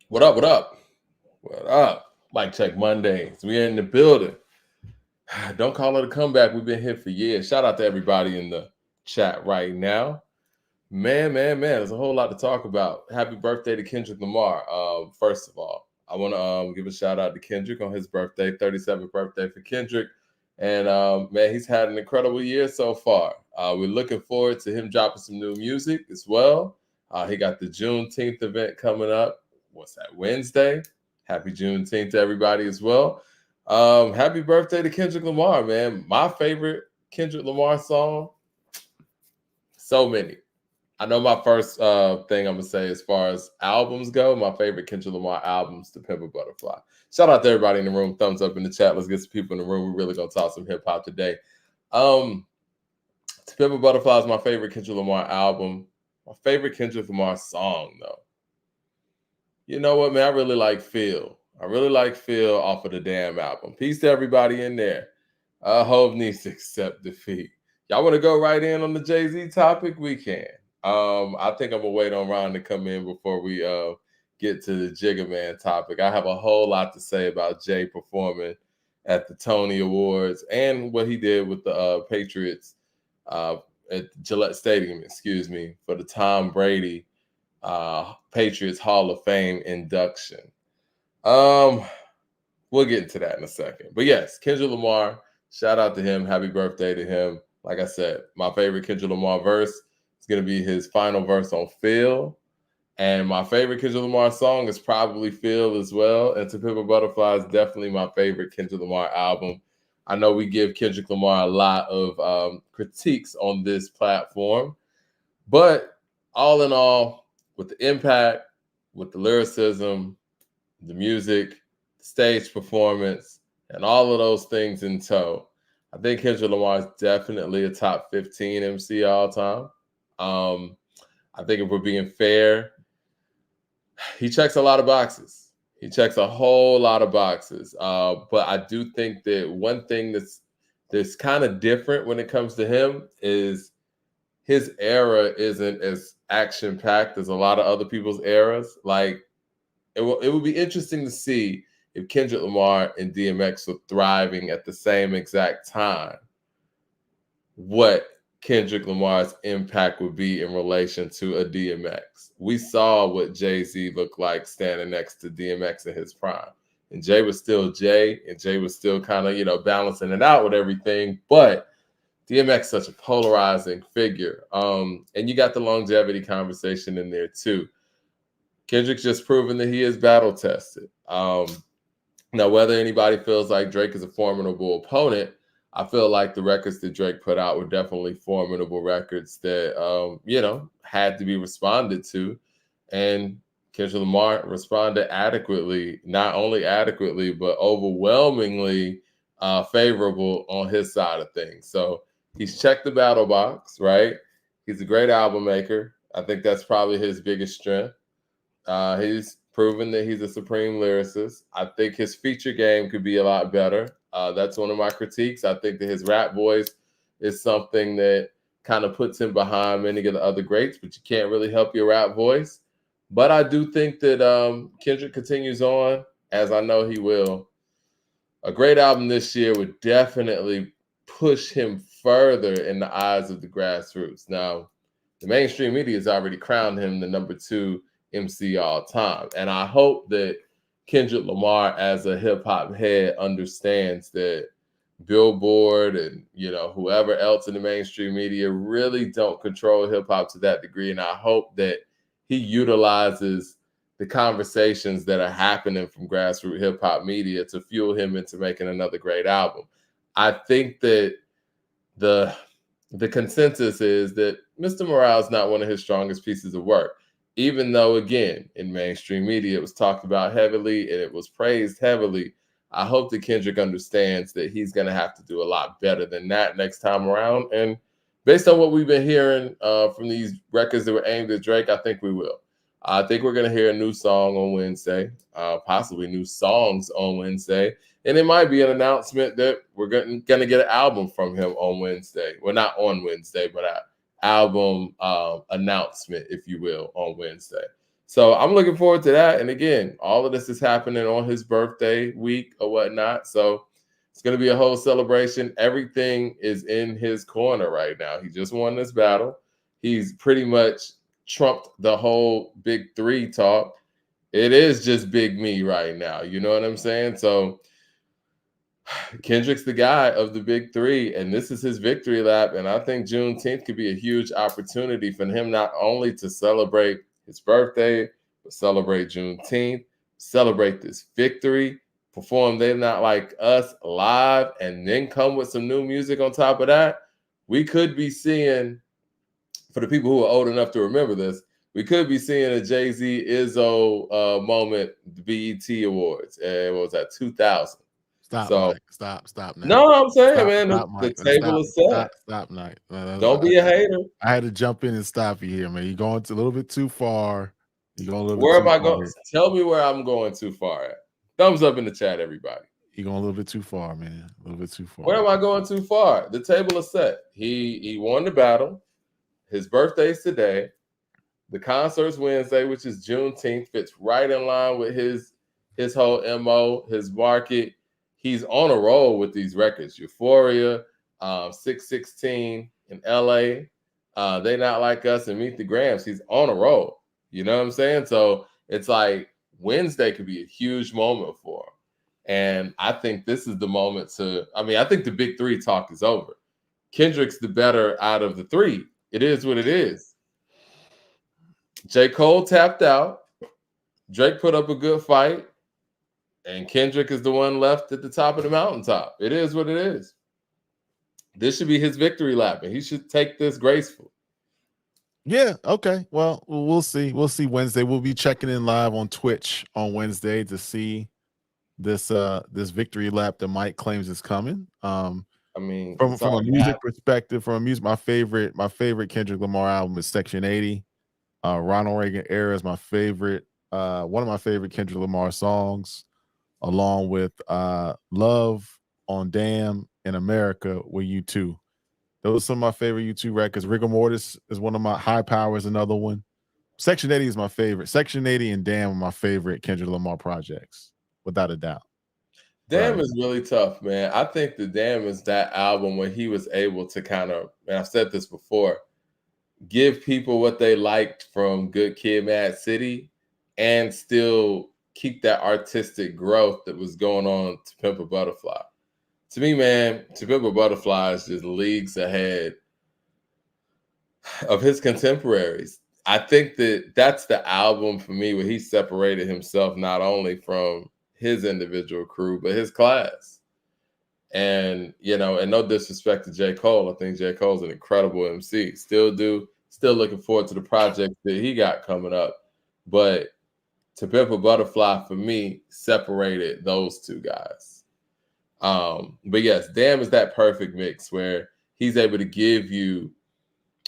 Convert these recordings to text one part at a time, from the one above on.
What up? What up? What up? Mic check Mondays. We in the building. Don't call it a comeback. We've been here for years. Shout out to everybody in the chat right now. Man. There's a whole lot to talk about. Happy birthday to Kendrick Lamar. First of all, I want to give a shout out to Kendrick on his birthday, 37th birthday for Kendrick. And man, he's had an incredible year so far. We're looking forward to him dropping some new music as well. He got the Juneteenth event coming up. What's that, Wednesday? Happy Juneteenth to everybody as well. Happy birthday to Kendrick Lamar, man. My favorite Kendrick Lamar song, so many. I know my first thing I'm gonna say as far as albums go, my favorite Kendrick Lamar albums, "To Pimp a Butterfly." Shout out to everybody in the room. Thumbs up in the chat. Let's get some people in the room. We're really gonna talk some hip hop today. Um, "To Pimp a Butterfly" is my favorite Kendrick Lamar album. My favorite Kendrick Lamar song, though. You know what, man? I really like "Feel." I really like "Feel" off of the Damn album. Peace to everybody in there. Hove needs to accept defeat. Y'all want to go right in on the Jay-Z topic? We can. I think I'm gonna wait on Ron to come in before we get to the Jigga Man topic. I have a whole lot to say about Jay performing at the Tony Awards and what he did with the Patriots uh, at Gillette Stadium, excuse me, for the Tom Brady Patriots Hall of Fame induction. Um, we'll get into that in a second. But yes, Kendrick Lamar, shout out to him. Happy birthday to him. Like I said, my favorite Kendrick Lamar verse is going to be his final verse on "Feel." And my favorite Kendrick Lamar song is probably "Feel" as well. And "To Pimp a Butterfly" is definitely my favorite Kendrick Lamar album. I know we give Kendrick Lamar a lot of critiques on this platform, but all in all, with the impact, with the lyricism, the music, the stage performance, and all of those things in tow, I think Kendrick Lamar is definitely a top 15 MC all time. I think if we're being fair, he checks a lot of boxes. He checks a whole lot of boxes. But I do think that one thing that's kind of different when it comes to him is his era isn't as action packed as a lot of other people's eras. Like it would be interesting to see if Kendrick Lamar and DMX were thriving at the same exact time, what Kendrick Lamar's impact would be in relation to a DMX. We saw what Jay-Z looked like standing next to DMX in his prime. And Jay was still Jay, and Jay was still kind of, balancing it out with everything. But DMX such a polarizing figure. And you got the longevity conversation in there too. Kendrick's just proven that he is battle tested. Now, whether anybody feels like Drake is a formidable opponent, I feel like the records that Drake put out were definitely formidable records that, had to be responded to. And Kendrick Lamar responded adequately, not only adequately, but overwhelmingly favorable on his side of things. So he's checked the battle box, right? He's a great album maker. I think that's probably his biggest strength. He's proven that he's a supreme lyricist. I think his feature game could be a lot better. That's one of my critiques. I think that his rap voice is something that kind of puts him behind many of the other greats, but you can't really help your rap voice. But I do think that Kendrick continues on, as I know he will. A great album this year would definitely push him further in the eyes of the grassroots. Now, the mainstream media has already crowned him the number 2 MC all time. And I hope that Kendrick Lamar, as a hip hop head, understands that Billboard and whoever else in the mainstream media really don't control hip hop to that degree. And I hope that he utilizes the conversations that are happening from grassroots hip hop media to fuel him into making another great album. I think that the consensus is that Mr. Morale is not one of his strongest pieces of work, even though, again, in mainstream media, it was talked about heavily and it was praised heavily. I hope that Kendrick understands that he's going to have to do a lot better than that next time around. And based on what we've been hearing from these records that were aimed at Drake, I think we will. I think we're going to hear a new song on Wednesday, possibly new songs on Wednesday. And it might be an announcement that we're going to get an album from him on Wednesday. Well, not on Wednesday, but an album announcement, if you will, on Wednesday. So I'm looking forward to that. And again, all of this is happening on his birthday week or whatnot. So it's going to be a whole celebration. Everything is in his corner right now. He just won this battle. He's pretty much trumped the whole big three talk. It is just big me right now. You know what I'm saying? So Kendrick's the guy of the big three, and this is his victory lap. And I think Juneteenth could be a huge opportunity for him not only to celebrate his birthday, but celebrate Juneteenth, celebrate this victory, perform They Not Like Us live, and then come with some new music on top of that. We could be seeing, for the people who are old enough to remember this, we could be seeing a Jay-Z Izzo moment, the BET Awards. And what was that, 2000? Stop, So Mike. Stop now. no, I'm saying, Stop, man, stop, the Mike. table is set. Stop, Mike. Don't be a hater. I had to jump in and stop you here, man. You're going a little bit too far. You're going a little bit Where too am I far. going? Tell me where I'm going too far at. Thumbs up in the chat, everybody. You're going a little bit too far, man. A little bit too far. Where am I going too far? The table is set. He won the battle. His birthday's today. The concert's Wednesday, which is Juneteenth, fits right in line with his whole MO, his market. He's on a roll with these records. Euphoria, 616 in LA. They Not Like Us and Meet the Grams. He's on a roll. You know what I'm saying? So it's like Wednesday could be a huge moment for him. And I think this is the moment I think the big three talk is over. Kendrick's the better out of the three. It is what it is. J. Cole tapped out. Drake put up a good fight. And Kendrick is the one left at the top of the mountaintop. It is what it is. This should be his victory lap, and he should take this graceful. Yeah, okay. Well, we'll see. We'll see Wednesday. We'll be checking in live on Twitch on Wednesday to see this victory lap that Mike claims is coming. I mean, from a music perspective, my favorite Kendrick Lamar album is Section 80. Ronald Reagan Era is my favorite, one of my favorite Kendrick Lamar songs, along with Love on Damn in America with U2. Those are some of my favorite U2 records. Rigor Mortis is one of my, High Power is another one. Section 80 is my favorite. Section 80 and Damn are my favorite Kendrick Lamar projects, without a doubt. Damn is really tough, man. I think the Damn is that album where he was able to kind of, and I've said this before, give people what they liked from Good Kid, Mad City, and still keep that artistic growth that was going on to Pimp a Butterfly. To me, man, To Pimp a Butterfly is just leagues ahead of his contemporaries. I think that's the album for me where he separated himself not only from his individual crew, but his class. And, and no disrespect to J. Cole. I think J. Cole's an incredible MC. Still looking forward to the project that he got coming up. But To Pimp a Butterfly, for me, separated those two guys. But yes, Damn is that perfect mix where he's able to give you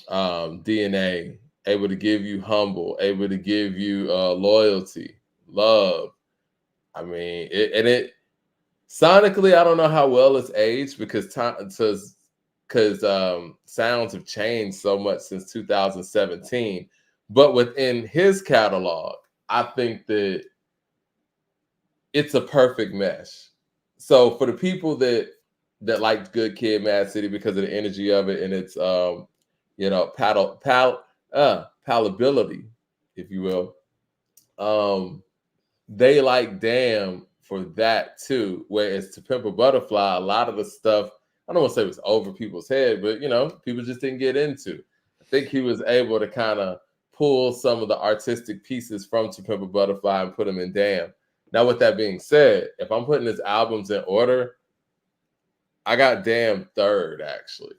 DNA, able to give you Humble, able to give you Loyalty, Love. I mean, it sonically, I don't know how well it's aged because sounds have changed so much since 2017. But within his catalog, I think that it's a perfect mesh. So for the people that liked Good Kid, Mad City because of the energy of it and its palatability, if you will, they like Damn for that too. Whereas To Pimp a Butterfly, a lot of the stuff, I don't want to say it was over people's head, but people just didn't get into. I think he was able to kind of pull some of the artistic pieces from To Pimp a Butterfly and put them in Damn. Now, with that being said, if I'm putting his albums in order, I got Damn third, actually.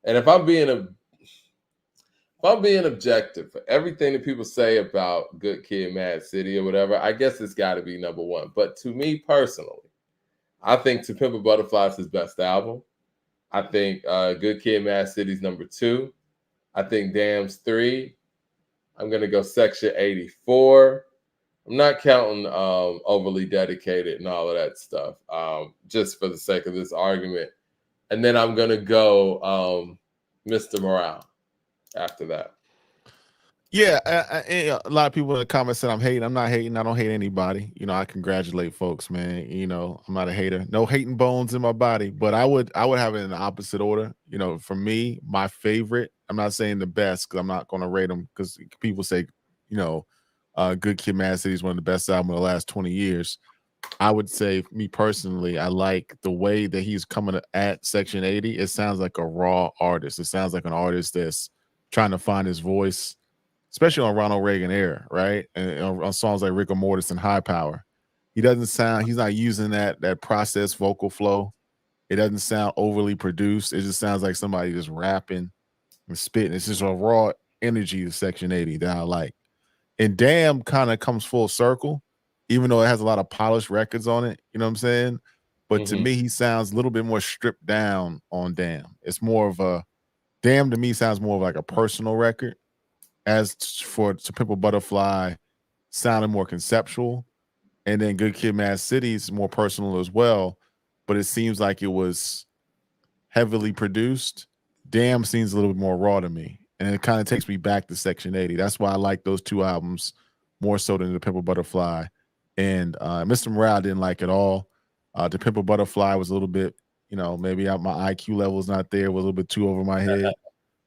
And if I'm being objective for everything that people say about Good Kid, Mad City or whatever, I guess it's got to be number one. But to me personally, I think To Pimp a Butterfly is his best album. I think Good Kid, Mad City's number 2. I think Damn's 3. I'm going to go Section 84. I'm not counting Overly Dedicated and all of that stuff, just for the sake of this argument. And then I'm going to go Mr. Morale after that. Yeah, a lot of people in the comments said I'm hating. I'm not hating. I don't hate anybody. I congratulate folks, man. I'm not a hater. No hating bones in my body, but I would have it in the opposite order. For me, my favorite. I'm not saying the best because I'm not going to rate them because people say, Good Kid, Mad City is one of the best albums of the last 20 years. I would say, me personally, I like the way that he's coming at Section 80. It sounds like a raw artist. It sounds like an artist that's trying to find his voice, especially on Ronald Reagan era, right? And on songs like Rigor Mortis and High Power. He's not using that processed vocal flow. It doesn't sound overly produced. It just sounds like somebody just rapping and spitting. It's just a raw energy to Section 80 that I like. And Damn kind of comes full circle, even though it has a lot of polished records on it. You know what I'm saying? But to me, he sounds a little bit more stripped down on Damn. It's more of a Damn to me sounds more of like a personal record. As for To Pimp a Butterfly, sounded more conceptual. And then Good Kid, Mad City is more personal as well. But it seems like it was heavily produced. Damn seems a little bit more raw to me. And it kind of takes me back to Section 80. That's why I like those two albums more so than The Pimp a Butterfly. And Mr. Morale didn't like at all. To Pimp a Butterfly was a little bit, maybe my IQ level is not there, was a little bit too over my head.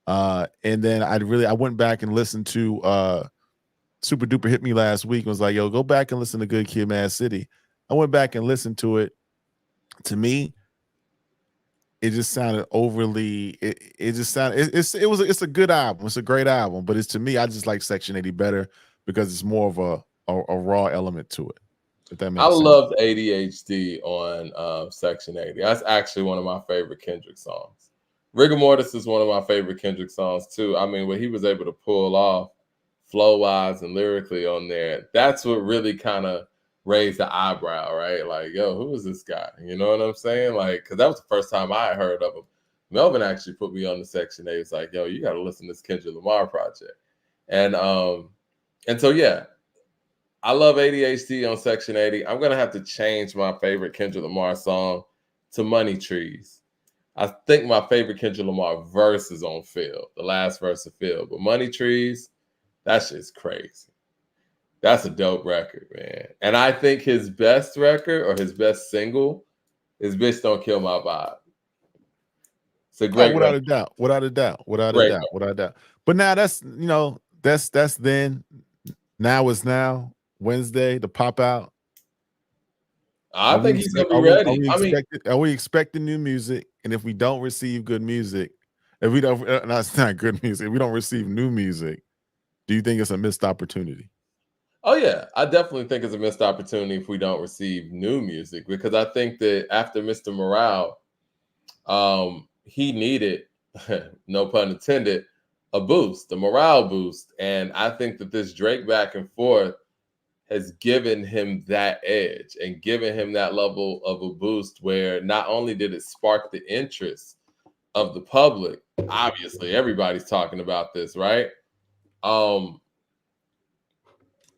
And then I went back and listened to Super Duper Hit Me last week and was like, yo, go back and listen to Good Kid, Mad City. I went back and listened to it. To me, it just sounded overly. It just sounded. It's a good album. It's a great album, but to me, I just like Section 80 better because it's more of a raw element to it. If that makes I sense. loved ADHD on Section 80. That's actually one of my favorite Kendrick songs. Rigor Mortis is one of my favorite Kendrick songs too. I mean, what he was able to pull off flow wise and lyrically on there, that's what really kind of raised the eyebrow, right? Like, yo, who is this guy? You know what I'm saying? Like, because that was the first time I had heard of him. Melvin actually put me on the Section 8. It's like, yo, you got to listen to this Kendrick Lamar project. And so yeah, I love ADHD on Section 80. I'm gonna have to change my favorite Kendrick Lamar song to Money Trees. I think my favorite Kendrick Lamar verse is on Phil, the last verse of Phil. But Money Trees, that shit's crazy. That's a dope record, man. And I think his best record or his best single is Bitch Don't Kill My Vibe. It's a great without record. a doubt, without a doubt, without a Great doubt, without a doubt. But now that's then. Now is now. Wednesday, the pop out. I think he's gonna be ready. Are we expecting new music? And if we don't receive good music, if we don't, no, it's not good music. If we don't receive new music, do you think it's a missed opportunity? Oh yeah, I definitely think it's a missed opportunity if we don't receive new music because I think that after Mr. Morale, he needed, no pun intended, a boost, a morale boost, and I think that this Drake back and forth has given him that edge and given him that level of a boost where not only did it spark the interest of the public, obviously everybody's talking about this, right? Not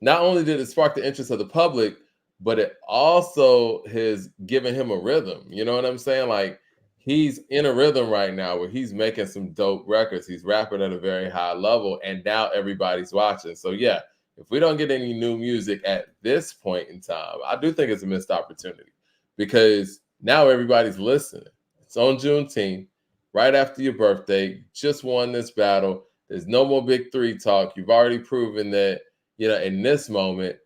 only did it spark the interest of the public, but it also has given him a rhythm. You know what I'm saying? Like he's in a rhythm right now where he's making some dope records. He's rapping at a very high level, and now everybody's watching. So yeah, if we don't get any new music at this point in time, I do think it's a missed opportunity because now everybody's listening. It's on Juneteenth, right after your birthday. Just won this battle. There's no more big three talk. You've already proven that, in this moment,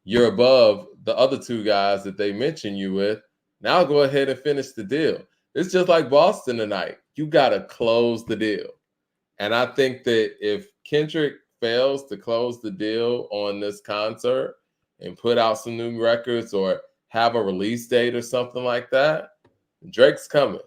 you're above the other two guys that they mentioned you with. Now go ahead and finish the deal. It's just like Boston tonight. You got to close the deal. And I think that if Kendrick fails to close the deal on this concert and put out some new records or have a release date or something like that, Drake's coming.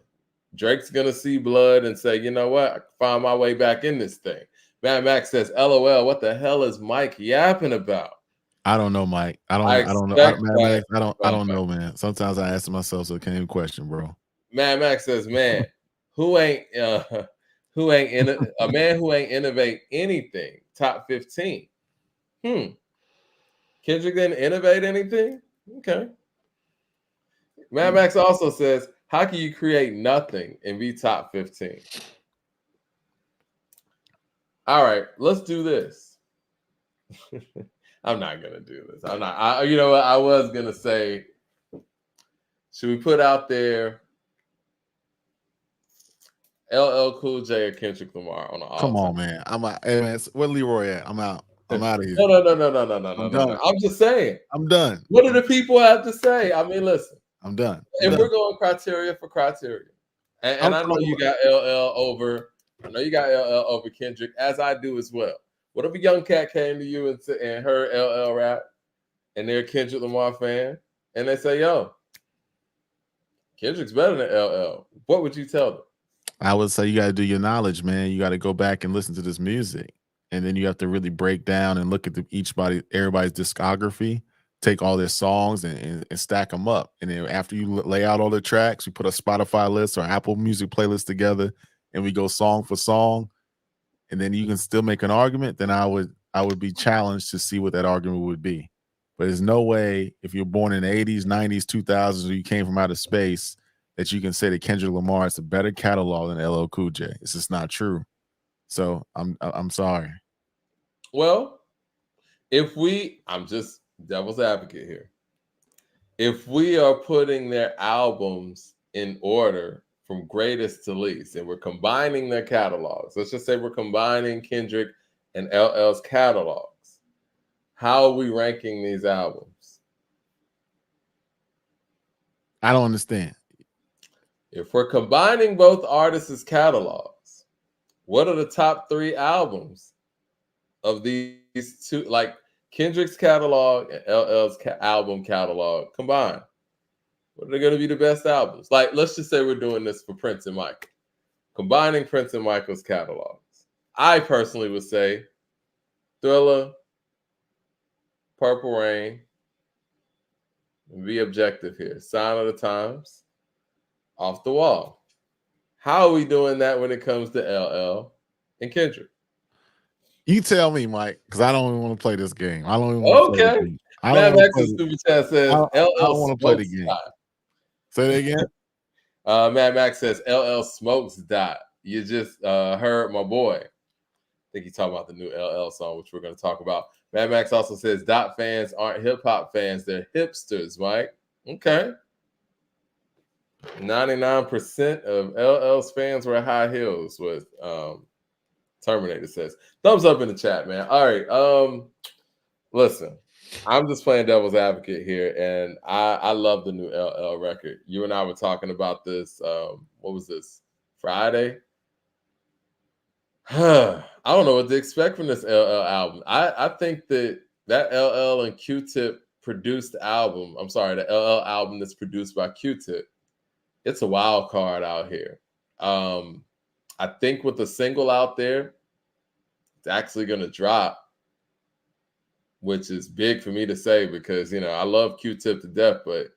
Drake's going to see blood and say, you know what? I can find my way back in this thing. Mad Max says, LOL, what the hell is Mike yapping about? I don't know, Mike. I don't know. I don't know, man. Sometimes I ask myself, so can't even question, bro. Mad Max says, man, who ain't a man who ain't innovate anything? Top 15. Kendrick didn't innovate anything? Okay. Mad Max also says, how can you create nothing and be top 15? All right, let's do this. I'm not gonna do this. I'm not. You know what? I was gonna say, should we put out there LL Cool J or Kendrick Lamar on an Come all-time? on, man. I'm out. Hey, man, where Leroy at? I'm out. I'm out of here. No. I'm done. I'm just saying. I'm done. What do the people have to say? I mean, listen. I'm done. If we're going criteria for criteria, and I know you got LL over. I know you got LL over Kendrick, as I do as well. What if a young cat came to you and heard LL rap, and they're a Kendrick Lamar fan, and they say, "Yo, Kendrick's better than LL." What would you tell them? I would say you got to do your knowledge, man. You got to go back and listen to this music, and then you have to really break down and look at everybody's discography, take all their songs and stack them up. And then after you lay out all the tracks, we put a Spotify list or Apple Music playlist together, and we go song for song. And then you can still make an argument. Then I would be challenged to see what that argument would be. But there's no way if you're born in the 80s, 90s, 2000s, or you came from outer space that you can say that Kendrick Lamar has a better catalog than LL Cool J. It's just not true. So I'm sorry. Well, I'm just devil's advocate here. If we are putting their albums in order from greatest to least, and we're combining their catalogs, let's just say we're combining Kendrick and LL's catalogs, how are we ranking these albums? I don't understand. If we're combining both artists' catalogs, what are the top 3 albums of these two, like Kendrick's catalog and LL's album catalog combined? What are going to be the best albums? Like, let's just say we're doing this for Prince and Michael, combining Prince and Michael's catalogs. I personally would say Thriller, Purple Rain, and be objective here. Sign of the Times, Off the Wall. How are we doing that when it comes to LL and Kendrick? You tell me, Mike, because I don't even want to play this game. I don't even want to play the game. Mad Max's super chat says LL I don't want to play the game. Say that again. Mad Max says LL smokes dot. You just heard my boy. I think he's talking about the new LL song, which we're going to talk about. Mad Max also says dot fans aren't hip hop fans; they're hipsters, Mike. Okay. 99% of LL's fans wear high heels. With Terminator says. Thumbs up in the chat, man. All right. Listen, I'm just playing devil's advocate here, and I love the new LL record. You and I were talking about this. What was this? Friday? I don't know what to expect from this LL album. I think that LL and Q-Tip produced album. I'm sorry, the LL album that's produced by Q-Tip. It's a wild card out here. I think with the single out there, it's actually going to drop, which is big for me to say because, you know, I love Q-Tip to death, but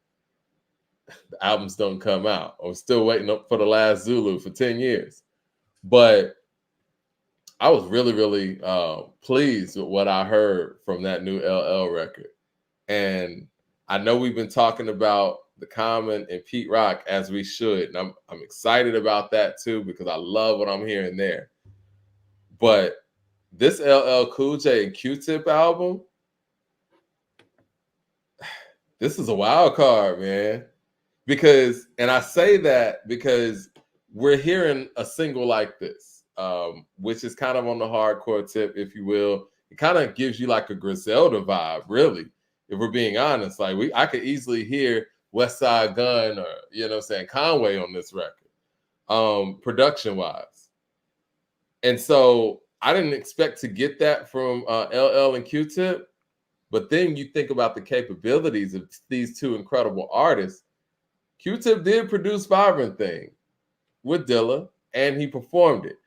the albums don't come out. I'm still waiting up for the last Zulu for 10 years. But I was really, really pleased with what I heard from that new LL record. And I know we've been talking about the Common and Pete Rock as we should. And I'm excited about that too, because I love what I'm hearing there. But this LL Cool J and Q-Tip album, this is a wild card, man. Because, and I say that because we're hearing a single like this, which is kind of on the hardcore tip, if you will. It kind of gives you like a Griselda vibe, really, if we're being honest. Like I could easily hear West Side Gun or, you know what I'm saying, Conway on this record, production-wise. And so I didn't expect to get that from LL and Q-Tip. But then you think about the capabilities of these two incredible artists. Q-Tip did produce Vibrant Thing with Dilla, and he performed it.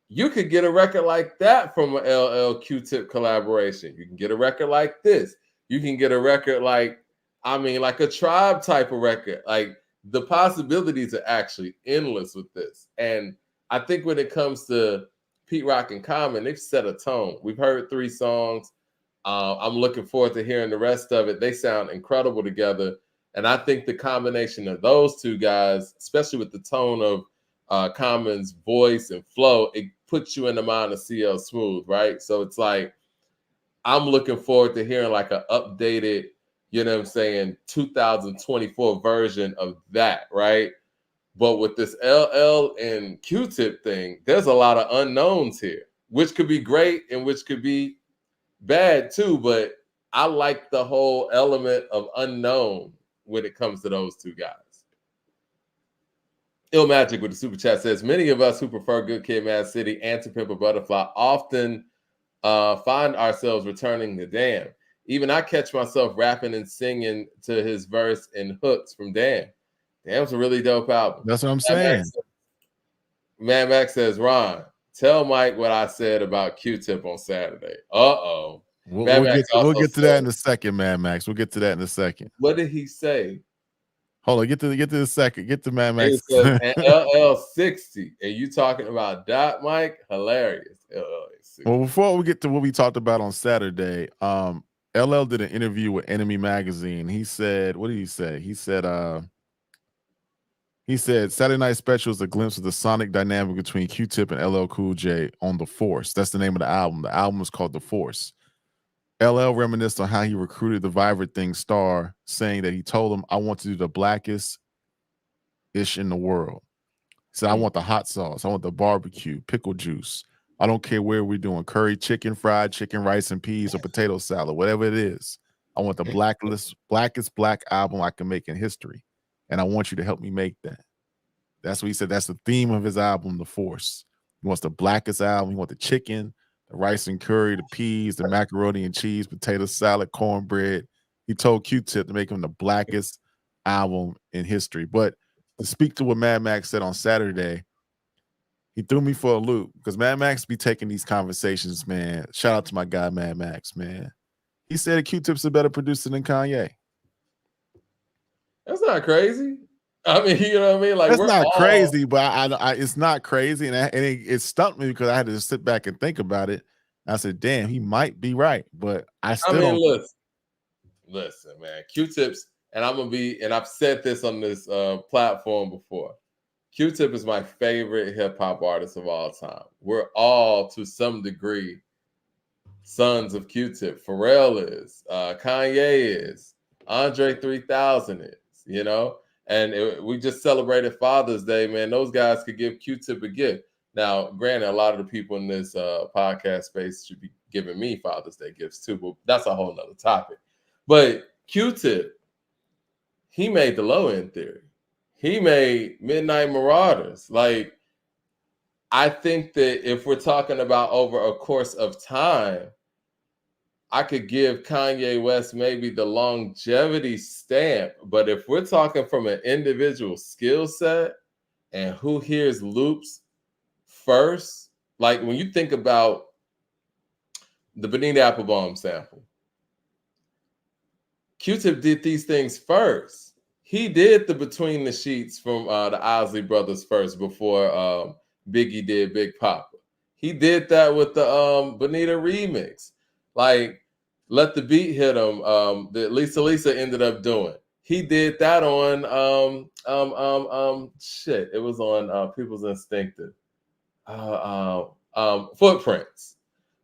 You could get a record like that from an LL Q-Tip collaboration. You can get a record like this. You can get a record like a Tribe type of record. Like, the possibilities are actually endless with this. And I think when it comes to Pete Rock and Common, they've set a tone. We've heard 3 songs. I'm looking forward to hearing the rest of it. They sound incredible together. And I think the combination of those two guys, especially with the tone of Common's voice and flow, it puts you in the mind of CL Smooth, right? So it's like, I'm looking forward to hearing like an updated, you know what I'm saying, 2024 version of that, right? But with this LL and Q-Tip thing, there's a lot of unknowns here, which could be great and which could be bad too. But I like the whole element of unknown when it comes to those two guys. Ill Magic with the super chat says, many of us who prefer Good Kid, Mad City and To Pimp a Butterfly often find ourselves returning to Damn. Even I catch myself rapping and singing to his verse and hooks from Damn. Damn's a really dope album. That's what I'm saying. Mad Max says, Ron, tell Mike what I said about Q-Tip on Saturday. Uh-oh. We'll get to that in a second, Mad Max. We'll get to that in a second. What did he say? Hold on, get to the second. Get to Mad Max. Says, and LL60. And you talking about Dot Mike? Hilarious. LL60. Well, before we get to what we talked about on Saturday, LL did an interview with Enemy Magazine. He said, what did he say? He said Saturday Night Special is a glimpse of the sonic dynamic between Q-Tip and LL Cool J on The Force. That's the name of the album. The album is called The Force. LL reminisced on how he recruited the Vibrant Thing star, saying that he told him, I want to do the blackest ish in the world. He said, I want the hot sauce. I want the barbecue, pickle juice. I don't care where we're doing curry chicken, fried chicken, rice and peas, or potato salad, whatever it is. I want the blackest black album I can make in history. And I want you to help me make that. That's what he said. That's the theme of his album, The Force. He wants the blackest album. He wants the chicken, the rice and curry, the peas, the macaroni and cheese, potato salad, cornbread. He told Q-Tip to make him the blackest album in history. But to speak to what Mad Max said on Saturday, he threw me for a loop because Mad Max be taking these conversations, man. Shout out to my guy, Mad Max, man. He said Q-Tip's a better producer than Kanye. That's not crazy. I mean, you know what I mean? Like, that's not crazy, but I it's not crazy. And it stumped me because I had to just sit back and think about it. I said, damn, he might be right. But I still don't. Listen, man. Q-Tip's, and I've said this on this platform before. Q-Tip is my favorite hip-hop artist of all time. We're all, to some degree, sons of Q-Tip. Pharrell is. Kanye is. Andre 3000 is, you know? And we just celebrated Father's Day, man. Those guys could give Q-Tip a gift. Now, granted, a lot of the people in this podcast space should be giving me Father's Day gifts too, but that's a whole nother topic. But Q-Tip, he made the Low End Theory. He made Midnight Marauders. Like, I think that if we're talking about over a course of time, I could give Kanye West maybe the longevity stamp, but if we're talking from an individual skill set and who hears loops first, like when you think about the Benita Applebaum sample, Q-Tip did these things first. He did the Between the Sheets from the Isley Brothers first before Biggie did Big Papa. He did that with the Benita remix. Like, Let the Beat Hit Him, that Lisa ended up doing. He did that on it was on People's Instinctive. Footprints.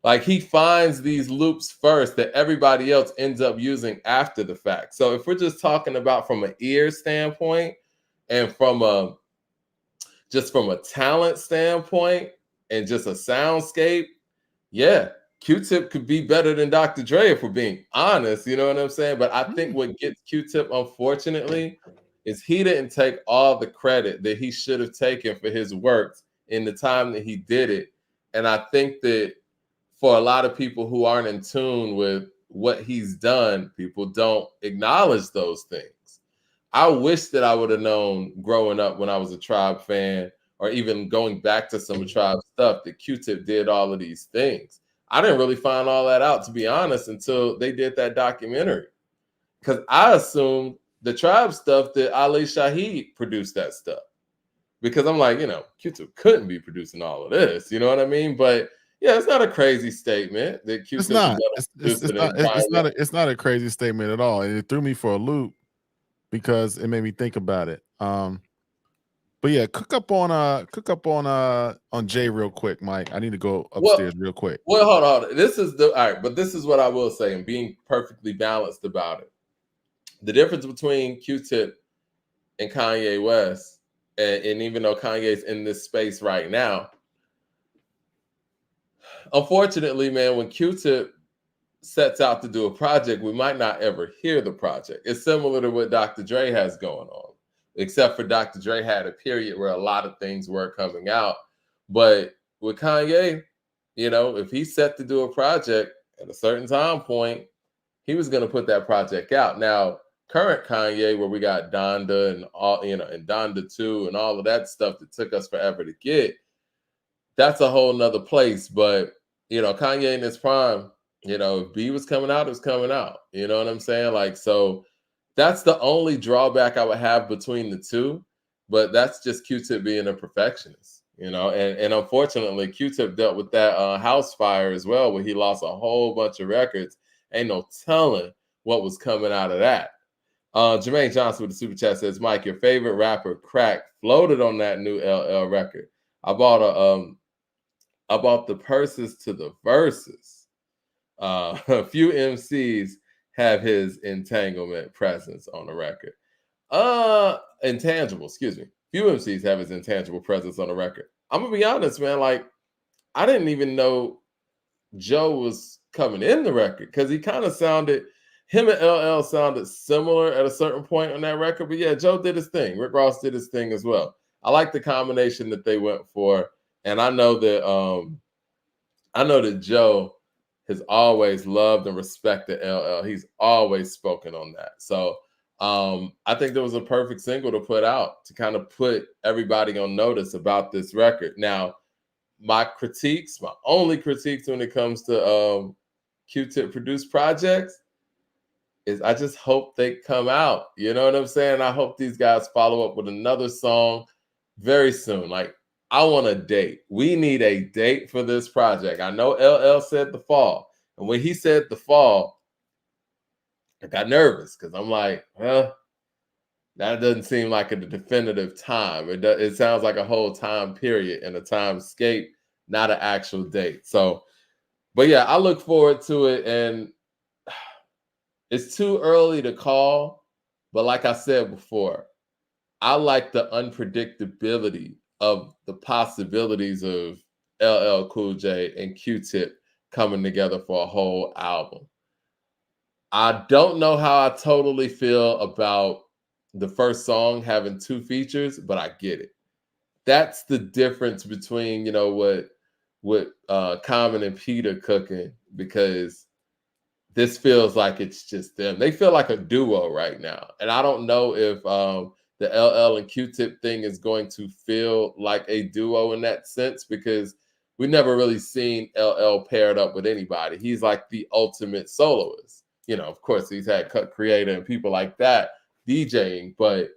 Like, he finds these loops first that everybody else ends up using after the fact. So if we're just talking about from an ear standpoint and from a talent standpoint and just a soundscape, yeah, Q-Tip could be better than Dr. Dre if we're being honest, you know what I'm saying? But I think what gets Q-Tip, unfortunately, is he didn't take all the credit that he should have taken for his works in the time that he did it. And I think that for a lot of people who aren't in tune with what he's done, people don't acknowledge those things. I wish that I would have known growing up when I was a Tribe fan, or even going back to some Tribe stuff, that Q-Tip did all of these things. I didn't really find all that out, to be honest, until they did that documentary. Because I assumed the Tribe stuff that Ali Shaheed produced that stuff. Because I'm like, Q-Tip couldn't be producing all of this. You know what I mean? But yeah, it's not a crazy statement that Q-Tip. It's not a crazy statement at all. And it threw me for a loop because it made me think about it. But yeah, cook up on Jay real quick, Mike. I need to go upstairs real quick. Well, hold on. This is all right, but this is what I will say, and being perfectly balanced about it. The difference between Q-Tip and Kanye West, and even though Kanye's in this space right now, unfortunately, man, when Q-Tip sets out to do a project, we might not ever hear the project. It's similar to what Dr. Dre has going on, except for Dr. Dre had a period where a lot of things were coming out. But with Kanye, if he set to do a project at a certain time point, he was going to put that project out. Now, current Kanye, where we got Donda and all, and Donda 2 and all of that stuff that took us forever to get, that's a whole nother place. But, Kanye in his prime, if B was coming out, it was coming out. You know what I'm saying? Like, so that's the only drawback I would have between the two. But that's just Q-Tip being a perfectionist, and unfortunately, Q-Tip dealt with that house fire as well, where he lost a whole bunch of records. Ain't no telling what was coming out of that. Jermaine Johnson with the super chat says, Mike, your favorite rapper Crack floated on that new LL record. I bought the purses to the verses. A few MCs have his entanglement presence on the record. Intangible, excuse me. Few MCs have his intangible presence on the record. I'm gonna be honest, man. Like, I didn't even know Joe was coming in the record because him and LL sounded similar at a certain point on that record. But yeah, Joe did his thing. Rick Ross did his thing as well. I like the combination that they went for, and I know that Joe has always loved and respected LL. He's always spoken on that. So I think there was a perfect single to put out to kind of put everybody on notice about this record. Now, my only critiques when it comes to Q-Tip produced projects is I just hope they come out. You know what I'm saying? I hope these guys follow up with another song very soon. Like, I want a date. We need a date for this project. I know LL said the fall. And when he said the fall, I got nervous because I'm like, well, that doesn't seem like a definitive time. It sounds like a whole time period and a timescape, not an actual date. So, but yeah, I look forward to it. And it's too early to call. But like I said before, I like the unpredictability of the possibilities of LL Cool J and Q-Tip coming together for a whole album. I don't know how I totally feel about the first song having two features, but I get it. That's the difference between, what Common and Peter cooking, because this feels like it's just them. They feel like a duo right now. And I don't know if the LL and Q-Tip thing is going to feel like a duo in that sense, because we've never really seen LL paired up with anybody. He's like the ultimate soloist. Of course, he's had Cut Creator and people like that DJing, but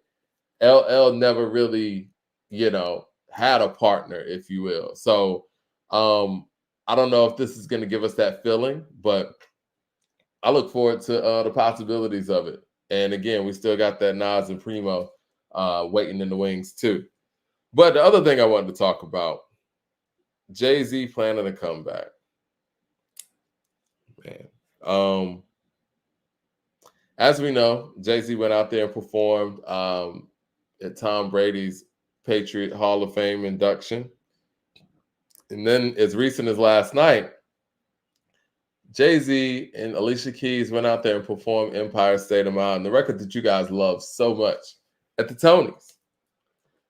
LL never really, had a partner, if you will. So I don't know if this is going to give us that feeling, but I look forward to the possibilities of it. And again, we still got that Nas and Primo waiting in the wings too. But the other thing I wanted to talk about, Jay-Z planning a comeback. Man. As we know, Jay-Z went out there and performed at Tom Brady's Patriot Hall of Fame induction. And then as recent as last night, Jay-Z and Alicia Keys went out there and performed Empire State of Mind, the record that you guys love so much, at the Tonys.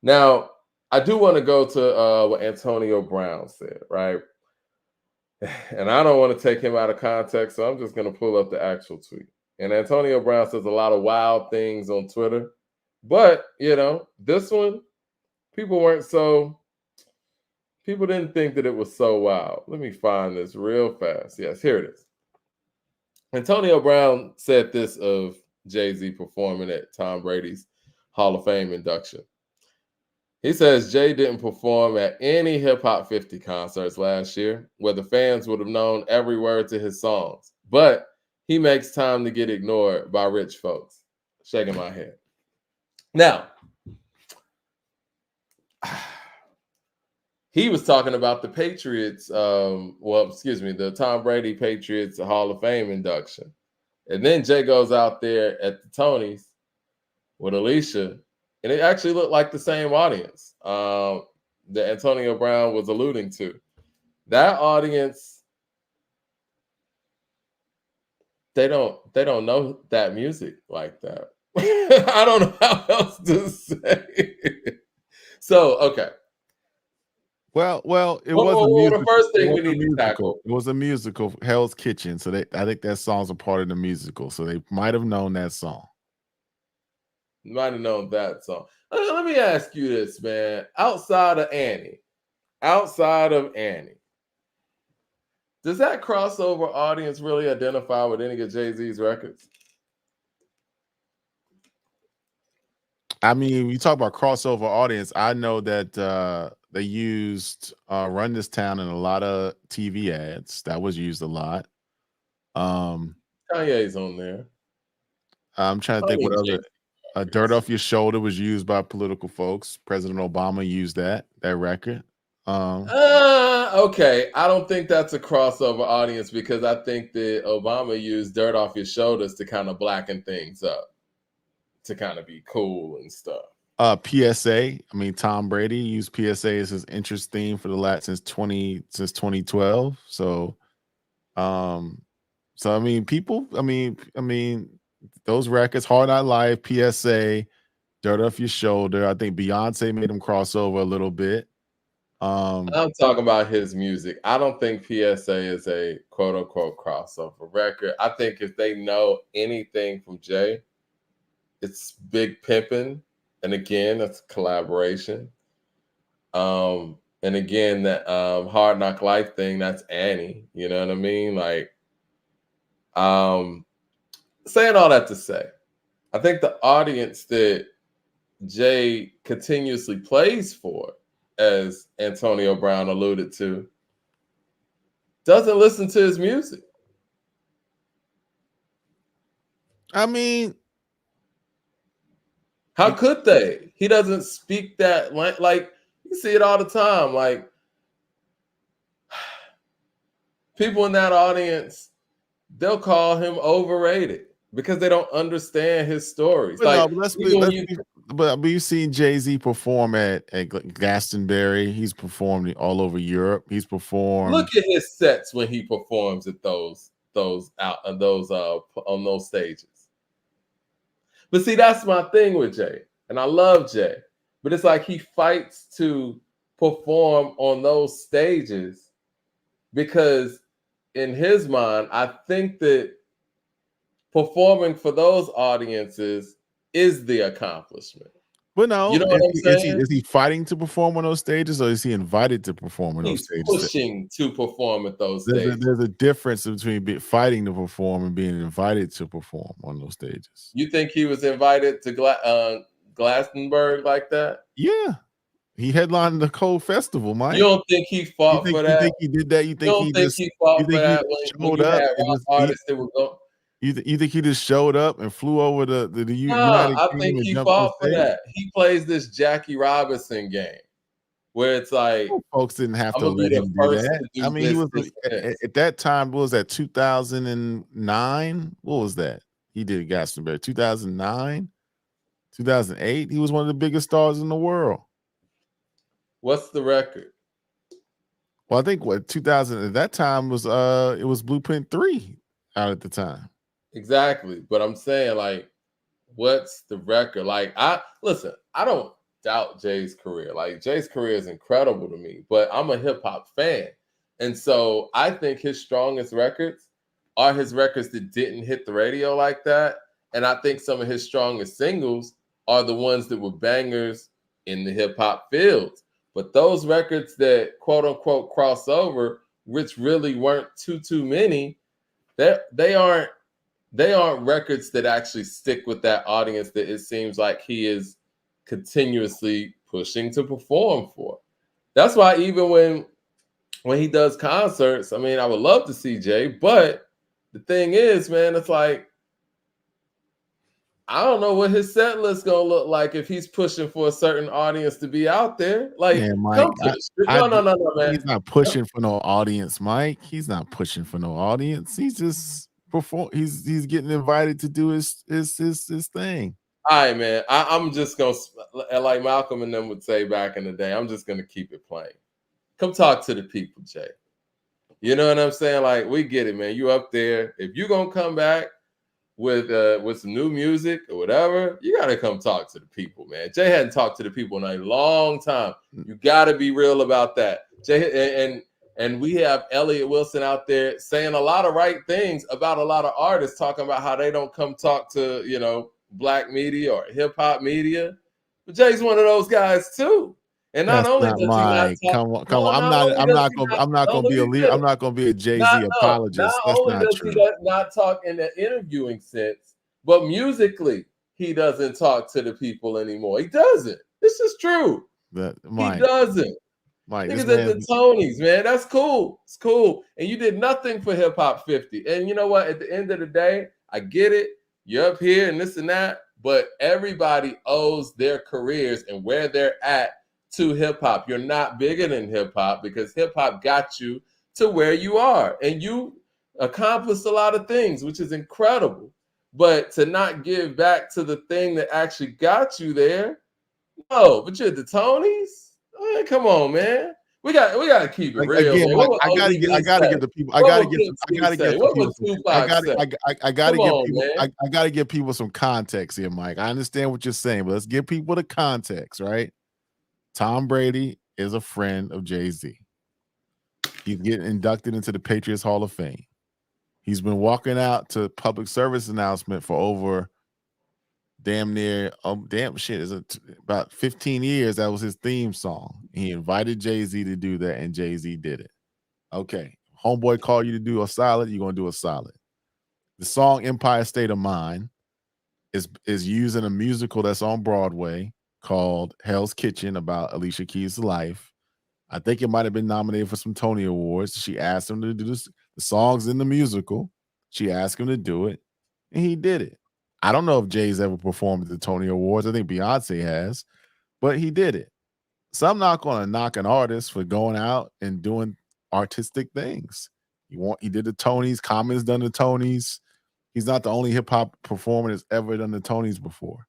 Now, I do want to go to what Antonio Brown said, right? And I don't want to take him out of context, so I'm just going to pull up the actual tweet. And Antonio Brown says a lot of wild things on Twitter. But, this one, people didn't think that it was so wild. Let me find this real fast. Yes, here it is. Antonio Brown said this of Jay-Z performing at Tom Brady's Hall of Fame induction. He says Jay didn't perform at any Hip Hop 50 concerts last year where the fans would have known every word to his songs. But he makes time to get ignored by rich folks. Shaking my head. Now, he was talking about the Patriots, the Tom Brady Patriots Hall of Fame induction. And then Jay goes out there at the Tonys with Alicia, and it actually looked like the same audience that Antonio Brown was alluding to. That audience, they don't know that music like that. I don't know how else to say it. So, okay. Well, it was a musical. The first thing we need to tackle. It was a musical, Hell's Kitchen. So I think that song's a part of the musical. So they might have known that song. Might have known that song. Let me ask you this, man. Outside of Annie, does that crossover audience really identify with any of Jay-Z's records? I mean, you talk about crossover audience. I know that they used Run This Town in a lot of TV ads. That was used a lot. Kanye's on there. I'm trying to think what other. Dirt Off Your Shoulder was used by political folks. President Obama used that record. Okay. I don't think that's a crossover audience because I think that Obama used Dirt Off Your Shoulders to kind of blacken things up, to kind of be cool and stuff. PSA. I mean, Tom Brady used PSA as his interest theme for the last since 2012. So, I mean, people. I mean, those records, Hard Knock Life, PSA, Dirt Off Your Shoulder. I think Beyonce made them cross over a little bit. I'm talking about his music. I don't think PSA is a quote unquote crossover record. I think if they know anything from Jay, it's Big Pimpin'. And again, that's a collaboration. And again, that Hard Knock Life thing, that's Annie. You know what I mean? Like, saying all that to say, I think the audience that Jay continuously plays for, as Antonio Brown alluded to, doesn't listen to his music. I mean, how could they? He doesn't speak that like you see it all the time. Like, people in that audience, they'll call him overrated because they don't understand his stories. But but you've seen Jay-Z perform at Glastonbury. He's performed all over Europe. He's performed. Look at his sets when he performs at those on those stages. But see, that's my thing with Jay, and I love Jay. But it's like he fights to perform on those stages because in his mind, I think that performing for those audiences is the accomplishment. But no, you know what I'm saying? Is he fighting to perform on those stages, or is he invited to perform on those stages? He's pushing to perform at those stages. There's a difference between fighting to perform and being invited to perform on those stages. You think he was invited to Glastonbury like that? Yeah. He headlined the Cold Festival, Mike. You don't think he fought for that? You think he did that? You think he fought for that when you had artists that were going? You think he just showed up and flew over the United Kingdom? I think he fought for that. He plays this Jackie Robinson game where it's like folks didn't have to let him do that. I mean, he was at that time. What was that? 2009. What was that? He did Glastonbury. 2009, 2008. He was one of the biggest stars in the world. What's the record? Well, I think 2000 at that time was it was Blueprint 3 out at the time. Exactly. But I'm saying, like, what's the record? Like, I don't doubt Jay's career. Like, Jay's career is incredible to me, but I'm a hip hop fan. And so I think his strongest records are his records that didn't hit the radio like that. And I think some of his strongest singles are the ones that were bangers in the hip hop field. But those records that quote unquote cross over, which really weren't too many, they aren't records that actually stick with that audience that it seems like he is continuously pushing to perform for. That's why even when he does concerts, I mean, I would love to see Jay, but the thing is, man, it's like I don't know what his set list gonna look like if he's pushing for a certain audience to be out there. Like, Man, Mike, come to the street. No, man. he's not pushing for no audience, Mike. He's not pushing for no audience. He's just he's getting invited to do his thing. All right, man. I'm just gonna, like Malcolm and them would say back in the day, I'm just gonna keep it plain. Come talk to the people, Jay. You know what I'm saying? Like, we get it, man. You up there. If you gonna come back with some new music or whatever, you gotta come talk to the people, man. Jay hadn't talked to the people in a long time. You gotta be real about that. Jay and we have Elliott Wilson out there saying a lot of right things about a lot of artists, talking about how they don't come talk to, you know, black media or hip hop media. But Jay's one of those guys too. And not That's only not does Mike. he not talk, Come on. I'm not gonna be a Jay-Z apologist. Not That's only not does true. he not talk in the interviewing sense, but musically, he doesn't talk to the people anymore. He doesn't. This is true. He doesn't. Mike, niggas at the Tonys, man. That's cool. It's cool. And you did nothing for Hip Hop 50. And you know what? At the end of the day, I get it. You're up here and this and that, but everybody owes their careers and where they're at to hip hop. You're not bigger than hip hop because hip hop got you to where you are. And you accomplished a lot of things, which is incredible. But to not give back to the thing that actually got you there, no, but you're at the Tonys? Man, come on, man. We got to keep it real. Again, man. Mike, I gotta give the people. I gotta give people some context here, Mike. I understand what you're saying, but let's give people the context, right? Tom Brady is a friend of Jay-Z. He's getting inducted into the Patriots Hall of Fame. He's been walking out to public service announcement for over about 15 years. That was his theme song. He invited Jay-Z to do that, and Jay-Z did it. Okay, homeboy called you to do a solid, you're gonna do a solid. The song Empire State of Mind is used in a musical that's on Broadway called Hell's Kitchen about Alicia Keys' life. I think it might have been nominated for some Tony Awards. She asked him to do this. The song's in the musical. She asked him to do it, and he did it. I don't know if Jay's ever performed at the Tony Awards. I think Beyonce has, but he did it. So I'm not going to knock an artist for going out and doing artistic things. He did the Tonys. Common's done the Tonys. He's not the only hip hop performer that's ever done the Tonys before.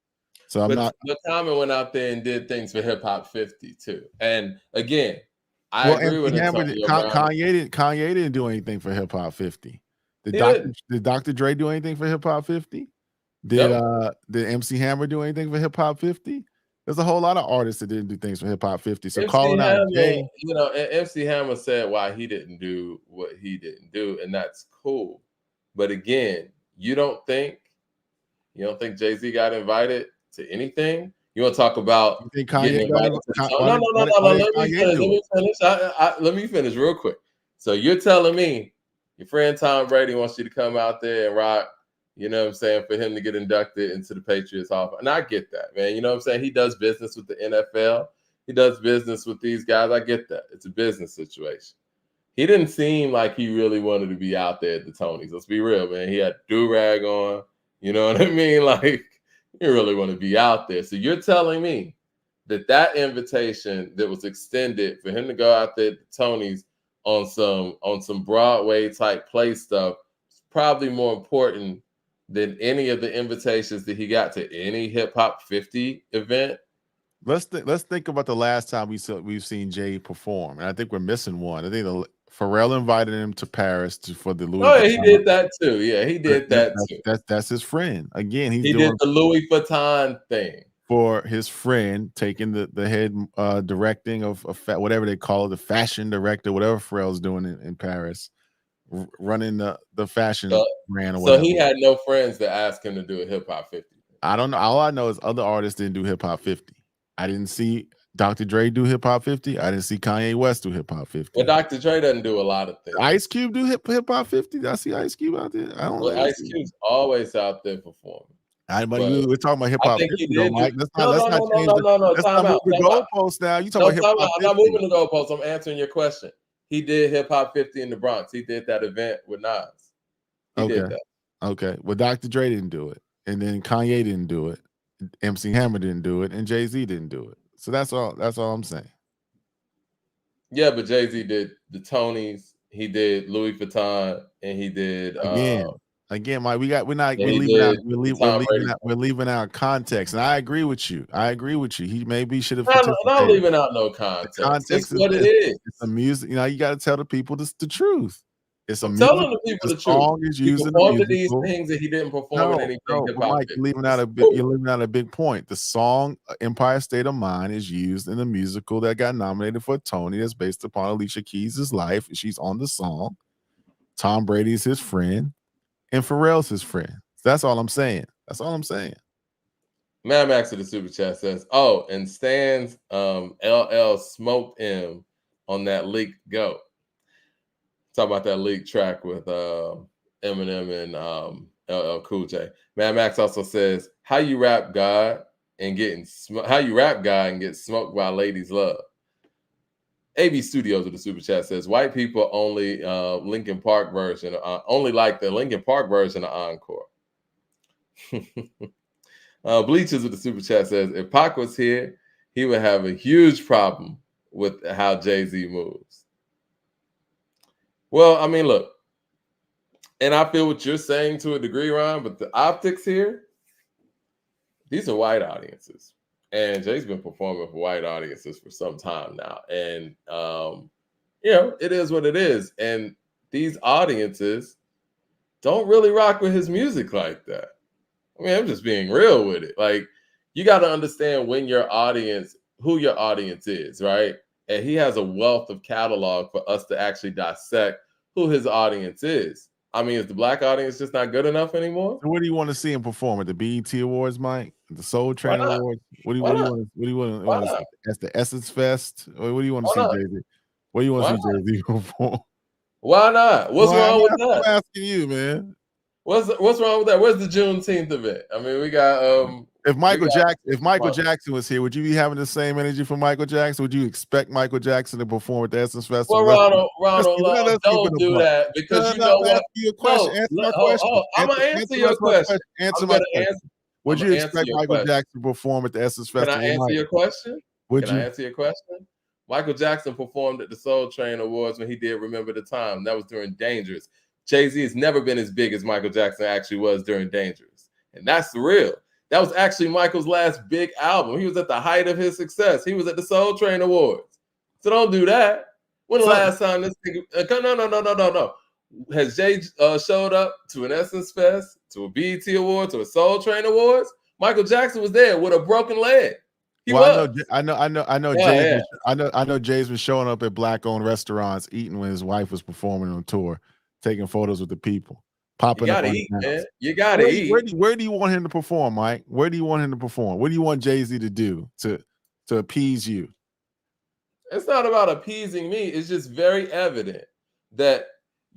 So But Common went out there and did things for Hip Hop 50 too. And again, I agree with Kanye didn't do anything for Hip Hop 50. Did Dr. Dre do anything for Hip Hop 50? Did MC Hammer do anything for Hip Hop 50? There's a whole lot of artists that didn't do things for Hip Hop 50. So calling out Jay, MC Hammer said why he didn't do what he didn't do, and that's cool. But again, you don't think Jay-Z got invited to anything? You want to talk about getting invited to let me finish real quick. So you're telling me your friend Tom Brady wants you to come out there and rock, you know what I'm saying, for him to get inducted into the Patriots Hall. And I get that, man. You know what I'm saying? He does business with the NFL. He does business with these guys. I get that. It's a business situation. He didn't seem like he really wanted to be out there at the Tonys. Let's be real, man. He had do-rag on. You know what I mean? Like, you really want to be out there. So you're telling me that invitation that was extended for him to go out there at the Tonys on some Broadway type play stuff is probably more important than any of the invitations that he got to any Hip Hop 50 event. Let's think about the last time we've seen Jay perform, and I think we're missing one. I think Pharrell invited him to Paris for the Louis. Oh, yeah, he did that too. Yeah, he did that too. That's his friend. Again, he did the Louis Vuitton thing for his friend, taking the head directing of whatever they call it, the fashion director, whatever Pharrell's doing in Paris, running the fashion brand or whatever. So he had no friends to ask him to do a Hip Hop 50. I don't know. All I know is other artists didn't do Hip Hop 50. I didn't see Dr. Dre do Hip Hop 50. I didn't see Kanye West do Hip Hop 50. Well, Dr. Dre doesn't do a lot of things. Ice Cube do Hip Hop 50. Did I see Ice Cube out there? I don't know. Ice Cube's always out there performing. We're talking about Hip Hop 50, Mike. Let's not change the goalpost now. You talking about Hip Hop 50. I'm not moving the goalpost. I'm answering your question. He did Hip Hop 50 in the Bronx. He did that event with Nas. He did that. Okay. Well, Dr. Dre didn't do it. and then Kanye didn't do it, MC Hammer didn't do it, and Jay-Z didn't do it. So that's all I'm saying. Yeah, but Jay-Z did the Tonys, he did Louis Vuitton, and he did Again, Mike, we're he leaving out did the Tom Brady. we're leaving out context. And I agree with you. He maybe should have Not participated. leaving out no context. Context It's what this. it is. It's a music, you got to tell the people the truth. It's a I'm music. telling the people the Song truth. is He used in the performed in musical. these things that he didn't perform in anything hip hop. Mike, you're leaving out a big point. The song Empire State of Mind is used in the musical that got nominated for a Tony. That's based upon Alicia Keys' life. She's on the song. Tom Brady's his friend, and Pharrell's his friend. That's all I'm saying. Mad Max of the Super Chat says, "Oh, and Stan's LL smoked him on that leaked Go." Talk about that leaked track with Eminem and LL Cool J. Mad Max also says, "How you rap God and get smoked by ladies' love." AB Studios with the Super Chat says, "White people only Linkin Park version, only like the Linkin Park version of Encore." Bleachers with the Super Chat says, "If Pac was here, he would have a huge problem with how Jay-Z moves." Well, I mean, look, and I feel what you're saying to a degree, Ron, but the optics here, these are white audiences. And Jay's been performing for white audiences for some time now. And, it is what it is. And these audiences don't really rock with his music like that. I mean, I'm just being real with it. Like, you got to understand who your audience is, right? And he has a wealth of catalog for us to actually dissect who his audience is. I mean, is the black audience just not good enough anymore? So what do you want to see him perform at the BET Awards, Mike? The Soul Train Awards? What do you want to see? That's the Essence Fest? Or what do you want to see, Jay-Z? What do you want to see Jay-Z perform? Why not? What's wrong with that? I'm asking you, man. What's wrong with that? Where's the Juneteenth event? I mean, we got if Michael Jackson was here, would you be having the same energy for Michael Jackson? Would you expect Michael Jackson to perform at the Essence Festival? Well, Ronald, don't do that because you know what? Answer my question. I'm gonna answer your question. Answer my question. Would you expect Michael Jackson to perform at the Essence Festival? Can I answer your question? Can I answer your question? Michael Jackson performed at the Soul Train Awards when he did Remember the Time. That was during Dangerous. Jay-Z has never been as big as Michael Jackson actually was during Dangerous. And that's the real. That was actually Michael's last big album. He was at the height of his success. He was at the Soul Train Awards. So don't do that. When the last time this thing... No. Has Jay showed up to an Essence Fest, to a BET Award, to a Soul Train Awards? Michael Jackson was there with a broken leg. I know Jay's been showing up at black-owned restaurants, eating when his wife was performing on tour, taking photos with the people, popping up. You gotta eat. Where do you want him to perform, Mike? Where do you want him to perform? What do you want Jay-Z to do to appease you? It's not about appeasing me. It's just very evident that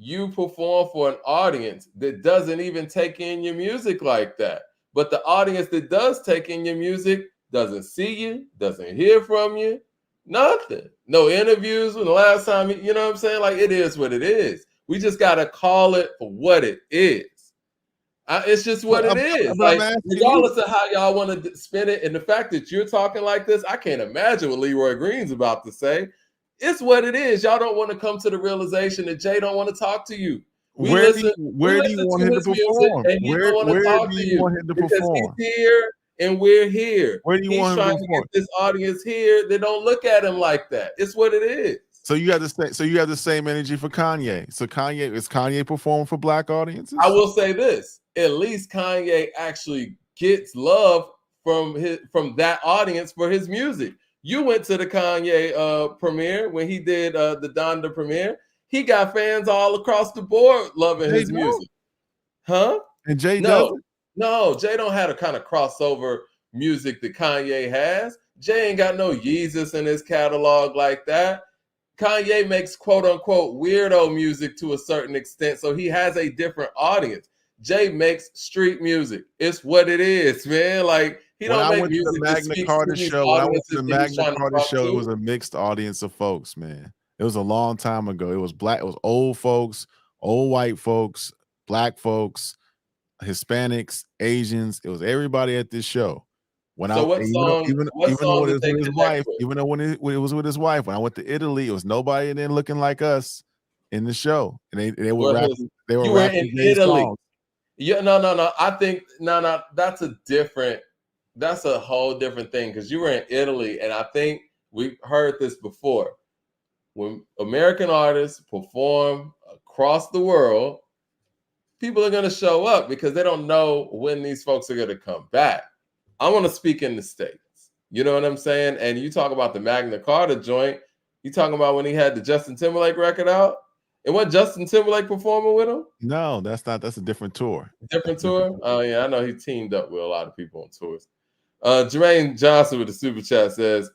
you perform for an audience that doesn't even take in your music like that. But the audience that does take in your music doesn't see you, doesn't hear from you, nothing. No interviews when the last time, you know what I'm saying? Like, it is what it is. We just got to call it for what it is. It's just what it is. Like, regardless of how y'all want to spin it, and the fact that you're talking like this, I can't imagine what Leroy Green's about to say. It's what it is. Y'all don't want to come to the realization that Jay don't want to talk to you. Where do you want him to perform? Where do you want him to perform? He's here and we're here. Where do you want him to perform? He's trying to get this audience here. They don't look at him like that. It's what it is. So you have the same energy for Kanye. So is Kanye performing for black audiences? I will say this: at least Kanye actually gets love from that audience for his music. You went to the Kanye premiere when he did the Donda premiere. He got fans all across the board loving his music. Huh? And Jay doesn't? No, Jay don't have the kind of crossover music that Kanye has. Jay ain't got no Yeezus in his catalog like that. Kanye makes quote unquote weirdo music to a certain extent, so he has a different audience. Jay makes street music. It's what it is, man. Like, he don't make music. When I went to the Magna Carta show, it was a mixed audience of folks, man. It was a long time ago. It was old folks, old white folks, black folks, Hispanics, Asians. It was everybody at this show. When So what song? What even though song it did was they with his connect wife, with? even though when it was with his wife, when I went to Italy, it was nobody in there looking like us in the show, and they were rapping. They were You were rapping in Jay's Italy. songs. Yeah, no. I think no. That's a whole different thing because you were in Italy, and I think we've heard this before. When American artists perform across the world, people are going to show up because they don't know when these folks are going to come back. I want to speak in the States. You know what I'm saying? And you talk about the Magna Carta joint. You talking about when he had the Justin Timberlake record out? And what Justin Timberlake performing with him? No, that's not. That's a different tour. Different tour? Oh, yeah. I know he teamed up with a lot of people on tours. Jermaine Johnson with the super chat says,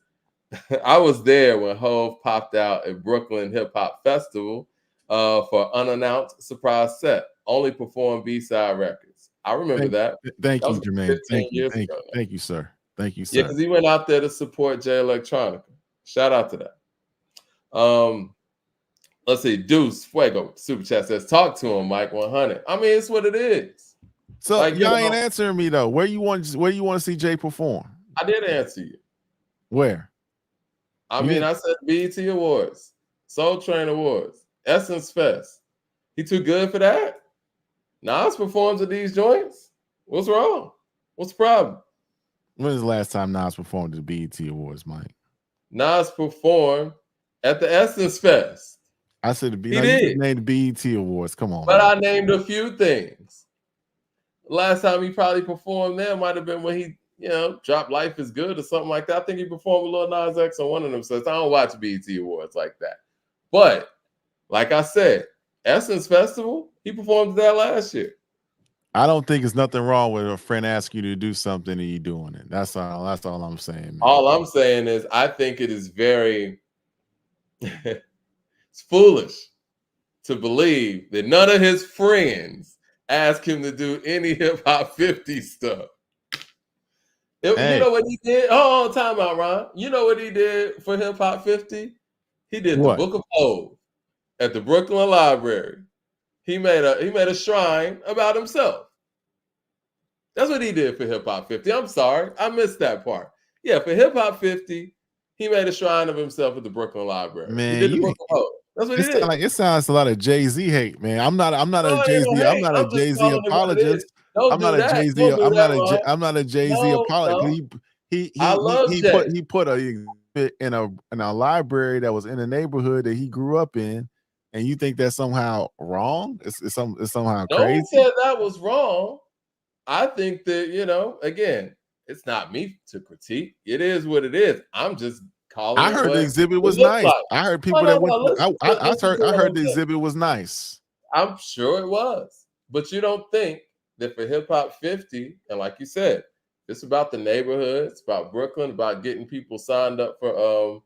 I was there when Hove popped out at Brooklyn Hip Hop Festival for unannounced surprise set. Only performed B-side records. I remember that. Thank That you, was Jermaine. 15 years ago. Thank you, sir. Thank you, sir. Yeah, because he went out there to support Jay Electronica. Shout out to that. Let's see. Deuce Fuego super chat says, "Talk to him, Mike 100." I mean, it's what it is. So Like, y'all ain't answering me though. Where you want to see Jay perform? I did answer you. Where? I mean, I said BET Awards, Soul Train Awards, Essence Fest. He too good for that? Nas performs at these joints? What's wrong? What's the problem? When was the last time Nas performed at the BET Awards, Mike? Nas performed at the Essence Fest. I said he did. You named the BET Awards. Come on. But man. I named a few things. Last time he probably performed there might have been when he, dropped Life is Good or something like that. I think he performed with Lil Nas X on one of them sets. I don't watch BET Awards like that. But, like I said, Essence Festival, he performed that last year. I don't think it's nothing wrong with a friend asking you to do something and you doing it. That's all I'm saying, man. All I'm saying is I think it is very it's foolish to believe that none of his friends ask him to do any Hip Hop 50 stuff. You know what he did? Oh, time out, Ron. You know what he did for Hip Hop 50? He did the Book of Hove at the Brooklyn Library. He made a shrine about himself. That's what he did for Hip Hop 50. I'm sorry, I missed that part. Yeah, for Hip Hop 50, he made a shrine of himself at the Brooklyn Library. Man, he did the Book of Hove. That's what he did. It sounds a lot of Jay-Z hate, man. I'm not a Jay-Z. I'm not a Jay-Z apologist. I'm not a Jay-Z. I'm not a Jay-Z apologist. He put a exhibit in a library that was in a neighborhood that he grew up in, and you think that's somehow wrong? It's somehow crazy. No one said that was wrong. I think that, again, it's not me to critique. It is what it is. I'm just calling. I heard the exhibit was nice. Like. I heard people that went. I heard the exhibit was nice. I'm sure it was, but you don't think that for Hip Hop 50, and like you said, it's about the neighborhood, it's about Brooklyn, about getting people signed up for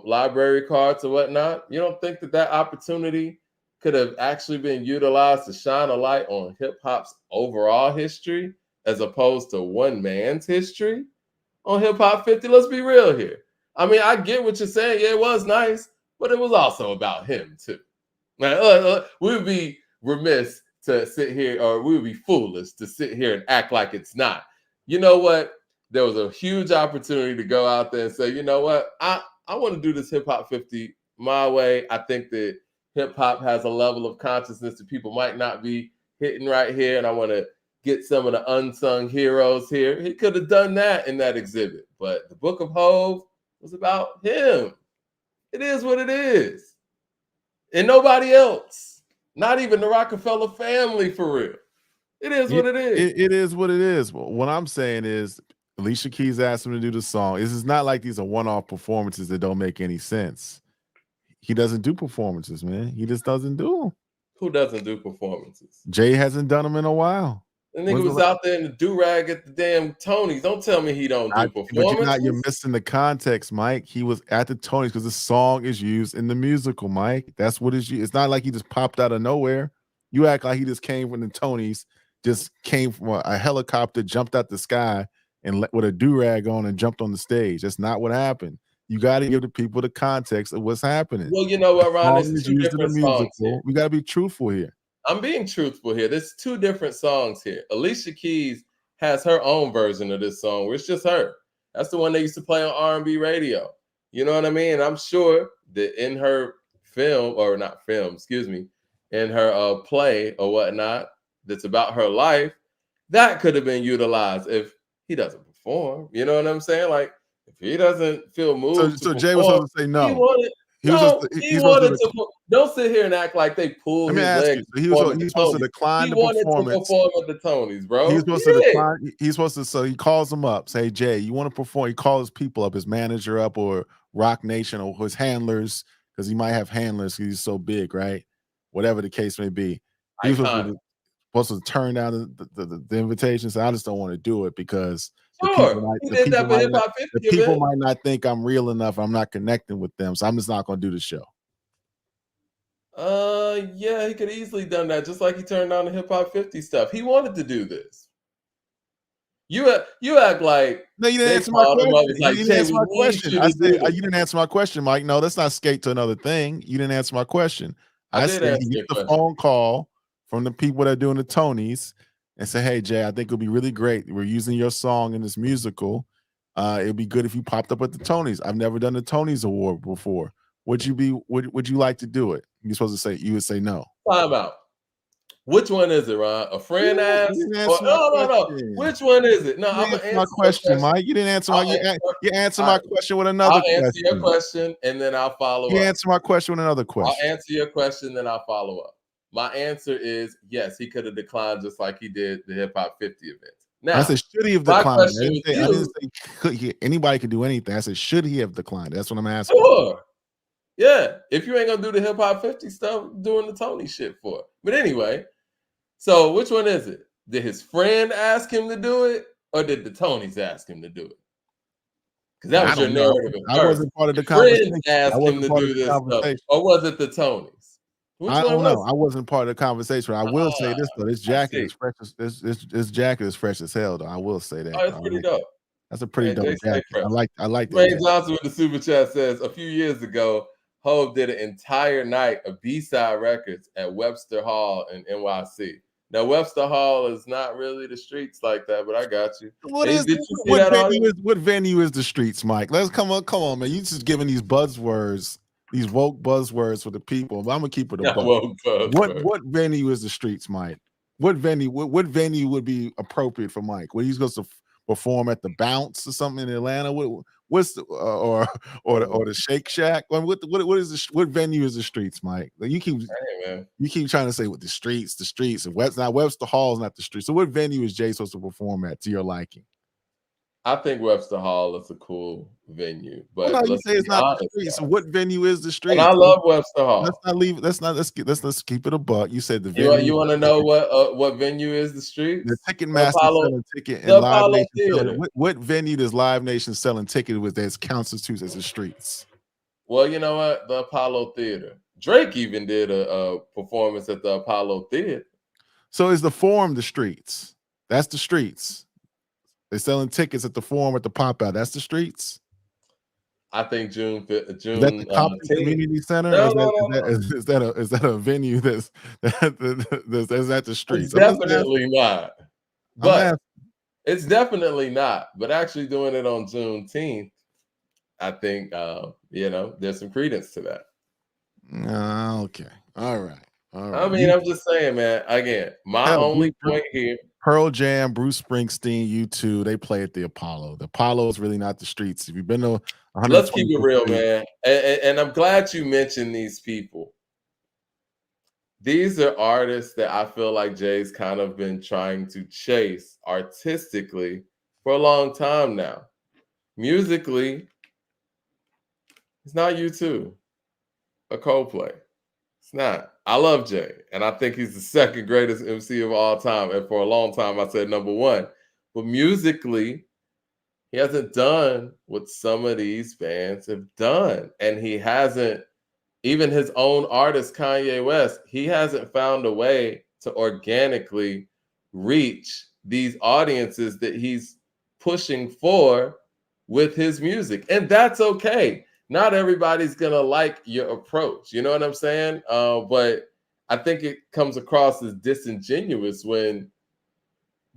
library cards or whatnot. You don't think that opportunity could have actually been utilized to shine a light on hip hop's overall history as opposed to one man's history on Hip Hop 50? Let's be real here. I mean, I get what you're saying. Yeah, it was nice, but it was also about him too. We would be remiss to sit here, or we would be foolish to sit here and act like it's not. You know what? There was a huge opportunity to go out there and say, you know what? I want to do this Hip Hop 50 my way. I think that hip hop has a level of consciousness that people might not be hitting right here, and I want to get some of the unsung heroes here. He could have done that in that exhibit, but the Book of Hove was about him. It is what it is. And nobody else. Not even the Rockefeller family, for real. It is what it is. It is what it is. What I'm saying is Alicia Keys asked him to do the song. This is not like these are one-off performances that don't make any sense. He doesn't do performances, man. He just doesn't do them. Who doesn't do performances? Jay hasn't done them in a while. The nigga was out there in the do-rag at the damn Tonys. Don't tell me he don't do performances. You're missing the context, Mike. He was at the Tonys because the song is used in the musical, Mike. That's what it's used. It's not like he just popped out of nowhere. You act like he just came from the Tonys, just came from a helicopter, jumped out the sky, and with a do-rag on and jumped on the stage. That's not what happened. You got to give the people the context of what's happening. Well, you know what, Ron? There's two different songs here. We got to be truthful here. I'm being truthful here. There's two different songs here. Alicia Keys has her own version of this song where it's just her. That's the one they used to play on R&B radio. You know what I mean? I'm sure that in her film, or not film, excuse me, in her play or whatnot, that's about her life, that could have been utilized if he doesn't perform. You know what I'm saying? Like, if he doesn't feel moved to So Jay was perform, supposed to say he no. wanted He was just he he's supposed to. wanted to. Don't sit here and act like they pull Let me his ask leg you. to So he perform at was the supposed to Tonys. decline He the wanted to performance. perform at the Tonys, bro. He's supposed to decline. He's supposed to. So he calls him up. Say, Jay, you want to perform? He calls people up, his manager up, or Rock Nation, or his handlers, because he might have handlers because he's so big, right? Whatever the case may be. He was supposed to turn down the invitation. So I just don't want to do it because the people might not think I'm real enough. I'm not connecting with them, so I'm just not going to do the show. Yeah, he could easily done that, just like he turned down the Hip Hop 50 stuff. He wanted to do this. You act like no, you didn't answer my question. Like, you didn't answer my question. I said you didn't answer my question, Mike. No, let's not skate to another thing. You didn't answer my question. I said he gets the phone call from the people that are doing the Tonys and say, "Hey, Jay, I think it'll be really great. We're using your song in this musical. It'd be good if you popped up at the Tonys. I've never done the Tonys Award before. Would you like to do it?" You're supposed to say, you would say no. Time out. Which one is it, Ron? A friend asked? No. Which one is it? No, I'm gonna answer my question, Mike. You didn't answer you answer my question with another question. I'll answer your question and then I'll follow up. You answer my question with another question. I'll answer your question, then I'll follow up. My answer is yes, he could have declined just like he did the Hip Hop 50 event. Now, I said, should he have declined? I didn't say anybody could do anything. I said, should he have declined? That's what I'm asking. Sure. Yeah, if you ain't gonna do the Hip Hop 50 stuff, doing the Tony shit for it. But anyway, so which one is it? Did his friend ask him to do it, or did the Tonys ask him to do it? Because that was your narrative. I wasn't part of the conversation. Friends asked him to do this stuff, or was it the Tonys? I don't know. I wasn't part of the conversation. I will say this though: this jacket is fresh. This jacket is fresh as hell, though. I will say that. Oh, it's pretty dope. That's a pretty dope jacket. I like that. Ray Johnson with the super chat says a few years ago, Hov did an entire night of B-side records at Webster Hall in NYC. Now, Webster Hall is not really the streets like that, but I got you. What venue is the streets, Mike? Let's come on, man. You just giving these buzzwords, these woke buzzwords for the people. I'm gonna keep it a buck. What venue is the streets, Mike? What venue would be appropriate for Mike? Where he's supposed to perform at the Bounce or something in Atlanta? What's the or the Shake Shack? What venue is the streets, Mike? Like you keep trying to say what the streets, and Webster Hall is not the streets. So what venue is Jay supposed to perform at to your liking? I think Webster Hall is a cool venue, but you say it's not the streets. So what venue is the streets? And I love Webster Hall. Let's keep it a buck. You said the venue. You want to know what venue is the streets? The Ticketmaster selling ticket and Live Nation selling. What venue does Live Nation selling ticket with that constitutes as the streets? Well, you know what? The Apollo Theater. Drake even did a performance at the Apollo Theater. So is the Forum the streets? That's the streets. They're selling tickets at the Forum at the pop out. That's the streets. I think June. Is that the Compton Community Center? Is that a venue that's at the streets? It's definitely not. But it's definitely not. But actually doing it on Juneteenth, I think there's some credence to that. Okay. All right. I mean, I'm just saying, man. Again, my only point here. Pearl Jam, Bruce Springsteen, U2, they play at the Apollo. The Apollo is really not the streets. If you've been to let's keep it real, man. And I'm glad you mentioned these people. These are artists that I feel like Jay's kind of been trying to chase artistically for a long time now. Musically, it's not U2 or Coldplay. It's not. I love Jay, and I think he's the second greatest MC of all time. And for a long time, I said number one. But musically, he hasn't done what some of these bands have done. And he hasn't, even his own artist, Kanye West, he hasn't found a way to organically reach these audiences that he's pushing for with his music. And that's okay. Not everybody's going to like your approach. You know what I'm saying? But I think it comes across as disingenuous when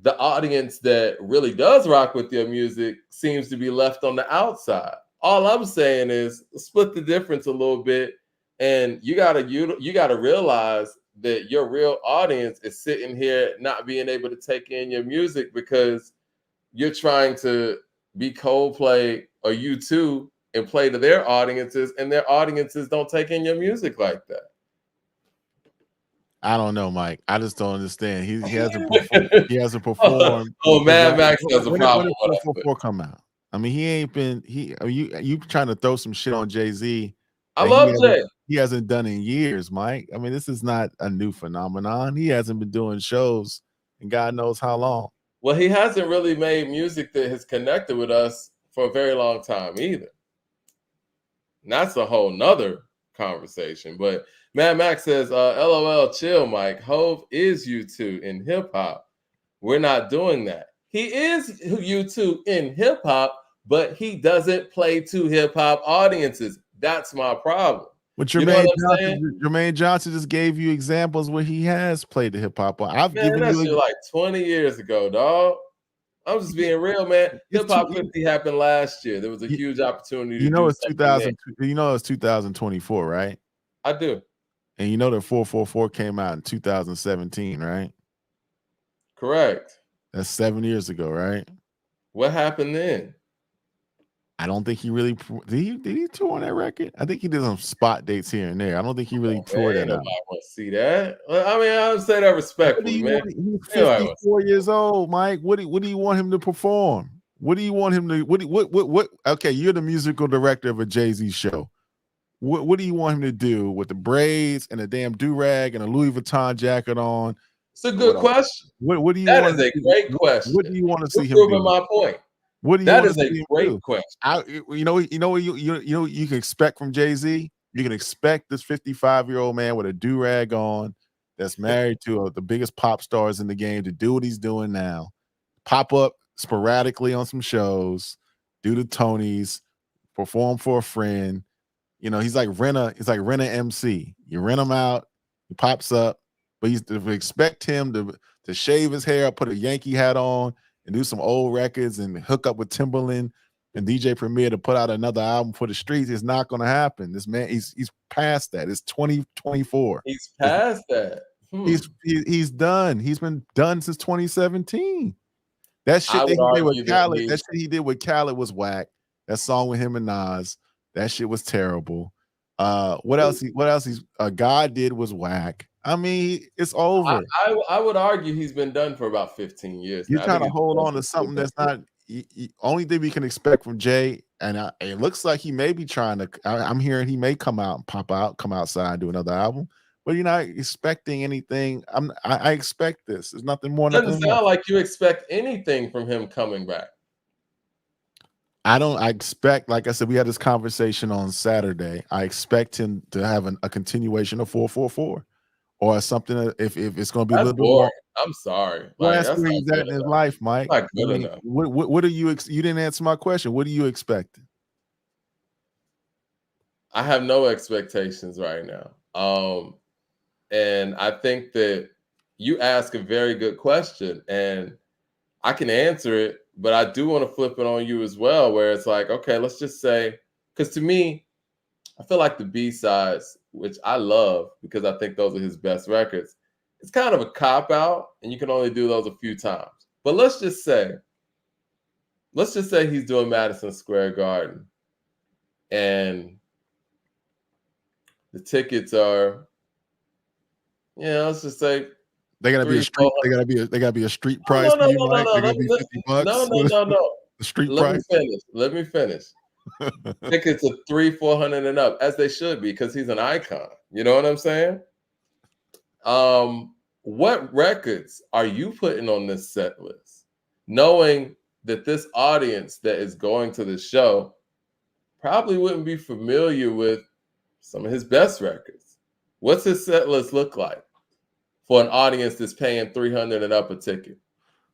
the audience that really does rock with your music seems to be left on the outside. All I'm saying is split the difference a little bit, and you gotta realize that your real audience is sitting here not being able to take in your music because you're trying to be Coldplay or U2 and play to their audiences, and their audiences don't take in your music like that. I don't know, Mike. I just don't understand. He hasn't performed. He hasn't performed. Mad Max has a problem When with did 444 come out? I mean, he ain't been. You trying to throw some shit on Jay-Z? I love Jay. He hasn't done in years, Mike. I mean, this is not a new phenomenon. He hasn't been doing shows in God knows how long. Well, he hasn't really made music that has connected with us for a very long time either. And that's a whole nother conversation. But Mad Max says, LOL, chill, Mike. Hove is U2 in hip hop. We're not doing that. He is U2 in hip hop, but he doesn't play to hip hop audiences. That's my problem. But Jermaine Johnson just gave you examples where he has played the hip hop. I've given you like 20 years ago, dog. I'm just being real, man. Hip Hop 50 happened last year. There was a huge opportunity. It's 2000. It's 2024, right? I do. And you know that 444 came out in 2017, right? Correct. That's 7 years ago, right? What happened then? I don't think he really did he tour on that record? I think he did some spot dates here and there. I don't think he really toured that out. I want to see that. I mean, I would say that respectfully, man. He's 54 years old, Mike. What do you want him to perform? What do you want him to what okay, you're the musical director of a Jay-Z show. What do you want him to do with the braids and a damn do-rag and a Louis Vuitton jacket on? It's a good question. What do you want? That is a great question. What do you want to see him do? Proving my point. What do you that want is a great question. You know what you can expect from Jay-Z? You can expect this 55-year-old man with a do-rag on that's married to the biggest pop stars in the game to do what he's doing now. Pop up sporadically on some shows, do the Tonys, perform for a friend. You know, he's like rent a MC. You rent him out, he pops up, but you expect him to shave his hair, put a Yankee hat on, and do some old records and hook up with Timberland and DJ Premier to put out another album for the streets. It's not going to happen. This man, he's past that. It's 2024. He's past that. He's done. He's been done since 2017. That shit that he did with Khaled, that shit he did with Khaled was whack. That song with him and Nas, that shit was terrible. What else? God did was whack. I mean, it's over. I would argue he's been done for about 15 years. You're trying to hold on to something that's not. Only thing we can expect from Jay, and it looks like he may be trying to. I'm hearing he may come outside, and do another album. But you're not expecting anything. I expect this. There's nothing more. Doesn't sound like you expect anything from him coming back. I expect, like I said, we had this conversation on Saturday. I expect him to have a continuation of 444. Or something if it's going to be a little bit more. I'm sorry. Well, that's where he's at in his life, Mike. Not good enough. What are you? You didn't answer my question. What are you expecting? I have no expectations right now. And I think that you ask a very good question, and I can answer it, but I do want to flip it on you as well, where it's like, okay, let's just say, because to me, I feel like the B-sides, which I love because I think those are his best records, it's kind of a cop-out, and you can only do those a few times. But let's just say he's doing Madison Square Garden, and the tickets are, let's just say they gotta be a street. They gotta be a street price. No, they gotta be $50. No. The street price. Let me finish. Tickets are $300-$400 and up, as they should be, because he's an icon. You know what I'm saying? What records are you putting on this set list, knowing that this audience that is going to the show probably wouldn't be familiar with some of his best records? What's his set list look like for an audience that's paying $300 and up a ticket?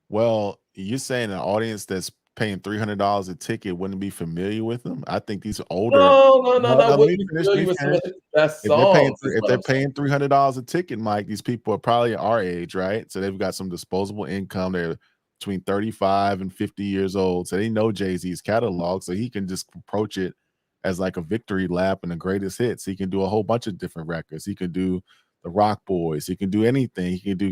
Well, you're saying an audience that's paying $300 a ticket wouldn't be familiar with them. I think these older. No, Let me wouldn't be finish. familiar with some of his best songs. If they're paying $300 a ticket, Mike, these people are probably our age, right? So they've got some disposable income. They're between 35 and 50 years old. So they know Jay-Z's catalog. So he can just approach it as like a victory lap and the greatest hits. He can do a whole bunch of different records. He can do the Rock Boys. He can do anything. He can do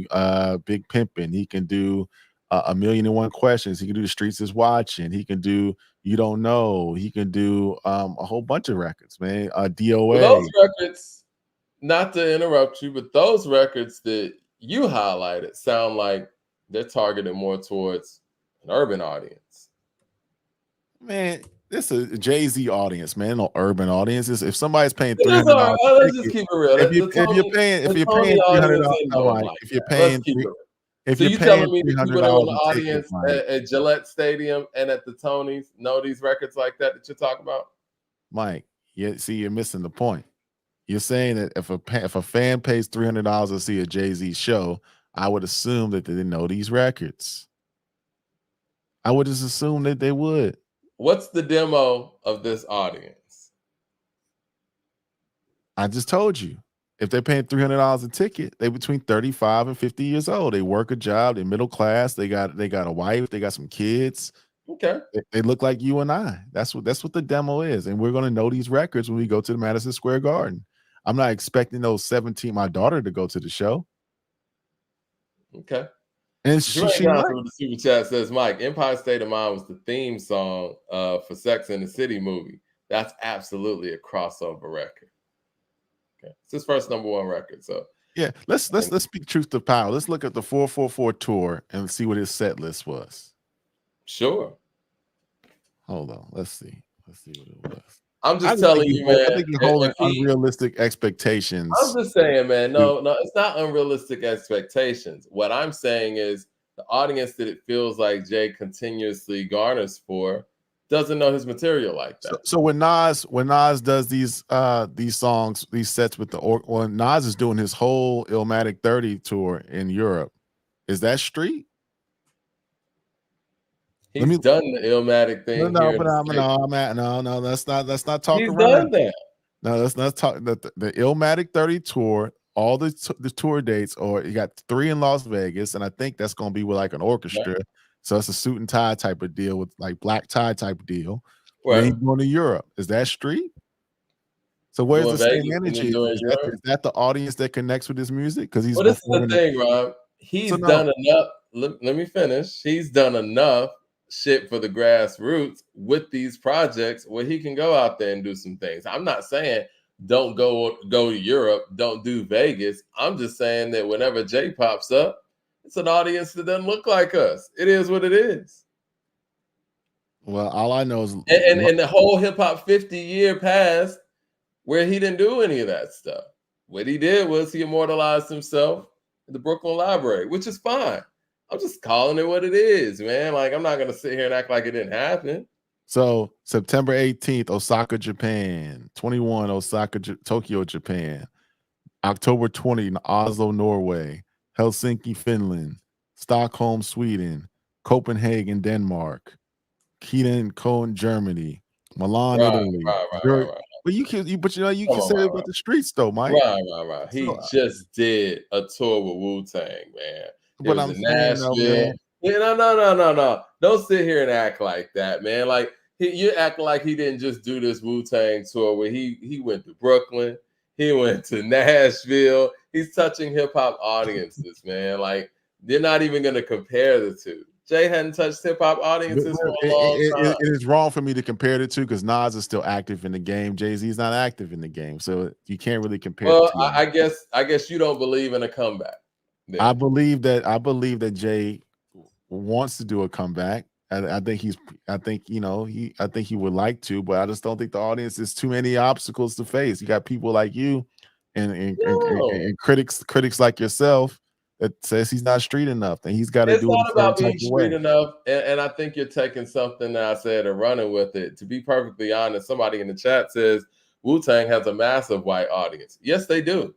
Big Pimpin'. He can do A Million and One Questions. He can do The Streets Is Watching. He can do You Don't Know. He can do a whole bunch of records, man. DOA. Well, those records, not to interrupt you, but those records that you highlighted sound like they're targeted more towards an urban audience. Man, this is a Jay-Z audience, man. No urban audiences. If somebody's paying $300, let's just keep it real. If you're paying $300, if you're paying, so you telling me the people that were in the audience at Gillette Stadium and at the Tonys know these records like that you're talking about? Mike, you're missing the point. You're saying that if a fan pays $300 to see a Jay-Z show, I would assume that they know these records. I would just assume that they would. What's the demo of this audience? I just told you. If they're paying $300 a ticket, they're between 35 and 50 years old. They work a job. They're middle class. They got a wife. They got some kids. Okay. They look like you and I. That's what the demo is. And we're going to know these records when we go to the Madison Square Garden. I'm not expecting my daughter to go to the show. Okay. And she the super chat says, Mike, Empire State of Mind was the theme song for Sex and the City movie. That's absolutely a crossover record. Okay. It's his first #1 record. So yeah, let's speak truth to power. Let's look at the 444 tour and see what his set list was. Sure. Hold on. Let's see what it was. I'm just telling you, man. I think you're holding unrealistic expectations. I'm just saying, man. No, it's not unrealistic expectations. What I'm saying is the audience that it feels like Jay continuously garners for doesn't know his material like that. So when Nas does these songs, these sets with when Nas is doing his whole Illmatic 30 tour in Europe, is that street? He's done the Illmatic thing. No, let's not talk. He's done that. No, let's not talk. The Illmatic 30 tour, all the tour dates, or you got 3 in Las Vegas, and I think that's going to be with like an orchestra. Right. So it's a suit and tie type of deal with like black tie type of deal. Right. Then he's going to Europe. Is that street? So where's the same energy? Is that the audience that connects with his music? Because he's. Well, this is the thing, Rob. He's done enough. Let me finish. He's done enough shit for the grassroots with these projects where he can go out there and do some things. I'm not saying don't go to Europe, don't do Vegas. I'm just saying that whenever Jay pops up, it's an audience that doesn't look like us. It is what it is. Well, all I know is and the whole hip hop 50-year past where he didn't do any of that stuff. What he did was he immortalized himself in the Brooklyn Library, which is fine. I'm just calling it what it is, man. Like, I'm not going to sit here and act like it didn't happen. So September 18th, Osaka, Japan. 21, Tokyo, Japan. October 20, Oslo, Norway. Helsinki, Finland. Stockholm, Sweden. Copenhagen, Denmark. Köln, Germany. Milan, Italy. Right. But you can say it about the streets though, Mike. Right. He just did a tour with Wu-Tang, man. But I'm saying, man. No. Don't sit here and act like that, man. Like you're acting like he didn't just do this Wu-Tang tour where he went to Brooklyn, he went to Nashville. He's touching hip hop audiences, man. Like they're not even gonna compare the two. Jay hadn't touched hip hop audiences for a long time. It is wrong for me to compare the two because Nas is still active in the game. Jay-Z's not active in the game, so you can't really compare. Well, I guess you don't believe in a comeback. Then. I believe that Jay wants to do a comeback. I think he would like to, but I just don't think the audience is too many obstacles to face. You got people like you and critics like yourself that says he's not street enough, and he's got to do it. It's not about being street enough, and I think you're taking something that I said and running with it. To be perfectly honest, somebody in the chat says Wu-Tang has a massive white audience. Yes, they do,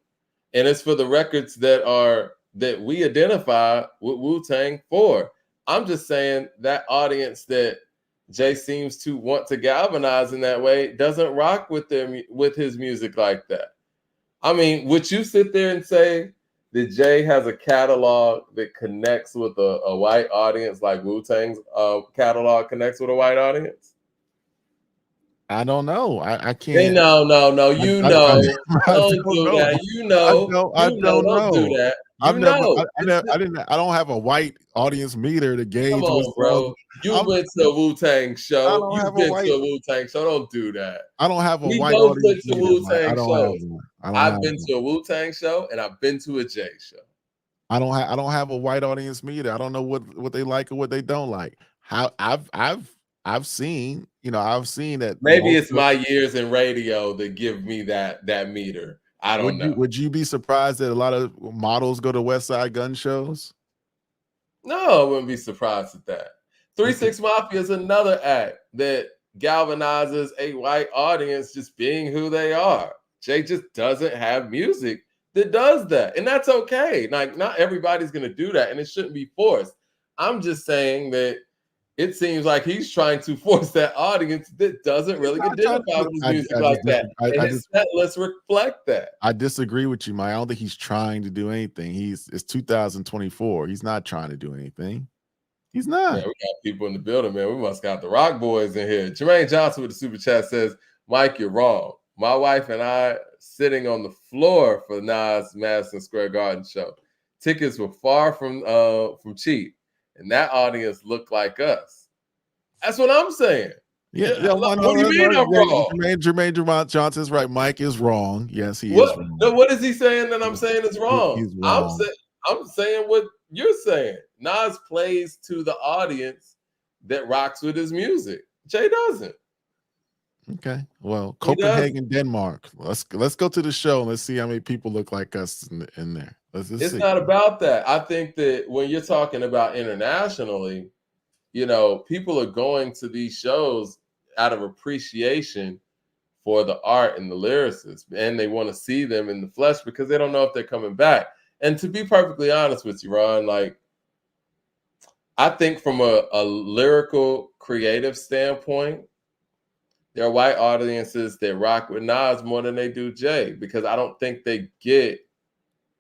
and it's for the records that we identify with Wu-Tang for. I'm just saying that audience that Jay seems to want to galvanize in that way, doesn't rock with his music like that. I mean, would you sit there and say that Jay has a catalog that connects with a white audience like Wu-Tang's catalog connects with a white audience? I don't know. I Hey, can't. no. You know, I don't don't do know. that. You know, I don't don't do know. that. I've You never. know, I don't have a white audience meter to come gauge what on, songs. bro. You've been to a Wu-Tang I show. don't You've have a been to white. a Wu-Tang show. Don't do that. I don't have a We white both audience went to meter, Mike. I Wu-Tang don't have shows. one. I don't I've have been one. to a Wu-Tang show and I've been to a Jay show. I don't have a white audience meter. I don't know what they like or what they don't like. How I've seen, I've seen that Maybe most it's my years in radio that give me that meter. I don't know. would you be surprised that a lot of models go to West Side Gun shows? No, I wouldn't be surprised at that. 3-6 Mafia is another act that galvanizes a white audience just being who they are. Jay just doesn't have music that does that. And that's okay. Like, not everybody's going to do that, and it shouldn't be forced. I'm just saying that it seems like he's trying to force that audience that doesn't really identify with his music like that. And his set lists reflect that. I disagree with you, Mike. I don't think he's trying to do anything. It's 2024. He's not trying to do anything. He's not. Man, we got people in the building, man. We must got the Rock Boys in here. Jermaine Johnson with the super chat says, Mike, you're wrong. My wife and I sitting on the floor for Nas Madison Square Garden show. Tickets were far from cheap, and that audience looked like us. That's what I'm saying. What do you mean I'm wrong? Jermaine Johnson's right. Mike is wrong. Yes, he is wrong. No, what is he saying that I'm saying is wrong? He's wrong. I'm saying what you're saying. Nas plays to the audience that rocks with his music. Jay doesn't. Okay. Well, Copenhagen, Denmark. Let's go to the show and let's see how many people look like us in there. Let's it's see. Not about that. I think that when you're talking about internationally, people are going to these shows out of appreciation for the art and the lyricists, and they want to see them in the flesh because they don't know if they're coming back. And to be perfectly honest with you, Ron, like, I think from a lyrical creative standpoint, there are white audiences that rock with Nas more than they do Jay, because I don't think they get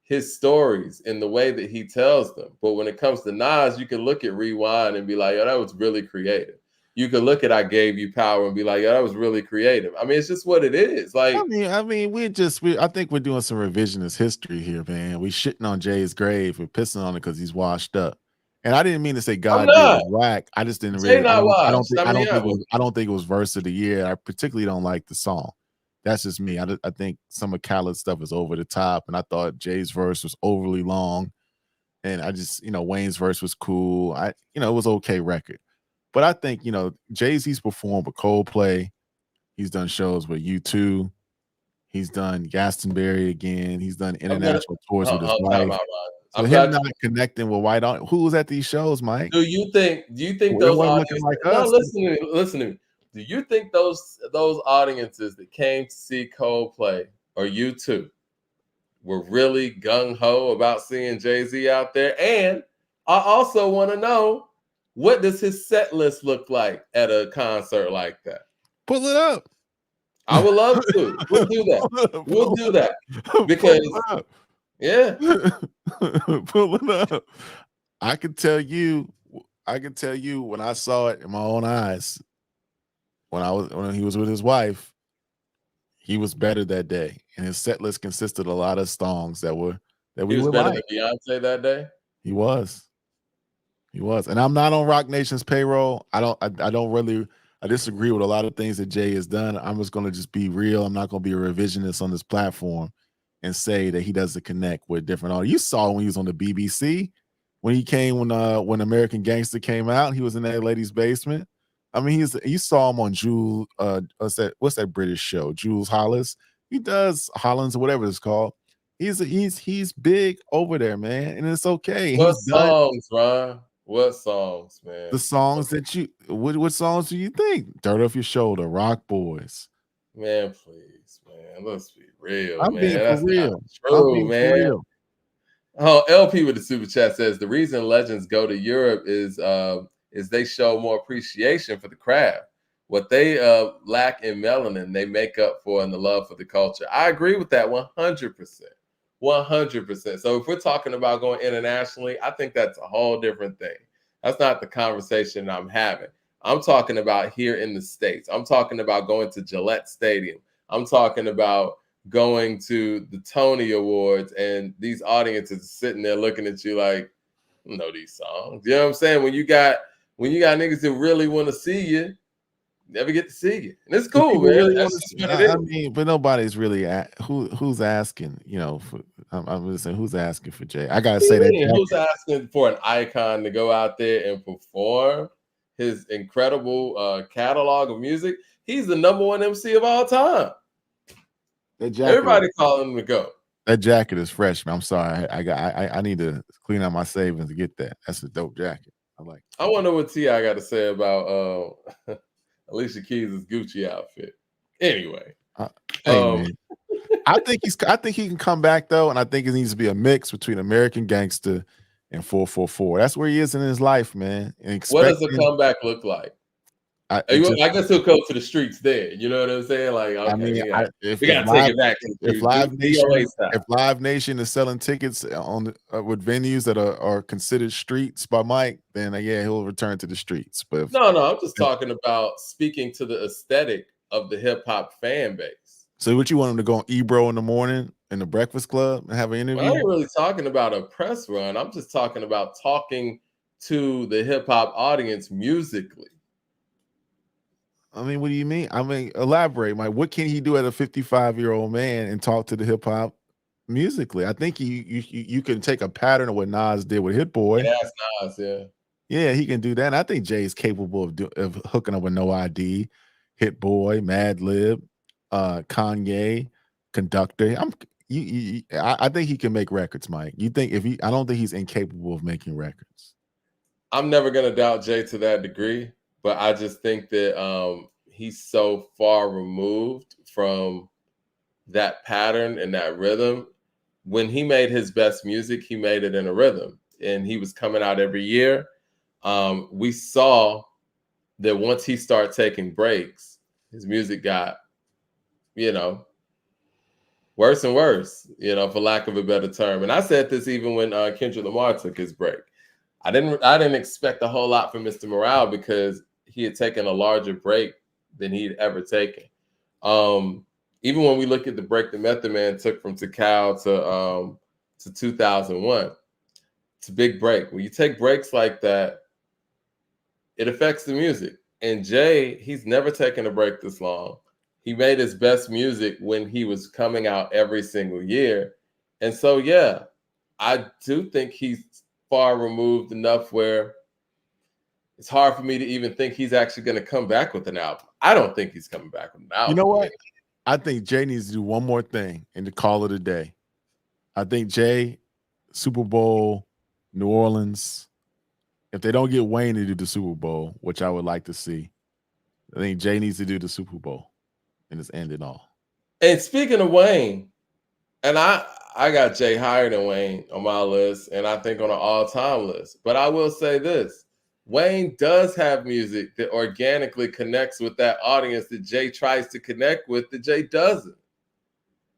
his stories in the way that he tells them. But when it comes to Nas, you can look at Rewind and be like, yo, that was really creative. You could look at I Gave You Power and be like, yo, that was really creative. I mean, it's just what it is. Like, I mean, I think we're doing some revisionist history here, man. We shitting on Jay's grave. We're pissing on it because he's washed up. And I didn't mean to say God did whack. I just didn't really. I don't think it was verse of the year. I particularly don't like the song. That's just me. I think some of Khaled's stuff is over the top, and I thought Jay's verse was overly long. And I just, Wayne's verse was cool. It was okay record. But I think, Jay-Z's performed with Coldplay. He's done shows with U2. He's done Glastonbury again. He's done international tours with his wife. So him not connecting with white audience. Who was at these shows, Mike? Do you think those audiences like us? No, listen to me. Do you think those audiences that came to see Coldplay or U2 were really gung-ho about seeing Jay-Z out there? And I also want to know, what does his set list look like at a concert like that? Pull it up. I would love to. We'll do that. We'll do that. Because, yeah. Pull it up. I can tell you when I saw it in my own eyes, when he was with his wife, he was better that day. And his set list consisted of a lot of songs that we was better than Beyonce that day? He was. And I'm not on Rock Nation's payroll. I disagree with a lot of things that Jay has done. I'm just going to just be real. I'm not going to be a revisionist on this platform and say that he doesn't connect with different audience. You saw when he was on the BBC, when he came when American Gangster came out, he was in that lady's basement. I mean, you saw him on Jules. What's that British show? Jules Hollis. He does Hollands or whatever it's called. He's big over there, man, and it's okay. What songs, Ron? What songs, man? The songs that what songs do you think? Dirt Off Your Shoulder, Rock Boys. Man, please, man. Let's be real, I'm man. being That's for real. True, man. For real. Oh, LP with the super chat says the reason legends go to Europe is is they show more appreciation for the craft. What they lack in melanin, they make up for in the love for the culture. I agree with that 100%. 100%. So if we're talking about going internationally, I think that's a whole different thing. That's not the conversation I'm having. I'm talking about here in the States. I'm talking about going to Gillette Stadium. I'm talking about going to the Tony Awards, and these audiences sitting there looking at you like, I know these songs. You know what I'm saying? When you got niggas that really want to see you, never get to see you. And it's cool, man. Really That's just what it is. I mean, but nobody's really who's asking, I'm listening, who's asking for Jay? I gotta say that Who's asking for an icon to go out there and perform his incredible catalog of music? He's the number one MC of all time. Everybody calling him to go. That jacket is fresh, man. I'm sorry. I need to clean out my savings to get that. That's a dope jacket. I like it. I wonder what T.I. got to say about Alicia Keys' Gucci outfit. Anyway. Hey, man. I think he can come back though, and I think it needs to be a mix between American Gangster and 444. That's where he is in his life, man. What does the comeback look like? I guess he'll come to the streets there. You know what I'm saying? Like, okay, we gotta take it back. If Live Nation is selling tickets on with venues that are considered streets by Mike, then he'll return to the streets. But no, I'm just talking about speaking to the aesthetic of the hip hop fan base. So, what you want him to go on Ebro in the morning in the Breakfast Club and have an interview? Well, I ain't really talking about a press run. I'm just talking about talking to the hip hop audience musically. I mean, what do you mean? I mean, elaborate, Mike. What can he do as a 55-year-old man and talk to the hip hop musically? I think you can take a pattern of what Nas did with Hit Boy. Yeah, that's Nas, yeah, he can do that. And I think Jay is capable of hooking up with No ID, Hit Boy, Mad Lib, Kanye, Conductor. I think he can make records, Mike. You think I don't think he's incapable of making records. I'm never gonna doubt Jay to that degree. But I just think that he's so far removed from that pattern and that rhythm. When he made his best music, he made it in a rhythm. And he was coming out every year. We saw that once he started taking breaks, his music got, worse and worse, for lack of a better term. And I said this even when Kendrick Lamar took his break. I didn't expect a whole lot from Mr. Morale because he had taken a larger break than he'd ever taken. Even when we look at the break that Method Man took from Tikal to 2001, it's a big break. When you take breaks like that, it affects the music. And Jay, he's never taken a break this long. He made his best music when he was coming out every single year. And so, yeah, I do think he's far removed enough where it's hard for me to even think he's actually going to come back with an album. I don't think he's coming back with an album. You know what? I think Jay needs to do one more thing and to call it a day. I think Jay, Super Bowl, New Orleans, if they don't get Wayne to do the Super Bowl, which I would like to see, I think Jay needs to do the Super Bowl and just end it all. And speaking of Wayne, and I got Jay higher than Wayne on my list, and I think on an all-time list. But I will say this. Wayne does have music that organically connects with that audience that Jay tries to connect with that Jay doesn't.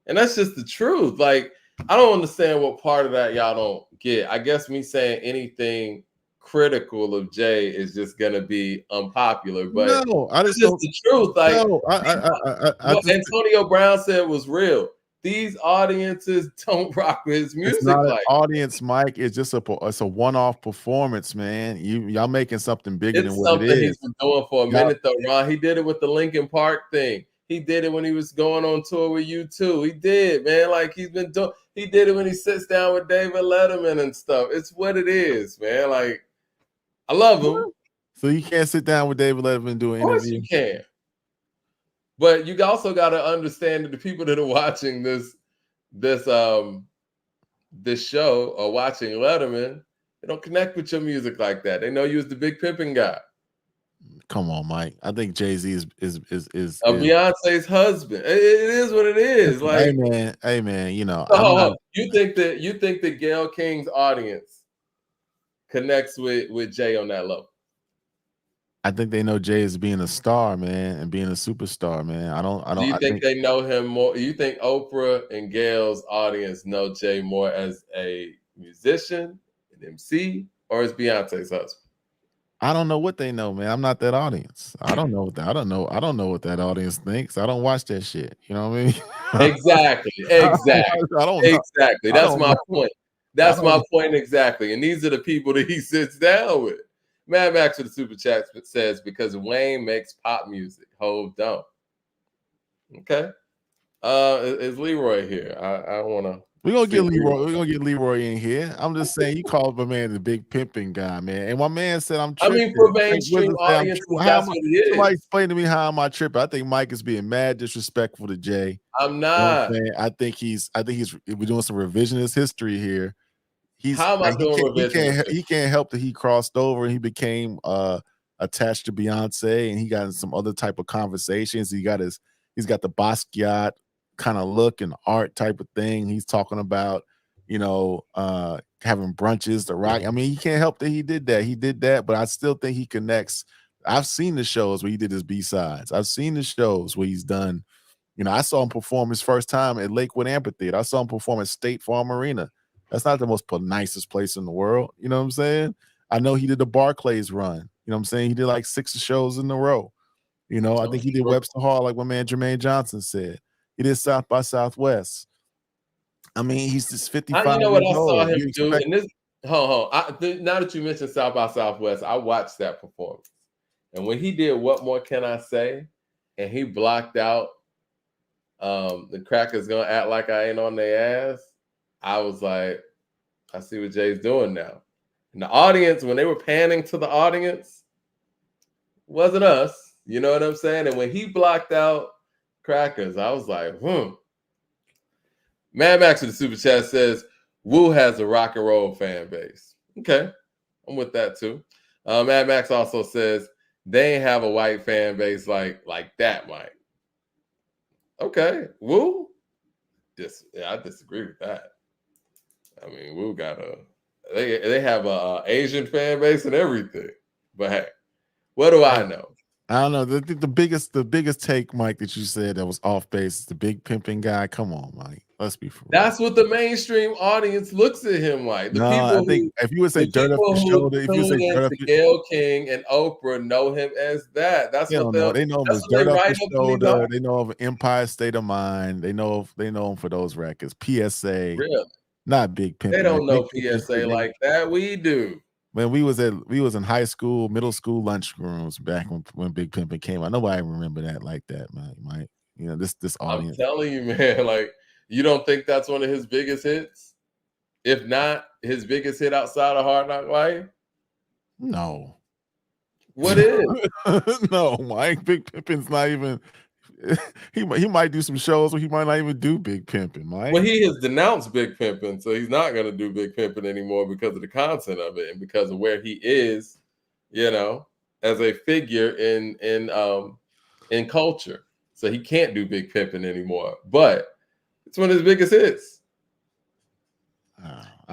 And that's just the truth. Like, I don't understand what part of that y'all don't get. I guess me saying anything critical of Jay is just going to be unpopular. But no, it's just the truth. Like, what Antonio Brown said was real. These audiences don't rock with his music. It's not an audience, Mike. It's just it's a one-off performance, man. Y'all making something bigger than what it is. He's been doing for a minute, though, Ron. He did it with the Linkin Park thing. He did it when he was going on tour with U2. He did, man. Like, he's been doing. He did it when he sits down with David Letterman and stuff. It's what it is, man. Like, I love him. So you can't sit down with David Letterman and do an interview? Of course you can. But you also got to understand that the people that are watching this show or watching Letterman, they don't connect with your music like that. They know you as the big pimping guy. Come on, Mike. I think Jay-Z is Beyonce's husband. It is what it is. Like, hey man, you think that Gayle King's audience connects with Jay on that level? I think they know Jay as being a star, man, and being a superstar, man. Do you I think think they know him more? You think Oprah and Gail's audience know Jay more as a musician, an MC, or as Beyonce's husband? I don't know what they know, man. I'm not that audience. I don't know what I don't know. I don't know what that audience thinks. I don't watch that shit. You know what I mean? Exactly, exactly, I don't know. exactly. I That's don't my know. point. I That's don't my point exactly. And these are the people that he sits down with. Mad Max with the super chat says because Wayne makes pop music, Hov don't. Okay. Is Leroy here? I want to. We're gonna get Leroy. We're gonna get Leroy in here. I'm just saying, you called my man the big pimping guy, man. And my man said I'm I tripping. mean, for Like, what mainstream does it say I'm audiences, tripping? that's what it Somebody is. explain to me how am I tripping? I think Mike is being mad disrespectful to Jay. I'm You know what not. I'm saying? I think we're doing some revisionist history here. How am I doing revisionist? He can't help that he crossed over and he became attached to Beyonce, and he got in some other type of conversations. He's got the Basquiat kind of look and art type of thing. He's talking about, having brunches, the rock. I mean, he can't help that he did that. He did that, but I still think he connects. I've seen the shows where he did his B-sides. I've seen the shows where he's done, I saw him perform his first time at Lakewood Amphitheater. I saw him perform at State Farm Arena. That's not the nicest place in the world. You know what I'm saying? I know he did the Barclays run. You know what I'm saying? He did like 6 shows in a row. I think he did Webster Hall, like my man Jermaine Johnson said. He did South by Southwest. I mean, he's just 55 You know what years I saw old. him do? And this, now that you mentioned South by Southwest, I watched that performance. And when he did What More Can I Say? And he blocked out the crackers gonna act like I ain't on their ass, I was like, I see what Jay's doing now. And the audience, when they were panning to the audience, wasn't us. You know what I'm saying? And when he blocked out crackers, I was like, Mad Max with the super chat says, Wu has a rock and roll fan base. Okay, I'm with that too. Mad Max also says they ain't have a white fan base like that, Mike. Okay, Wu. I disagree with that. I mean, Wu got they have a Asian fan base and everything. But hey, what do I know? I don't know. The biggest take, Mike, that you said that was off base is the big pimping guy. Come on, Mike. Let's be for real. That's what the mainstream audience looks at him like. I think if you would say dirt off your shoulder, if you say dirt off Gayle King and Oprah know him as that. That's what they know him as dirt off your shoulder. They know of Empire State of Mind. They know him for those records. PSA. Really? Not Big Pimpin'. They don't know PSA like that. We do. When we was in high school, middle school lunchrooms back when Big Pimpin' came out. Nobody remember that like that, man. Mike. This audience. I'm telling you, man, like, you don't think that's one of his biggest hits? If not his biggest hit outside of Hard Knock Life? No. What is? No, Mike. Big Pimpin's not even. He might do some shows where he might not even do Big Pimpin', Mike. Well, he has denounced Big Pimpin', so he's not going to do Big Pimpin' anymore because of the content of it and because of where he is, as a figure in culture. So he can't do Big Pimpin' anymore. But it's one of his biggest hits.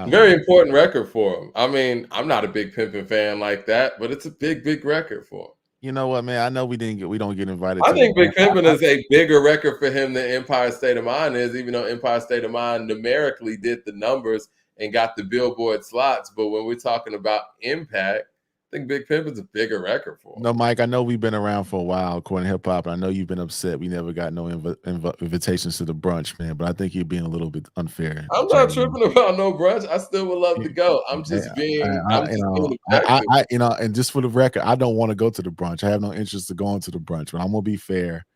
Very important record for him. I mean, I'm not a Big Pimpin' fan like that, but it's a big, big record for him. You know what, man? I know we don't get invited. I think Big Pimpin' is a bigger record for him than Empire State of Mind is, even though Empire State of Mind numerically did the numbers and got the Billboard slots. But when we're talking about impact, I think Big Pimpin's a bigger record for him. No, Mike, I know we've been around for a while, according to hip hop, and I know you've been upset we never got no invitations to the brunch, man. But I think you're being a little bit unfair. I'm not tripping about no brunch. I still would love to go. I'm just being, and just for the record, I don't want to go to the brunch. I have no interest in going to the brunch, but I'm gonna be fair.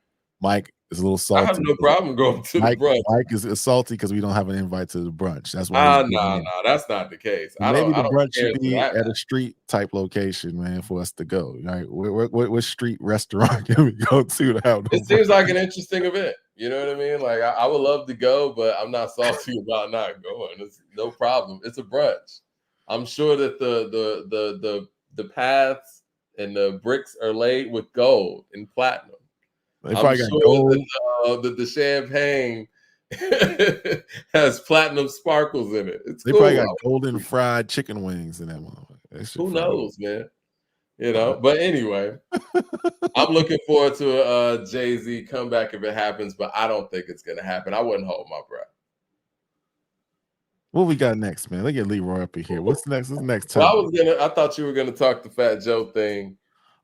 Mike is a little salty. I have no problem going to the brunch. Mike is salty because we don't have an invite to the brunch. That's why. No, that's not the case. Maybe the brunch should be at a street type location, man, for us to go. Right? What street restaurant can we go to have? It seems like an interesting event. You know what I mean? Like I would love to go, but I'm not salty about not going. It's no problem. It's a brunch. I'm sure that the paths and the bricks are laid with gold and platinum. They probably got gold. That the champagne has platinum sparkles in it. It's they cool. Probably got golden fried chicken wings in that one. Who knows, man? You know, but anyway, I'm looking forward to a Jay-Z comeback if it happens, but I don't think it's gonna happen. I wouldn't hold my breath. What we got next, man? Let's get Leroy up in here. What's next? What's the next Well, topic? I thought you were gonna talk the Fat Joe thing.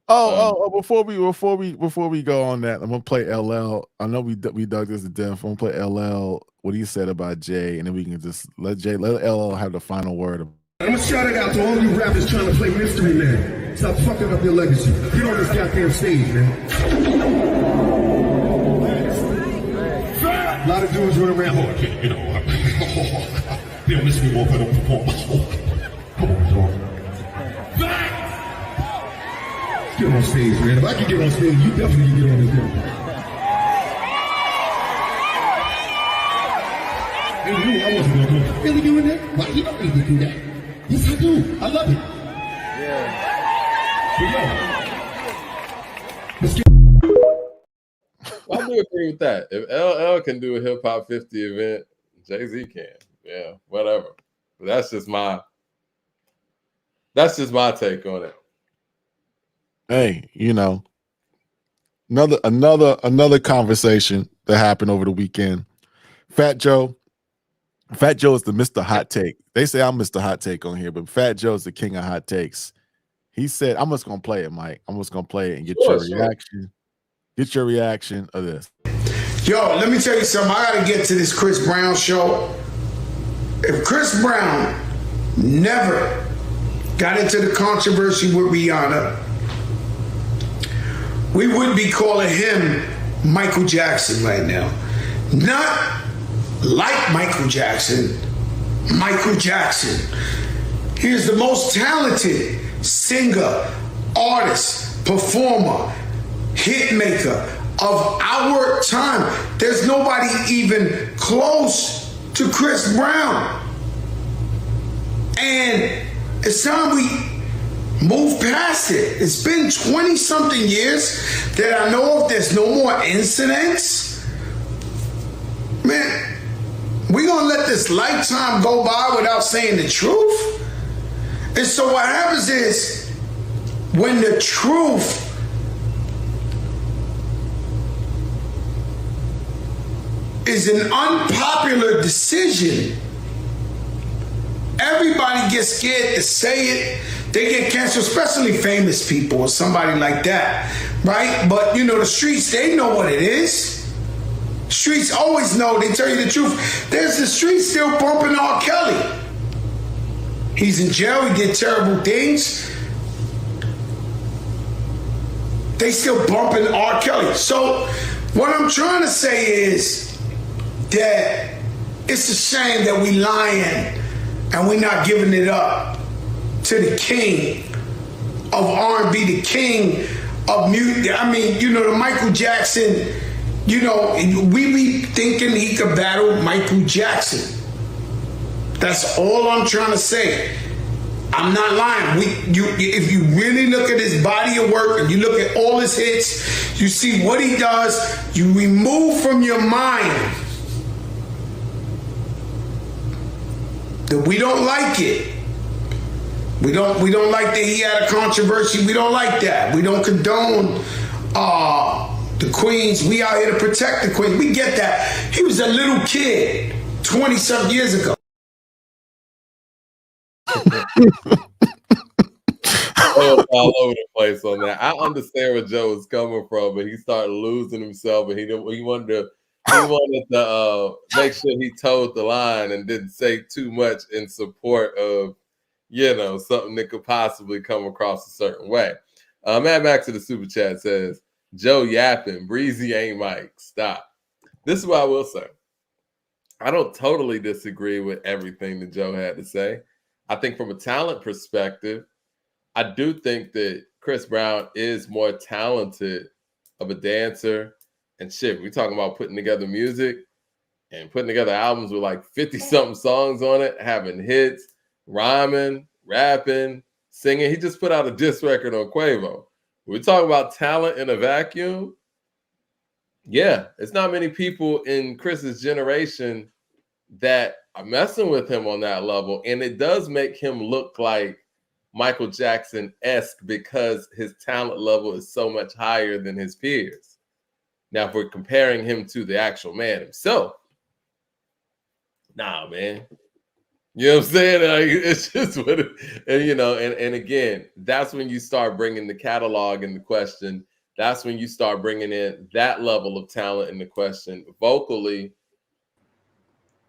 Before we go on that, I'm gonna play LL. I know we dug this to death. I'm gonna play LL. What he said about Jay, and then we can just let LL have the final word. I'm gonna shout it out to all you rappers trying to play mystery man. Stop fucking up your legacy. Get on this goddamn stage, man. A lot of dudes run around, you know, they'll miss me more if I don't perform. Come on, dog. Get on stage, man. If I can get on stage, you definitely can get on this one. They knew I wasn't gonna do it. Really doing that? Why you don't need to do that? Yes, I do. I love it. Yeah. Let's get. Well, I do agree with that. If LL can do a hip hop 50 event, Jay-Z can. Yeah, whatever. But that's just my take on it. Hey, you know, another conversation that happened over the weekend. Fat Joe is the Mr. Hot Take. They say I'm Mr. Hot Take on here, but Fat Joe's the king of hot takes. He said, I'm just gonna play it, Mike. I'm just gonna play it and get your reaction. Get your reaction of this. Yo, let me tell you something. I gotta get to this Chris Brown show. If Chris Brown never got into the controversy with Rihanna, we would be calling him Michael Jackson right now. Not like Michael Jackson, Michael Jackson. He is the most talented singer, artist, performer, hit maker of our time. There's nobody even close to Chris Brown. And it's time we move past it. It's been 20-something years that I know of. There's no more incidents. Man, we gonna let this lifetime go by without saying the truth? And so what happens is, when the truth is an unpopular decision, everybody gets scared to say it. They get canceled, especially famous people or somebody like that, right? But you know, the streets, they know what it is. Streets always know, they tell you the truth. There's the streets still bumping R. Kelly. He's in jail, he did terrible things. They still bumping R. Kelly. So what I'm trying to say is that it's a shame that we lying and we not giving it up to the king of R&B, the king of music. I mean, you know, the Michael Jackson, you know, we be thinking he could battle Michael Jackson. That's all I'm trying to say. I'm not lying. If you really look at his body of work and you look at all his hits, you see what he does, you remove from your mind that we don't like it. We don't like that he had a controversy. We don't like that. We don't condone the queens. We out here to protect the queens. We get that. He was a little kid 20-something years ago. All over the place on that. I understand where Joe is coming from, but he started losing himself, and he wanted to make sure he toed the line and didn't say too much in support of, you know, something that could possibly come across a certain way. Mad Max to the super chat says, Joe yapping, Breezy ain't Mike. Stop. This is what I will say. I don't totally disagree with everything that Joe had to say. I think from a talent perspective, I do think that Chris Brown is more talented of a dancer. And shit, we talking about putting together music and putting together albums with like 50-something songs on it, having hits, rhyming, rapping, singing. He just put out a diss record on Quavo. We talk about talent in a vacuum. Yeah, it's not many people in Chris's generation that are messing with him on that level. And it does make him look like Michael Jackson-esque because his talent level is so much higher than his peers. Now, if we're comparing him to the actual man himself, nah, man. You know what I'm saying? Like, it's just what it, and again, that's when you start bringing the catalog into question. That's when you start bringing in that level of talent into question. Vocally,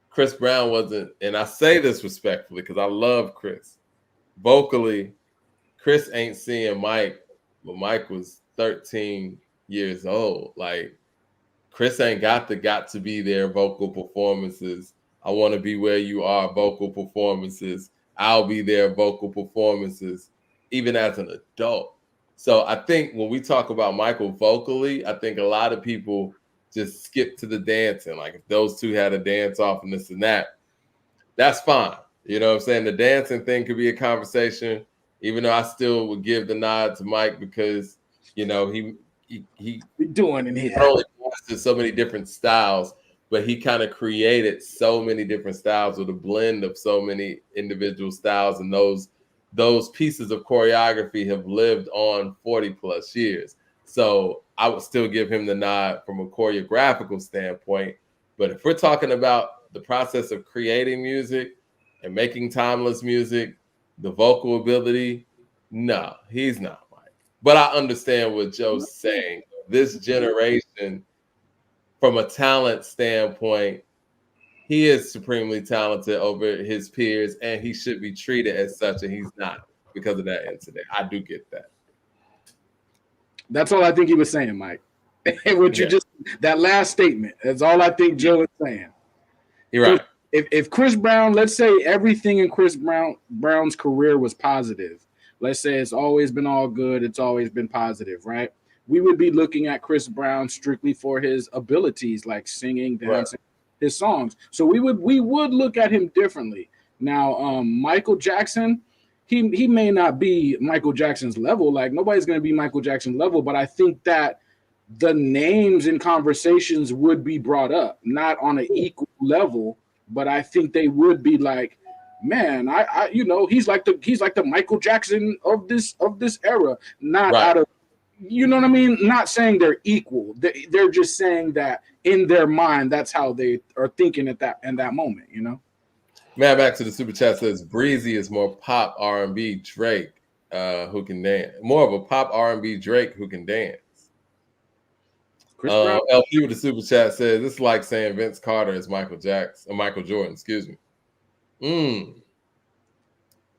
Chris Brown wasn't, and I say this respectfully because I love Chris. Vocally, Chris ain't seeing Mike, but Mike was 13 years old. Like, Chris ain't got to be there vocal performances. I want to be where you are vocal performances. I'll be there vocal performances, even as an adult. So I think when we talk about Michael vocally, I think a lot of people just skip to the dancing. Like if those two had a dance off and this and that, that's fine. You know what I'm saying? The dancing thing could be a conversation, even though I still would give the nod to Mike because, he doing in here. Not only mastered so many different styles, but he kind of created so many different styles with a blend of so many individual styles, and those pieces of choreography have lived on 40 plus years. So I would still give him the nod from a choreographical standpoint. But if we're talking about the process of creating music and making timeless music, the vocal ability, no, he's not Mike. But I understand what Joe's saying. This generation, from a talent standpoint, he is supremely talented over his peers, and he should be treated as such, and he's not because of that incident. I do get that. That's all I think he was saying, Mike. That last statement, that's all I think Joe is saying. You're right. If Chris Brown, let's say everything in Chris Brown's career was positive, let's say it's always been all good, it's always been positive, right? We would be looking at Chris Brown strictly for his abilities, like singing, dancing, his songs. So we would look at him differently. Now, Michael Jackson, he may not be Michael Jackson's level. Like nobody's going to be Michael Jackson's level, but I think that the names in conversations would be brought up, not on an equal level, but I think they would be like, man, I he's like the Michael Jackson of this era, not out of. You know what I mean? Not saying they're equal. They're just saying that in their mind, that's how they are thinking in that moment, Man, back to the super chat says Breezy is more pop R&B Drake who can dance. More of a pop R&B Drake who can dance. LP with the super chat says this is like saying Vince Carter is Michael Jordan, excuse me.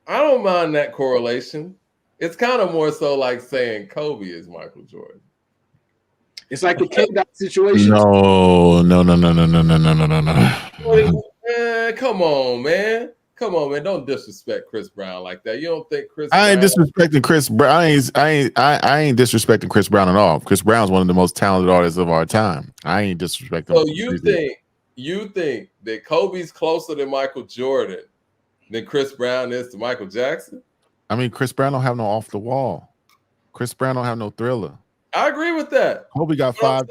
I don't mind that correlation. It's kind of more so like saying Kobe is Michael Jordan. It's like the K-Dot situation. No. Come on, man. Don't disrespect Chris Brown like that. You don't think Chris? I ain't disrespecting Chris Brown. I ain't disrespecting Chris Brown at all. Chris Brown's one of the most talented artists of our time. I ain't disrespecting. So you think that Kobe's closer to Michael Jordan than Chris Brown is to Michael Jackson? I mean, Chris Brown don't have no off the wall. Chris Brown don't have no Thriller. I agree with that. Kobe got five.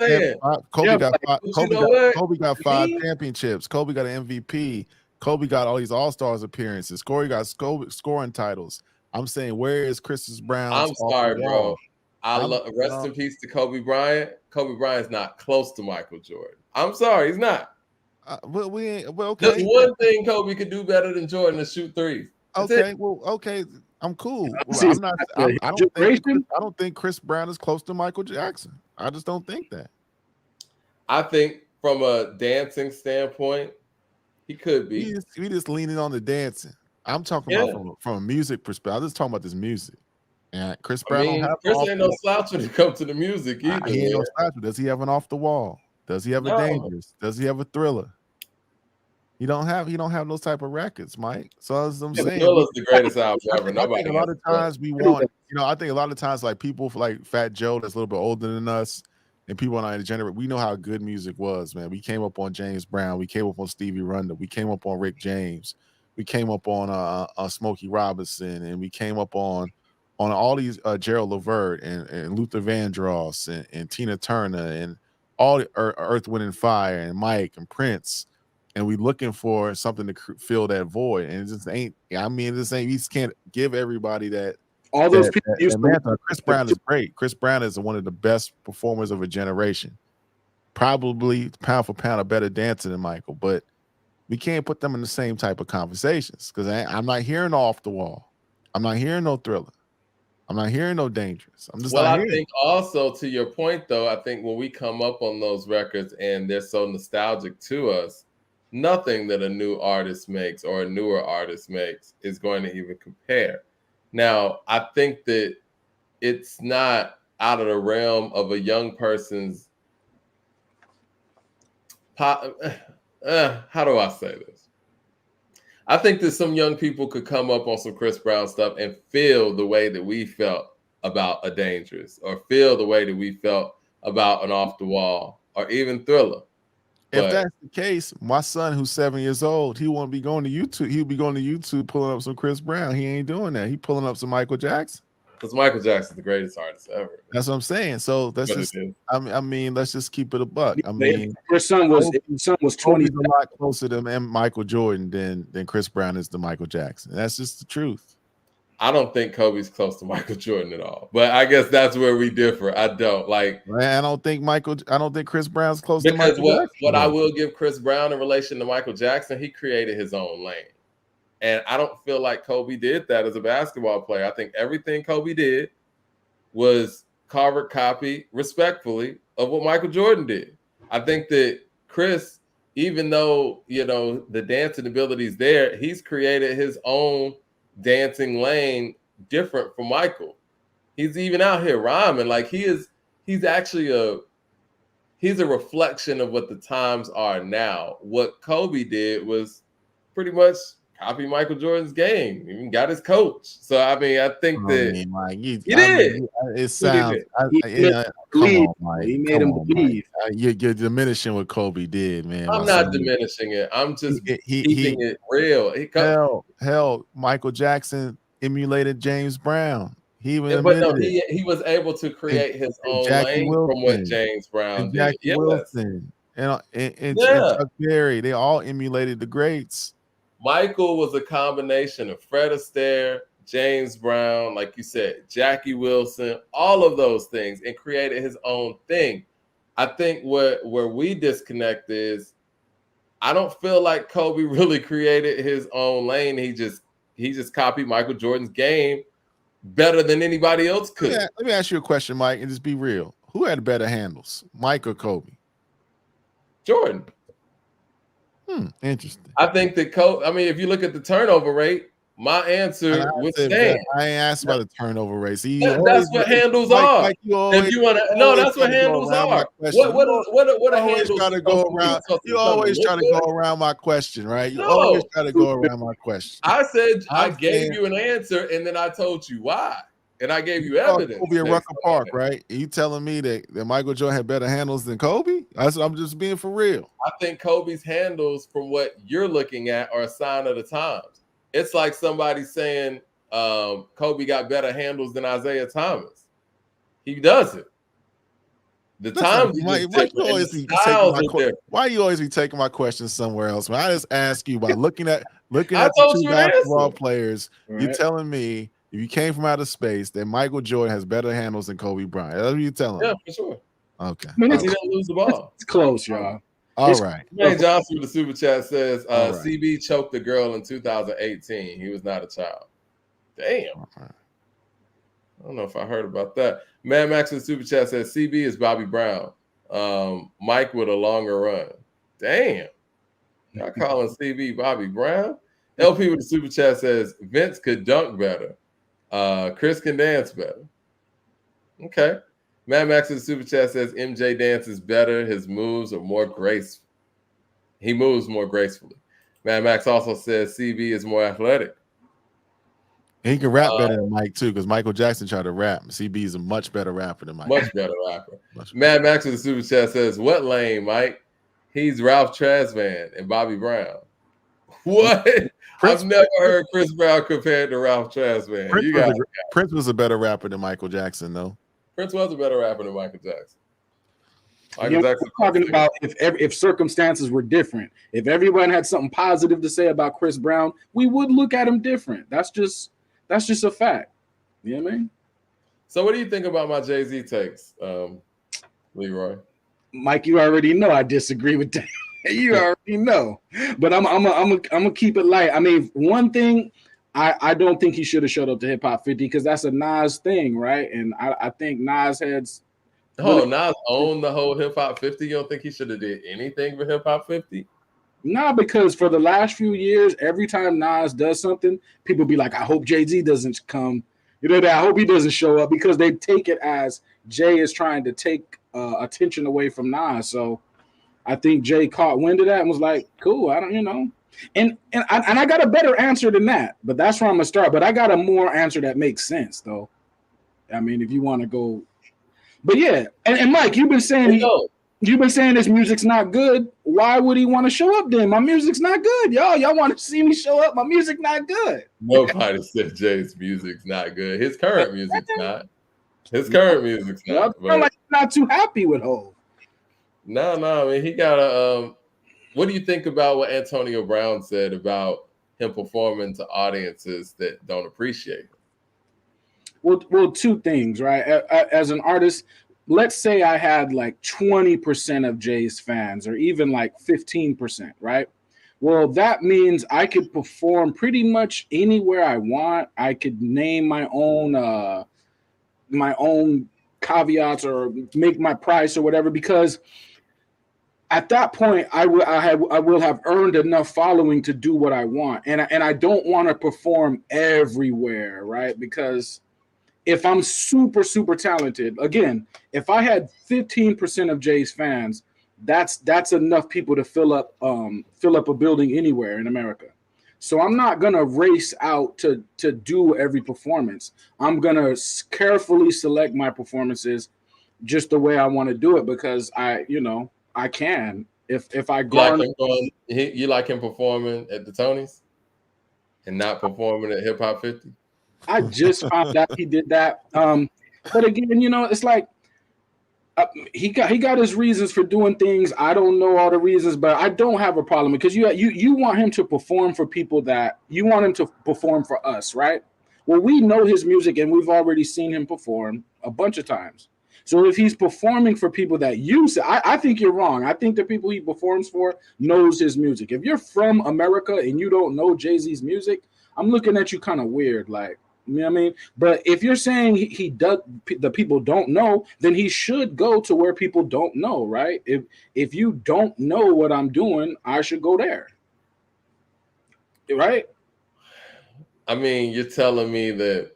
Kobe got five championships. Kobe got an MVP. Kobe got all these All-Stars appearances. Corey got scoring titles. I'm saying, where is Chris Brown? I'm sorry, bro. Rest in peace to Kobe Bryant. Kobe Bryant's not close to Michael Jordan. I'm sorry, he's not. Okay. There's one thing Kobe could do better than Jordan is shoot threes. Okay. I'm cool. Well, I don't think Chris Brown is close to Michael Jackson. I just don't think that. I think from a dancing standpoint, he could be. We just leaning on the dancing. I'm talking about from a music perspective. I'm just talking about this music. And Chris Brown Chris ain't no slouch when it comes to the music either. He ain't no slouch. Does he have an off the wall? Does he have a dangerous? Does he have a Thriller? He don't have those type of records, Mike. So as I'm saying, Thriller's the greatest album ever. I think a lot of times we want, I think a lot of times like people like Fat Joe that's a little bit older than us, and people in our generation, we know how good music was, man. We came up on James Brown, we came up on Stevie Wonder, we came up on Rick James, we came up on Smokey Robinson, and we came up on all these Gerald Levert and Luther Vandross and Tina Turner and all the Earth, Wind and Fire and Mike and Prince. and we looking for something to fill that void, and it just ain't. I mean, this ain't. We just can't give everybody that. All those people used to. Chris Brown is great. Chris Brown is one of the best performers of a generation. Probably pound for pound a better dancer than Michael, but we can't put them in the same type of conversations because I'm not hearing Off the Wall. I'm not hearing no Thriller. I'm not hearing no Dangerous. I'm just not hearing. I think also to your point though, I think when we come up on those records and they're so nostalgic to us, nothing that a new artist makes or a newer artist makes is going to even compare. Now, I think that it's not out of the realm of a young person's how do I say this? I think that some young people could come up on some Chris Brown stuff and feel the way that we felt about a Dangerous, or feel the way that we felt about an Off the Wall, or even Thriller. If that's the case, my son, who's 7 years old, he won't be going to YouTube. He'll be going to YouTube pulling up some Chris Brown. He ain't doing that. He pulling up some Michael Jackson. Because Michael Jackson's the greatest artist ever. That's what I'm saying. So that's just. I mean, let's just keep it a buck. I mean, your son was 20. He's a lot closer to Michael Jordan than Chris Brown is to Michael Jackson. That's just the truth. I don't think Kobe's close to Michael Jordan at all. But I guess that's where we differ. I don't like. I don't think Chris Brown's close to Michael Jackson. What I will give Chris Brown in relation to Michael Jackson, he created his own lane. And I don't feel like Kobe did that as a basketball player. I think everything Kobe did was carbon copy, respectfully, of what Michael Jordan did. I think that Chris, even though, the dancing ability is there, he's created his own dancing lane different from Michael. He's even out here rhyming. Like he's actually a reflection of what the times are now. What Kobe did was pretty much copy Michael Jordan's game. He even got his coach. So I mean, I think that he did. It sounds. Come on, Mike. He made him believe. You're diminishing what Kobe did, man. I'm not diminishing it. I'm just keeping it real. Hell, Michael Jackson emulated James Brown. He was able to create his own lane from what James Brown did. Jackie Wilson and Chuck Berry. They all emulated the greats. Michael was a combination of Fred Astaire, James Brown, like you said, Jackie Wilson, all of those things, and created his own thing. I think where we disconnect is I don't feel like Kobe really created his own lane. He just copied Michael Jordan's game better than anybody else could. Let me ask you a question, Mike, and just be real. Who had better handles, Mike or Kobe? Jordan. Interesting. I think that if you look at the turnover rate, my answer would stand. I ain't asked about the turnover rate. See, that's what handles are. If you want to, that's what handles are. What a handle? You always try to go around my question, right? You always try to go around my question. I said I gave you an answer, and then I told you why. And I gave you evidence. Kobe at Rucker Park, right? Are you telling me that Michael Jordan had better handles than Kobe? I'm just being for real. I think Kobe's handles, from what you're looking at, are a sign of the times. It's like somebody saying Kobe got better handles than Isaiah Thomas. He doesn't. Why you always be taking my questions somewhere else? When I just ask you by looking at the two basketball players, right. You're telling me if you came from outer space, that Michael Jordan has better handles than Kobe Bryant. That's what you're telling me. Yeah, for sure. Okay. He didn't lose the ball. It's close, y'all. All right. Jay Johnson with the super chat says, CB choked a girl in 2018. He was not a child. Damn. Right. I don't know if I heard about that. Mad Max with the super chat says, CB is Bobby Brown. Mike with a longer run. Damn. Y'all calling CB Bobby Brown? LP with the super chat says, Vince could dunk better. Chris can dance better. Okay. Mad Max in the super chat says MJ dances better. His moves are more graceful. He moves more gracefully. Mad Max also says CB is more athletic. He can rap better than Mike too, because Michael Jackson tried to rap. CB is a much better rapper than Mike. Much better rapper. Mad Max in the super chat says, "What lane, Mike? He's Ralph Tresvant and Bobby Brown." What? I've never heard Chris Brown compared to Ralph Tresvant. Prince was a better rapper than Michael Jackson, though. Prince was a better rapper than Michael Jackson. Like You know, exactly I'm talking about if circumstances were different, if everyone had something positive to say about Chris Brown, we would look at him different. That's just a fact. You know what I mean? So what do you think about my Jay-Z takes, Leroy? Mike, you already know I disagree with that. You already know, but I'm gonna keep it light. I mean, one thing, I don't think he should have showed up to Hip Hop 50 because that's a Nas thing, right? And I think Nas heads. Oh, Nas owned the whole Hip Hop 50. You don't think he should have did anything for Hip Hop 50? Nah, because for the last few years, every time Nas does something, people be like, I hope Jay-Z doesn't come. You know, I hope he doesn't show up because they take it as Jay is trying to take attention away from Nas. So I think Jay caught wind of that and was like, cool, I don't, you know. And I got a better answer than that, but that's where I'm gonna start. But I got a more answer that makes sense, though. I mean, if you want to go, but yeah, and Mike, you've been saying his music's not good. Why would he want to show up then? My music's not good, y'all. Y'all want to see me show up? My music not good. Nobody said Jay's music's not good. His current music's not. His current music's not. I'm like not too happy with Hov. No. I mean, he got a. What do you think about what Antonio Brown said about him performing to audiences that don't appreciate him? Well, two things, right? As an artist, let's say I had like 20% of Jay's fans, or even like 15%, right? Well, that means I could perform pretty much anywhere I want. I could name my own caveats or make my price or whatever, because at that point I will have earned enough following to do what I want, and I don't want to perform everywhere, right? Because if I'm super talented, again, if I had 15% of Jay's fans, that's enough people to fill up a building anywhere in America. So I'm not gonna race out to do every performance. I'm gonna carefully select my performances just the way I want to do it, because I can. If I garner, you like him performing at the Tonys and not performing at Hip Hop 50? I just found out he did that. But again, it's like he got his reasons for doing things. I don't know all the reasons, but I don't have a problem, because you want him to perform for people that you want him to perform for us, right? Well, we know his music and we've already seen him perform a bunch of times. So if he's performing for people that use it, I think you're wrong. I think the people he performs for knows his music. If you're from America and you don't know Jay-Z's music, I'm looking at you kind of weird, like, you know what I mean? But if you're saying he does, the people don't know, then he should go to where people don't know, right? If you don't know what I'm doing, I should go there, right? I mean, you're telling me that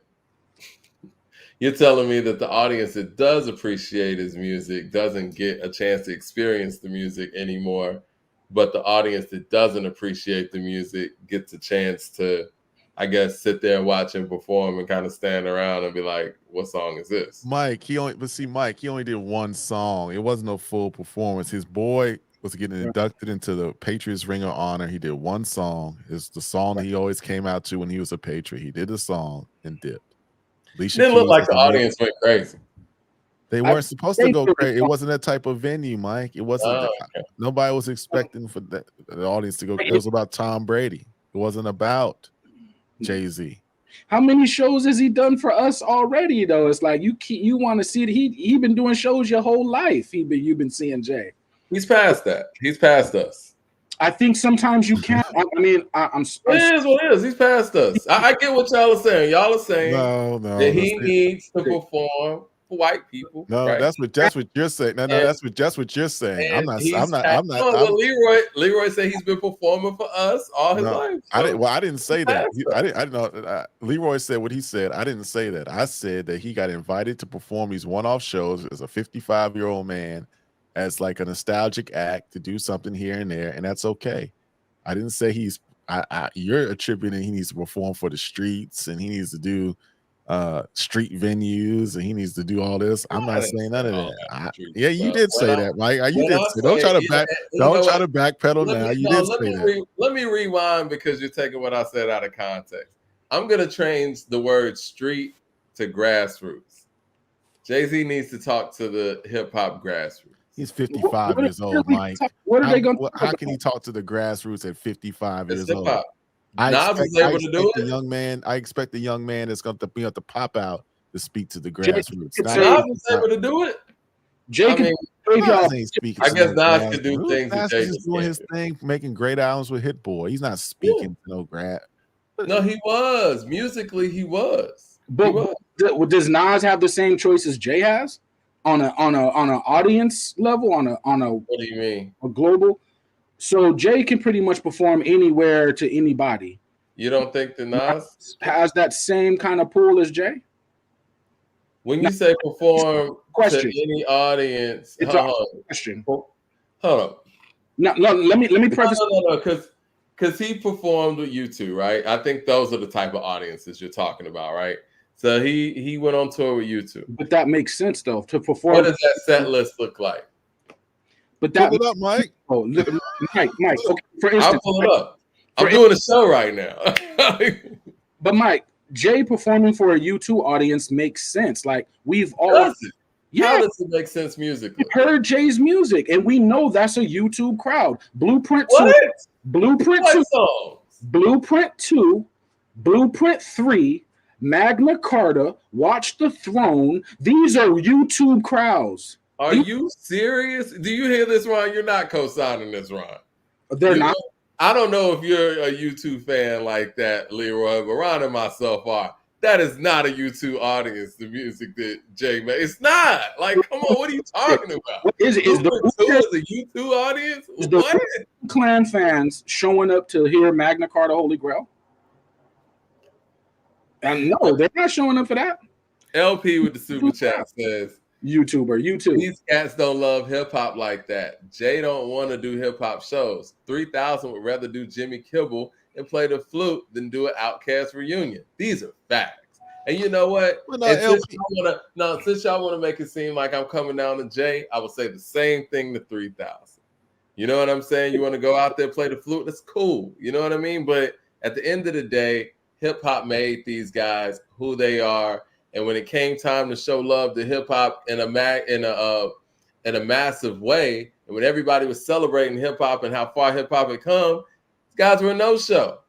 the audience that does appreciate his music doesn't get a chance to experience the music anymore, but the audience that doesn't appreciate the music gets a chance to, I guess, sit there and watch him perform and kind of stand around and be like, what song is this? Mike, he only did one song. It wasn't a full performance. His boy was getting inducted into the Patriots Ring of Honor. He did one song. It's the song that he always came out to when he was a Patriot. He did a song and dipped. It didn't look like the audience went crazy. They weren't supposed to go crazy. It wasn't that type of venue, Mike. It wasn't. Okay. Nobody was expecting for the audience to go. It was about Tom Brady. It wasn't about Jay-Z. How many shows has he done for us already, though? It's like you want to see it. He been doing shows your whole life. You've been seeing Jay. He's past that. He's past us. I think sometimes you can't. I mean, I'm. It is what it is. He's past us. I get what y'all are saying. Y'all are saying that he needs to perform for white people. No, right? that's what you're saying. No, that's what you're saying. I'm not. Leroy said he's been performing for us all his life. So I didn't say that. I didn't know. Leroy said what he said. I didn't say that. I said that he got invited to perform these one-off shows as a 55-year-old man, as like a nostalgic act to do something here and there, and that's okay. I didn't say you're attributing he needs to perform for the streets and he needs to do street venues and he needs to do all this. I'm not saying none of that. Yeah, you did say that, Mike. You did say. Don't try to backpedal now. You did say that. Let me rewind, because you're taking what I said out of context. I'm gonna change the word street to grassroots. Jay-Z needs to talk to the hip hop grassroots. He's 55 years old, Mike. What are they going to How can he talk to the grassroots at 55 years old? Nas was able to do it. I expect the young man that's going to be able to pop out to speak to the grassroots. Nas was able to do it. Jake, I guess Nas could do things. Nas is just doing his thing, making great albums with Hit Boy. He's not speaking to no grad. No, he was. Musically, he was. But does Nas have the same choice as Jay has on an audience level? On a what do you mean? A global? So Jay can pretty much perform anywhere to anybody. You don't think that Nas has that same kind of pull as Jay? When you say perform to any audience, it's a question. Hold on. No, let me preface. No, because he performed with U2, right? I think those are the type of audiences you're talking about, right? So he went on tour with U2. But that makes sense though to perform. What does that set list look like? But that pull it up, Mike. Oh, Mike. Okay, for instance, I'll pull it up. I'm doing a show right now. But Mike, Jay performing for a U2 audience makes sense. Like we've all. How does it make sense musically? We heard Jay's music, and we know that's a YouTube crowd. Blueprint 2, Blueprint 2, Blueprint 3, Magna Carta, Watch the Throne. These are YouTube crowds. Are you serious? Do you hear this, Ron? You're not co-signing this, Ron. They're not. I don't know if you're a YouTube fan like that, Leroy, but Ron and myself are. That is not a YouTube audience, the music that Jay made. It's not. Like, come on, what are you talking about? What is it? Is the YouTube audience? Is the Clan fans showing up to hear Magna Carta Holy Grail? And no, they're not showing up for that. LP with the super chat says, YouTube. These cats don't love hip hop like that. Jay don't want to do hip hop shows. 3,000 would rather do Jimmy Kimmel and play the flute than do an Outkast reunion. These are facts. And you know what? Since y'all want to make it seem like I'm coming down to Jay, I would say the same thing to 3,000. You know what I'm saying? You want to go out there, play the flute? That's cool. You know what I mean? But at the end of the day, hip hop made these guys who they are. And when it came time to show love to hip hop in a massive way, and when everybody was celebrating hip hop and how far hip hop had come, these guys were a no show.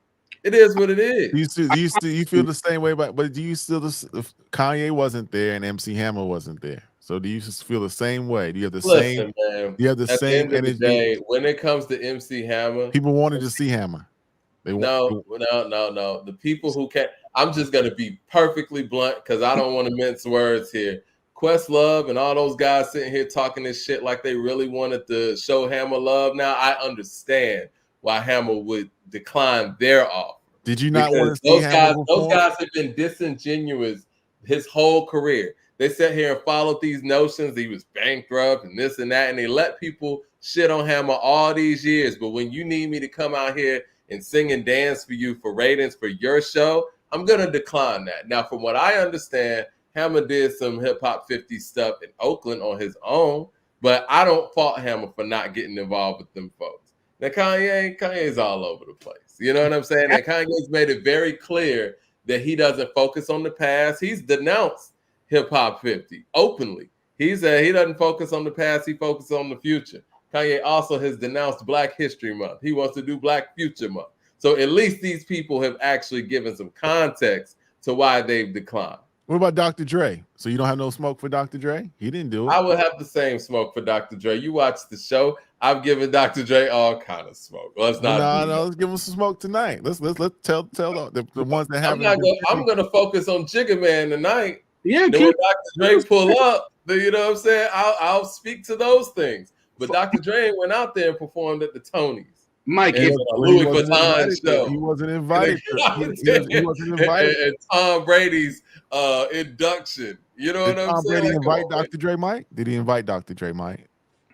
It is what it is. You feel the same way, but do you still? Kanye wasn't there and MC Hammer wasn't there, so do you just feel the same way? Do you have the same? Man, you have the same energy. When it comes to MC Hammer, people wanted to see Hammer. No. The people who can't. I'm just going to be perfectly blunt because I don't want to mince words here. Questlove and all those guys sitting here talking this shit like they really wanted to show Hammer love. Now I understand why Hammer would decline their offer. Did you not want to see Hammer? Those guys have been disingenuous his whole career. They sat here and followed these notions. He was bankrupt and this and that, and they let people shit on Hammer all these years. But when you need me to come out here and sing and dance for you for ratings for your show, I'm going to decline that. Now, from what I understand, Hammer did some hip hop 50 stuff in Oakland on his own, but I don't fault Hammer for not getting involved with them folks. Now, Kanye's all over the place. You know what I'm saying? And Kanye's made it very clear that he doesn't focus on the past. He's denounced hip hop 50 openly. He said he doesn't focus on the past. He focuses on the future. Kanye also has denounced Black History Month. He wants to do Black Future Month. So at least these people have actually given some context to why they've declined. What about Dr. Dre? So you don't have no smoke for Dr. Dre? He didn't do it. I would have the same smoke for Dr. Dre. You watch the show. I've given Dr. Dre all kind of smoke. Let's not. No. Let's give him some smoke tonight. Let's tell the ones that haven't. I'm gonna focus on Jigga Man tonight. Yeah. Then when Dr. Dre pull up, you know what I'm saying? I'll speak to those things. But Dr. Dre went out there and performed at the Tonys. Mike, Louis Vuitton show. He wasn't invited. He wasn't invited. And Tom Brady's induction. You know what I'm saying? Tom Brady invite Dr. Dre, Mike? Did he invite Dr. Dre, Mike?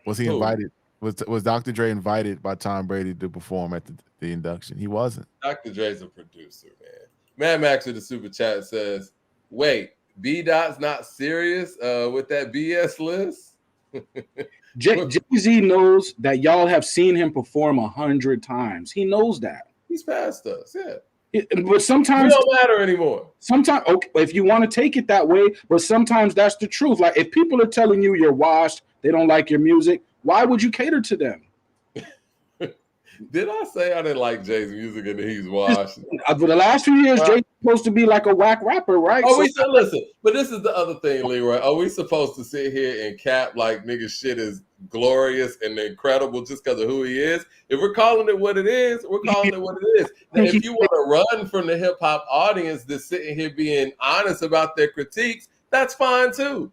Was he invited? Was Dr. Dre invited by Tom Brady to perform at the induction? He wasn't. Dr. Dre's a producer, man. Mad Max with the super chat says, "Wait, B Dot's not serious with that BS list." Jay-Z knows that y'all have seen him perform 100 times. He knows that. He's past us, yeah. But sometimes it don't matter anymore. Sometimes, okay, if you want to take it that way, but sometimes that's the truth. Like if people are telling you you're washed, They don't like your music. Why would you cater to them? Did I say I didn't like Jay's music and he's washed? For the last few years, Jay's supposed to be like a whack rapper, right? Oh, we said, listen, but this is the other thing, Leroy. Are we supposed to sit here and cap like nigga shit is glorious and incredible just because of who he is? If we're calling it what it is, we're calling it what it is. Now, if you want to run from the hip hop audience that's sitting here being honest about their critiques, that's fine too.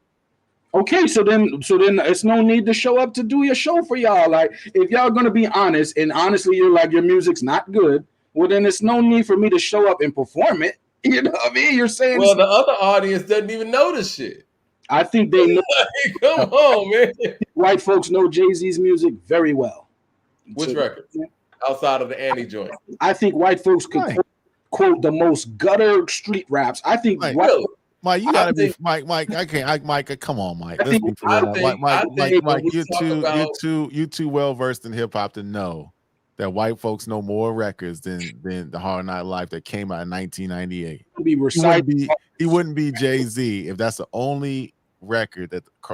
Okay, so then it's no need to show up to do your show for y'all. Like, if y'all gonna be honest, and honestly, you're like your music's not good, well, then it's no need for me to show up and perform it. You know what I mean? You're saying, well, the other audience doesn't even know this shit. I think they know. Come on, man. White folks know Jay-Z's music very well. Which record? Outside of the Annie joint. I think white folks could quote the most gutter street raps. I think Mike, you gotta be Mike. I can't. Mike, come on, Mike. Let's be for real. Mike, you're too well versed in hip hop to know that white folks know more records than the Hard Knock Life that came out in 1998. He wouldn't be Jay-Z if that's the only record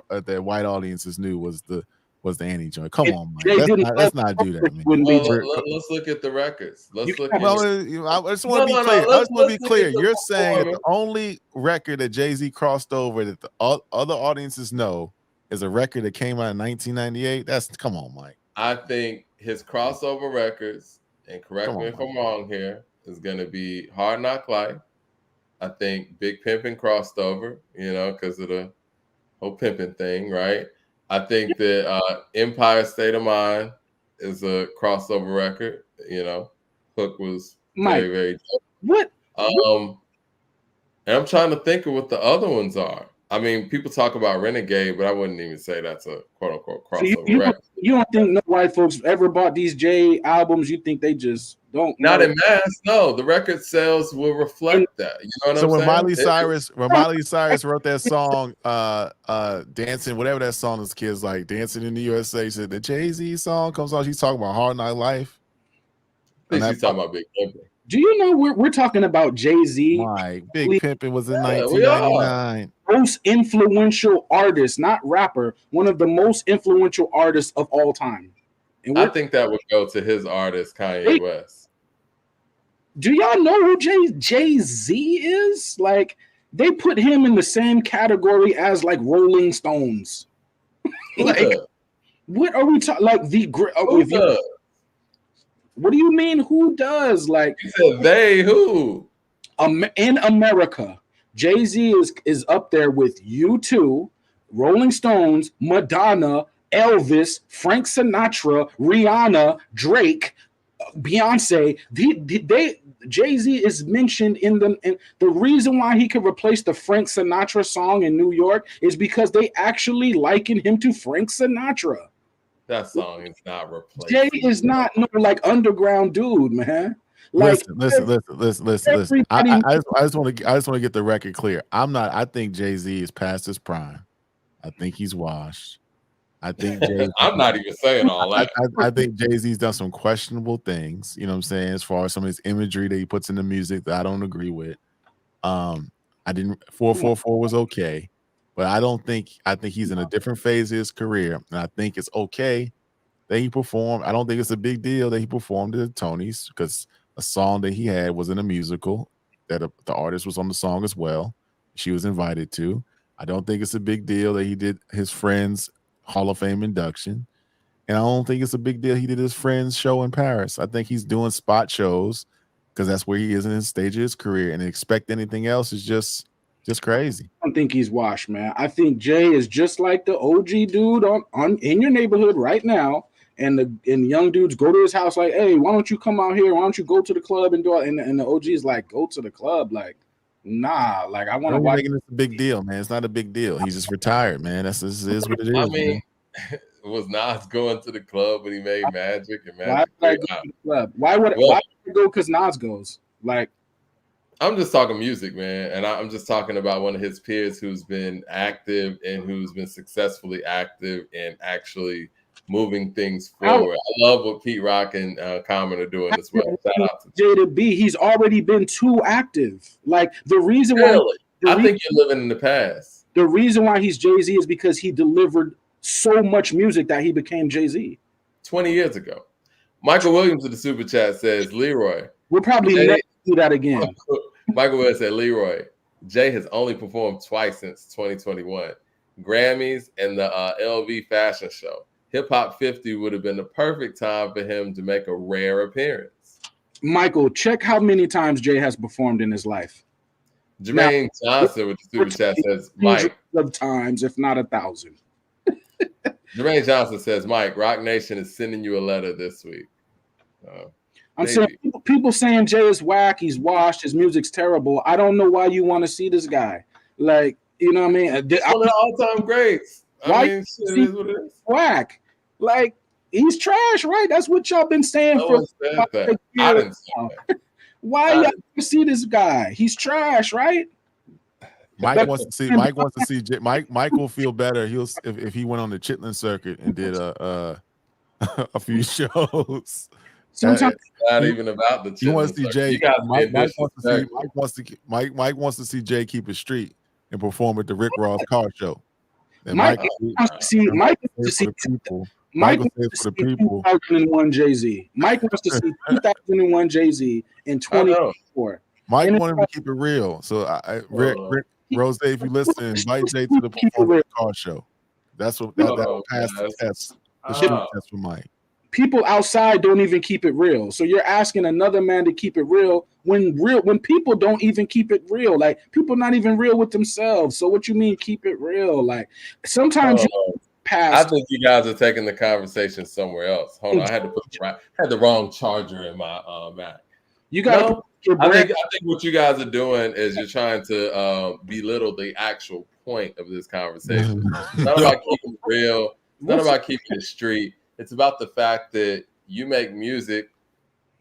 that white audiences knew was the Annie joint. Come on, Mike. Let's not do that, man. Let's look at the records. Let's look. I just want to be clear. I just want to be clear. You're saying that the only record that Jay-Z crossed over that the other audiences know is a record that came out in 1998. Come on, Mike. I think his crossover records, and correct me if I'm wrong here, is going to be Hard Knock Life. I think Big Pimpin' crossed over, because of the whole pimping thing, right? I think that Empire State of Mind is a crossover record. Hook was very, very dope. What? And I'm trying to think of what the other ones are. I mean, people talk about Renegade, but I wouldn't even say that's a quote-unquote crossover record. You don't think no white folks ever bought these Jay albums? You think they just don't? Not in mass, no. The record sales will reflect that. You know what I'm saying? When Miley Cyrus wrote that song, Dancing, whatever that song is, kids like Dancing in the USA, said the Jay-Z song comes on, she's talking about Hard Knock Life. I think she's talking about Big Pimpin'. Do you know we're talking about Jay-Z? Mike, Big Pimpin' was in 1999. Most influential artist, not rapper, one of the most influential artists of all time. And I think that would go to his artist, Kanye West. Do y'all know who Jay-Z is? Like, they put him in the same category as like Rolling Stones. What are we talking? Like what do you mean? Who does? Like, you said they who? In America, Jay-Z is up there with U2, Rolling Stones, Madonna, Elvis, Frank Sinatra, Rihanna, Drake, Beyonce. Jay-Z is mentioned in the reason why he could replace the Frank Sinatra song in New York is because they actually liken him to Frank Sinatra. That song is not replaced. Jay is not no like underground dude, man. Like, listen. I just want to get the record clear. I think Jay-Z is past his prime. I think he's washed. I think I'm not even saying all that. I think Jay-Z's done some questionable things, you know what I'm saying, as far as some of his imagery that he puts in the music that I don't agree with. 444 was okay, but I think he's in a different phase of his career, and I think it's okay that he performed. I don't think it's a big deal that he performed at the Tonys because a song that he had was in a musical that the artist was on the song as well. She was invited to. I don't think it's a big deal that he did his friend's Hall of Fame induction. And I don't think it's a big deal he did his friend's show in Paris. I think he's doing spot shows because that's where he is in his stage of his career. And to expect anything else is just crazy. I don't think he's washed, man. I think Jay is just like the OG dude on in your neighborhood right now. And the young dudes go to his house like, hey, why don't you come out here? Why don't you go to the club and do it? And the OG is like, go to the club. Like, nah, like I want to watch. Making this a big deal, man. It's not a big deal. He's just retired, man. This is what it is. I mean, was Nas going to the club when he made Magic and Magic? Why would I go to the club? Why would I go? Because Nas goes. Like, I'm just talking music, man, and I'm just talking about one of his peers who's been active and who's been successfully active and actually moving things forward. I love what Pete Rock and Common are doing as well. Shout out to J to B. He's already been too active. Like the reason why I think you're living in the past. The reason why he's Jay-Z is because he delivered so much music that he became Jay-Z. 20 years ago. Michael Williams in the super chat says, Leroy. We'll probably never do that again. Michael Williams said, Leroy, Jay has only performed twice since 2021. Grammys and the LV fashion show. Hip Hop 50 would have been the perfect time for him to make a rare appearance. Michael, check how many times Jay has performed in his life. Jermaine Johnson with the super chat says, Mike. Of times, if not 1,000. Jermaine Johnson says, Mike, Rock Nation is sending you a letter this week. I'm saying people saying Jay is whack, he's washed, his music's terrible. I don't know why you want to see this guy. Like, you know what I mean? It's one of the all-time greats. I mean, shit, it is what it is. Whack. Like, he's trash, right? That's what y'all been saying I for I didn't say that. Why y'all see this guy? He's trash, right? Mike wants to see. Mike will feel better. If he went on the Chitlin circuit and did a few shows. Sometimes not even about the Chitlin. You want to see Jay? Mike wants to see Jay keep it street and perform at the Rick Ross car show. And Mike wants to see. Mike wants to see people. Mike wants to see 2001 Jay-Z. Mike wants to see 2001 Jay-Z in 2024. Mike wanted to keep it real. So Rick Rose, if you listen, invite Jay to the performance car show. That's what that passed the test. The street test for Mike. People outside don't even keep it real. So you're asking another man to keep it real when people don't even keep it real. Like, people not even real with themselves. So what you mean keep it real? Like, sometimes you pass. I think you guys are taking the conversation somewhere else. Hold on, I had the wrong charger in my Mac. You got I think what you guys are doing is you're trying to belittle the actual point of this conversation. It's not about keeping it real. It's not about keeping it street. It's about the fact that you make music.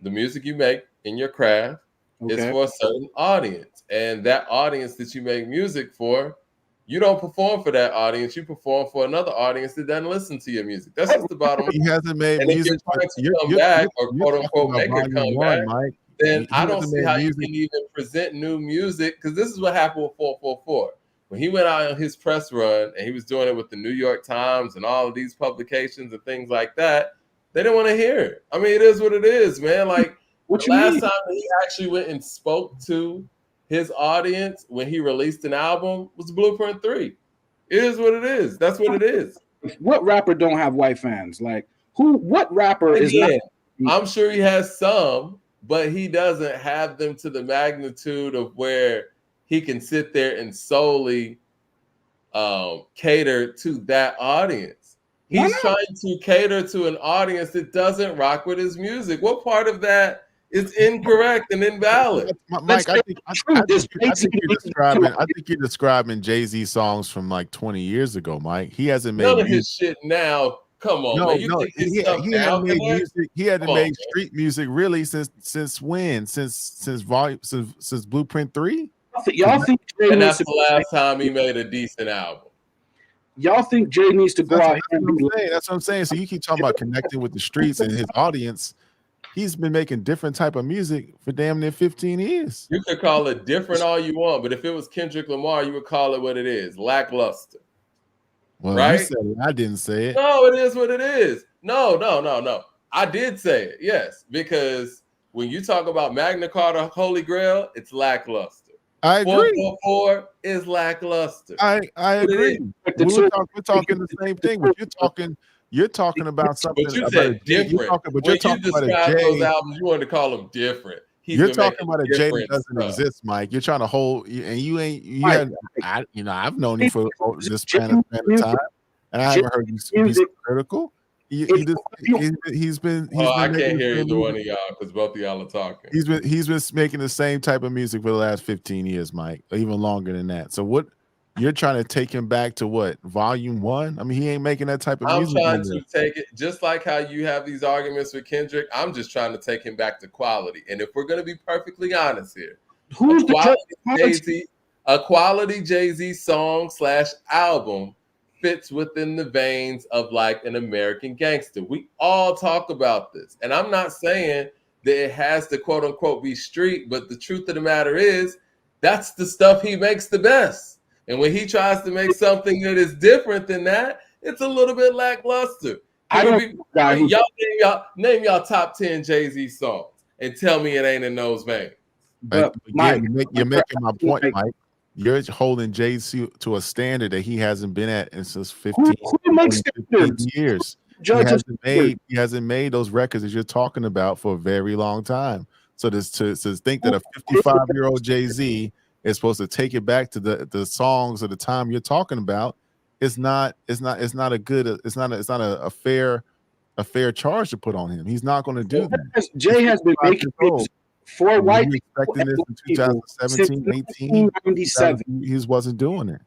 The music you make in your craft is for a certain audience. And that audience that you make music for, you don't perform for that audience. You perform for another audience that doesn't listen to your music. That's just the bottom line. He hasn't made music. You're come back or quote unquote make it come back. Mike. Then I don't see how you can even present new music, because this is what happened with 444. When he went out on his press run and he was doing it with the New York Times and all of these publications and things like that, they didn't want to hear it. I mean, it is what it is, man. Like, the last time he actually went and spoke to his audience when he released an album was Blueprint 3. It is what it is. That's what it is. What rapper don't have white fans? Like, what rapper is not? I'm sure he has some, but he doesn't have them to the magnitude of where he can sit there and solely cater to that audience. He's trying to cater to an audience that doesn't rock with his music. What part of that is incorrect and invalid? Mike, I think you're describing Jay-Z songs from like 20 years ago, Mike. He hasn't made none of his shit now. Come on, man. He hadn't made music. He hadn't made street music really since when? Since Blueprint 3? Y'all think Jay and that's the last time he made a decent album. Y'all think Jay needs to go out and that's what I'm saying. So you keep talking about connecting with the streets and his audience. He's been making different type of music for damn near 15 years. You could call it different all you want, but if it was Kendrick Lamar, you would call it what it is, lackluster. Well, right? You said it. I didn't say it. No, it is what it is. No. I did say it, yes, because when you talk about Magna Carta Holy Grail, it's lackluster. I agree. 444 is lackluster. I agree. We're talking the same thing. But you're talking about something. But you said different. You're talking about a Jay. Those albums, you wanted to call them different. You're talking about a Jay that doesn't exist, Mike. You're trying to hold, and you ain't. I've known you for this span of time, and I haven't heard you be so critical. He's been. I can't hear either one of y'all because both of y'all are talking. He's been making the same type of music for the last 15 years, Mike, or even longer than that. So what? You're trying to take him back to what? Volume 1? I mean, he ain't making that type of music. I'm trying to take it just like how you have these arguments with Kendrick. I'm just trying to take him back to quality. And if we're going to be perfectly honest here, a quality Jay-Z song / album fits within the veins of like an American gangster. We all talk about this. And I'm not saying that it has to quote unquote be street, but the truth of the matter is that's the stuff he makes the best. And when he tries to make something that is different than that, it's a little bit lackluster. I don't Name y'all top 10 Jay-Z songs and tell me it ain't in those veins. But Again, Mike, you're making my point, like, Mike. You're holding Jay-Z to a standard that he hasn't been at in since 15, who makes 15 years. Judge He hasn't made those records that you're talking about for a very long time. So to think that a 55-year-old Jay-Z is supposed to take it back to the songs of the time you're talking about, it's not a fair charge to put on him. He's not going to do that. Jay has been making music for white people expecting this in 2017, 18, 1997. He wasn't doing it.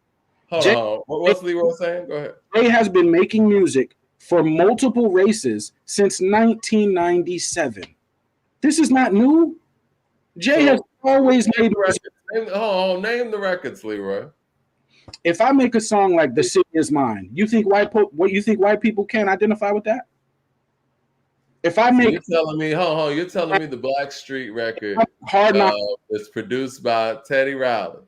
Hold on. What's Leroy saying? Go ahead. Jay has been making music for multiple races since 1997. This is not new. Jay has always made records. Name the records, Leroy. If I make a song like "The City Is Mine," you think white people can't identify with that? If I make, you're telling me the Black Street record Hard Knock that's produced by Teddy Riley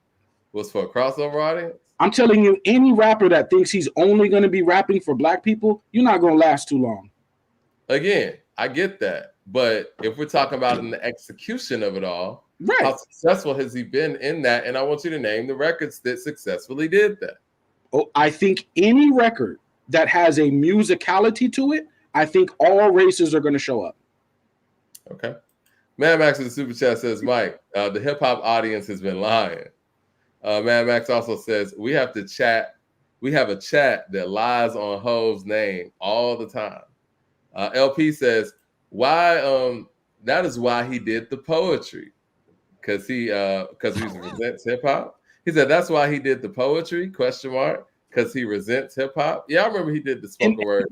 was for a crossover audience? I'm telling you, any rapper that thinks he's only going to be rapping for black people, you're not going to last too long. Again, I get that. But if we're talking about in the execution of it all, right, how successful has he been in that? And I want you to name the records that successfully did that. Oh, I think any record that has a musicality to it, I think all races are going to show up. Okay. Mad Max in the super chat says, Mike, the hip hop audience has been lying. Mad Max also says, we have a chat that lies on Hov's name all the time. LP says, why that is why he did the poetry. Because he resents hip hop. He said that's why he did the poetry, ? Because he resents hip hop. Yeah, I remember he did the spoken word.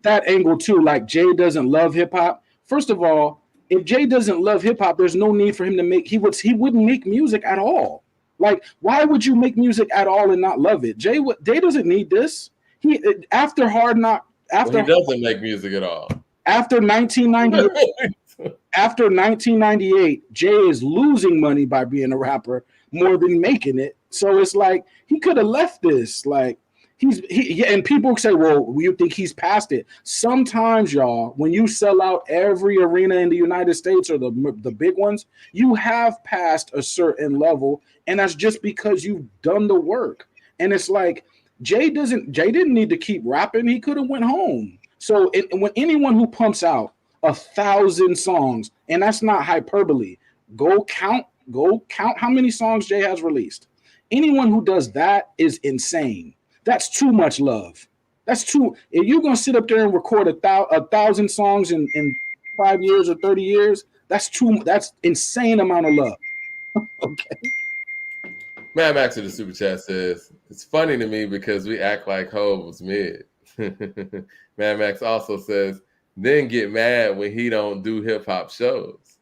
That angle too, like Jay doesn't love hip hop. First of all, if Jay doesn't love hip hop, there's no need for him to make. He wouldn't make music at all. Like, why would you make music at all and not love it? Jay doesn't need this. He after Hard Knock. After he doesn't make music at all. After 1998, Jay is losing money by being a rapper more than making it. So it's like he could have left this. Like and people say, well, you think he's past it? Sometimes, y'all, when you sell out every arena in the United States or the big ones, you have passed a certain level, and that's just because you've done the work. And it's like Jay didn't need to keep rapping. He could have went home. So when anyone who pumps out 1,000 songs, and that's not hyperbole, go count how many songs Jay has released. Anyone who does that is insane. That's too much love. That's too. If you're gonna sit up there and record 1,000 songs in 5 years or 30 years, that's insane amount of love. Okay. Mad Max in the super chat says, it's funny to me because we act like Hov was mid. Mad Max also says, then get mad when he don't do hip hop shows.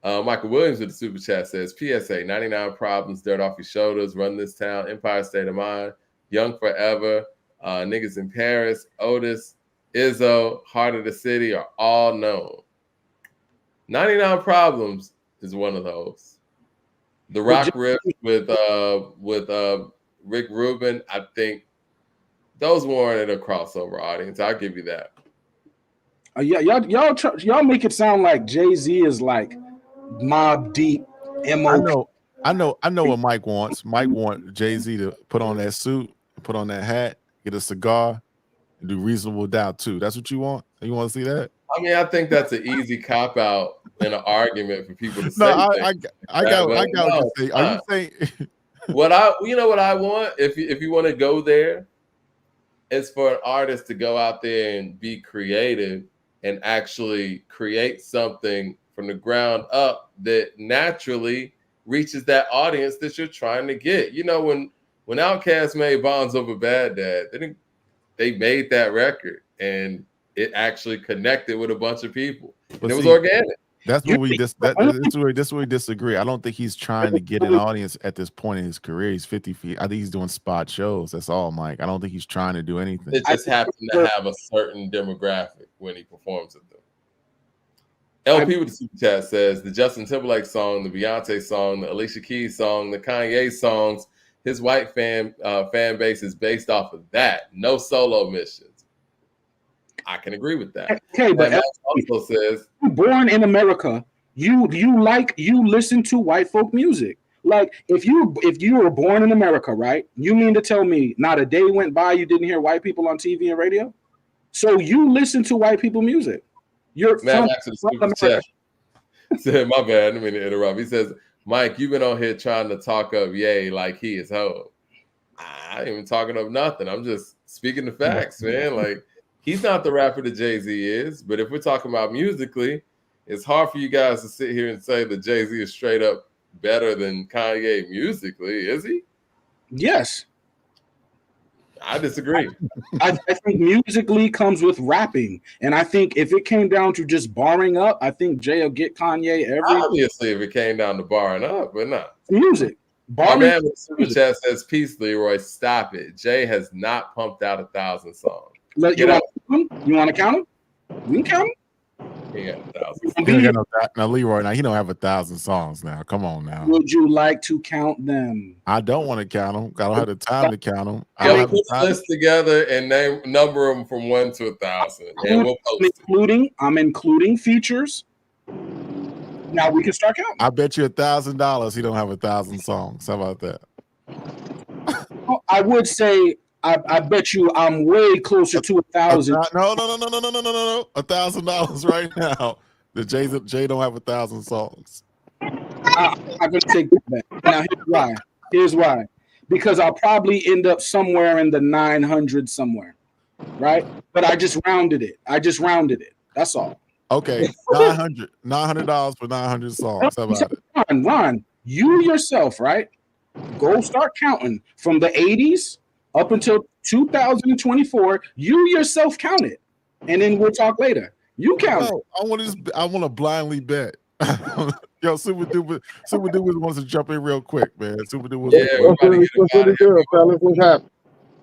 Michael Williams with the super chat says, PSA, 99 Problems, Dirt Off Your Shoulders, Run This Town, Empire State of Mind, Young Forever, Niggas in Paris, Otis, Izzo, Heart of the City are all known. 99 Problems is one of those. The Rock riff with Rick Rubin, I think those warranted a crossover audience. I'll give you that. Yeah, y'all make it sound like Jay-Z is like Mobb Deep, MO. I know what Mike wants. Mike wants Jay-Z to put on that suit, put on that hat, get a cigar, and do Reasonable Doubt too. That's what you want? You want to see that? I mean, I think that's an easy cop out in an argument for people to say. No, I got what you say. Are you saying what I want? If you want to go there, it's for an artist to go out there and be creative and actually create something from the ground up that naturally reaches that audience that you're trying to get. You know, when Outkast made Bonds Over Bad Dad, they made that record and it actually connected with a bunch of people. And it was organic. That's where we disagree. I don't think he's trying to get an audience at this point in his career. He's 50 feet. I think he's doing spot shows. That's all, Mike. I don't think he's trying to do anything. It just happens to have a certain demographic when he performs with them. LP with the super chat says the Justin Timberlake song, the Beyonce song, the Alicia Keys song, the Kanye songs his white fan base is based off of that. No solo missions. I can agree with that. Okay, but Max also says, born in America, you listen to white folk music. Like if you were born in America, right? You mean to tell me not a day went by you didn't hear white people on TV and radio? So you listen to white people music. You're man, from America. Said, my bad, I didn't mean to interrupt. He says, Mike, you've been on here trying to talk up Ye like he is home. I ain't even talking up nothing. I'm just speaking the facts, man. Like, he's not the rapper that Jay-Z is, but if we're talking about musically, it's hard for you guys to sit here and say that Jay-Z is straight up better than Kanye musically, is he? Yes. I disagree. I think musically comes with rapping. And I think if it came down to just barring up, I think Jay will get Kanye every. Obviously, if it came down to barring up, but no. Music. My man with Super Chat says, peace, Leroy, stop it. Jay has not pumped out 1,000 songs. You want to count them? We can count them. He got 1,000. Now, Leroy, now he don't have 1,000 songs now. Come on now. Would you like to count them? I don't want to count them. I don't have the time to count them. Yeah, put the list together and number them from 1 to 1,000. And we'll post I'm including features. Now we can start counting. I bet you $1,000 he don't have 1,000 songs. How about that? I would say I bet you I'm way closer to 1,000. No. $1,000 right now. The Jay don't have 1,000 songs. I'm gonna take that back. Now here's why. Because I'll probably end up somewhere in the 900 somewhere, right? But I just rounded it. That's all. Okay, $900 for 900 songs. How about it? Ron, you yourself, right? Go start counting from the 80s up until 2024. You yourself count it, and then we'll talk later. You count it. I want to blindly bet. Yo, Super Duper wants to jump in real quick, man. Super Duper. What's really good, fellas? What's happening?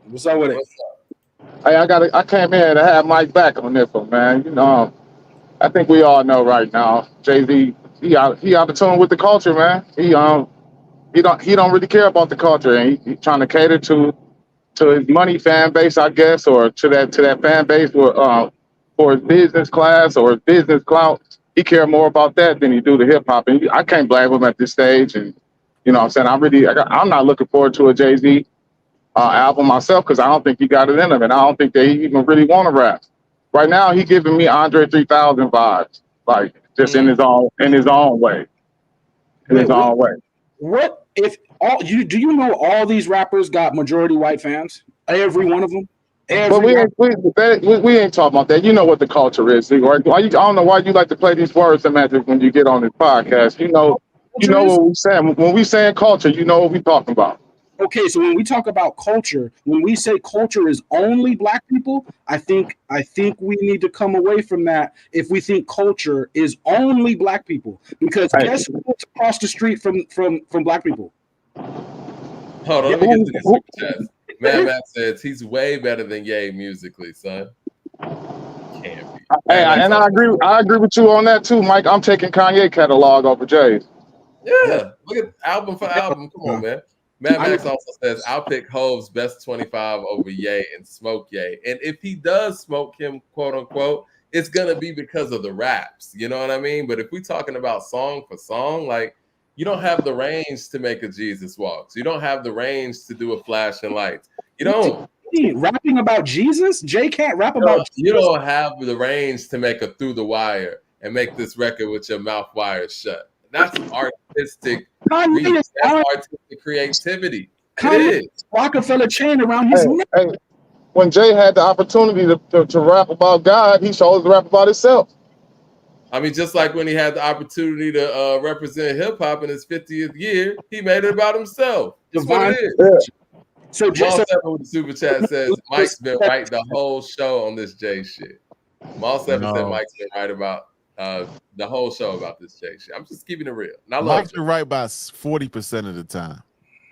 What's up with it? Hey, I came in to have Mike back on this one, man. You know, I think we all know right now, Jay-Z, he out of tune with the culture, man. He don't really care about the culture, and he trying to cater to his money fan base, I guess, or to that fan base for his business class or his business clout. He care more about that than he do the hip hop, and I can't blame him at this stage. And you know what I'm saying, I'm not looking forward to a Jay-Z album myself because I don't think he got it in him, and I don't think they even really want to rap. Right now, he giving me Andre 3000 vibes, like just in his own way. What if do you know all these rappers got majority white fans? Every one of them. But we ain't talking about that. You know what the culture is, right? I don't know why you like to play these words semantics when you get on this podcast. You know what we saying. When we saying culture, you know what we talking about. Okay, so when we talk about culture, when we say culture is only black people, I think we need to come away from that if we think culture is only black people. Because guess what's across the street from black people? Hold on, let me get to this super chat. Matt says he's way better than Ye musically, son. Can't be. Hey, and I agree with you on that too, Mike. I'm taking Kanye catalog over Jay's. Yeah, look at album for album. Come on, man. Mad Max also says, I'll pick Hove's best 25 over Ye and smoke Ye. And if he does smoke him, quote unquote, it's going to be because of the raps. You know what I mean? But if we're talking about song for song, like, you don't have the range to make a Jesus Walks. You don't have the range to do a Flashing Lights. You don't. Rapping about Jesus? Jay can't rap about Jesus. You don't have the range to make a Through the Wire and make this record with your mouth wired shut. That's artistic. That's artistic creativity. It is. Rockefeller chain around his neck. Hey, when Jay had the opportunity to rap about God, he chose to rap about himself. I mean, just like when he had the opportunity to represent hip hop in his 50th year, he made it about himself. That's what it is. Yeah. So Moss Seven with the super chat says Mike's been right the whole show on this Jay shit. Moss Seven said Mike's been right about the whole show about this Jay shit. I'm just keeping it real. Mike's been right about 40% of the time,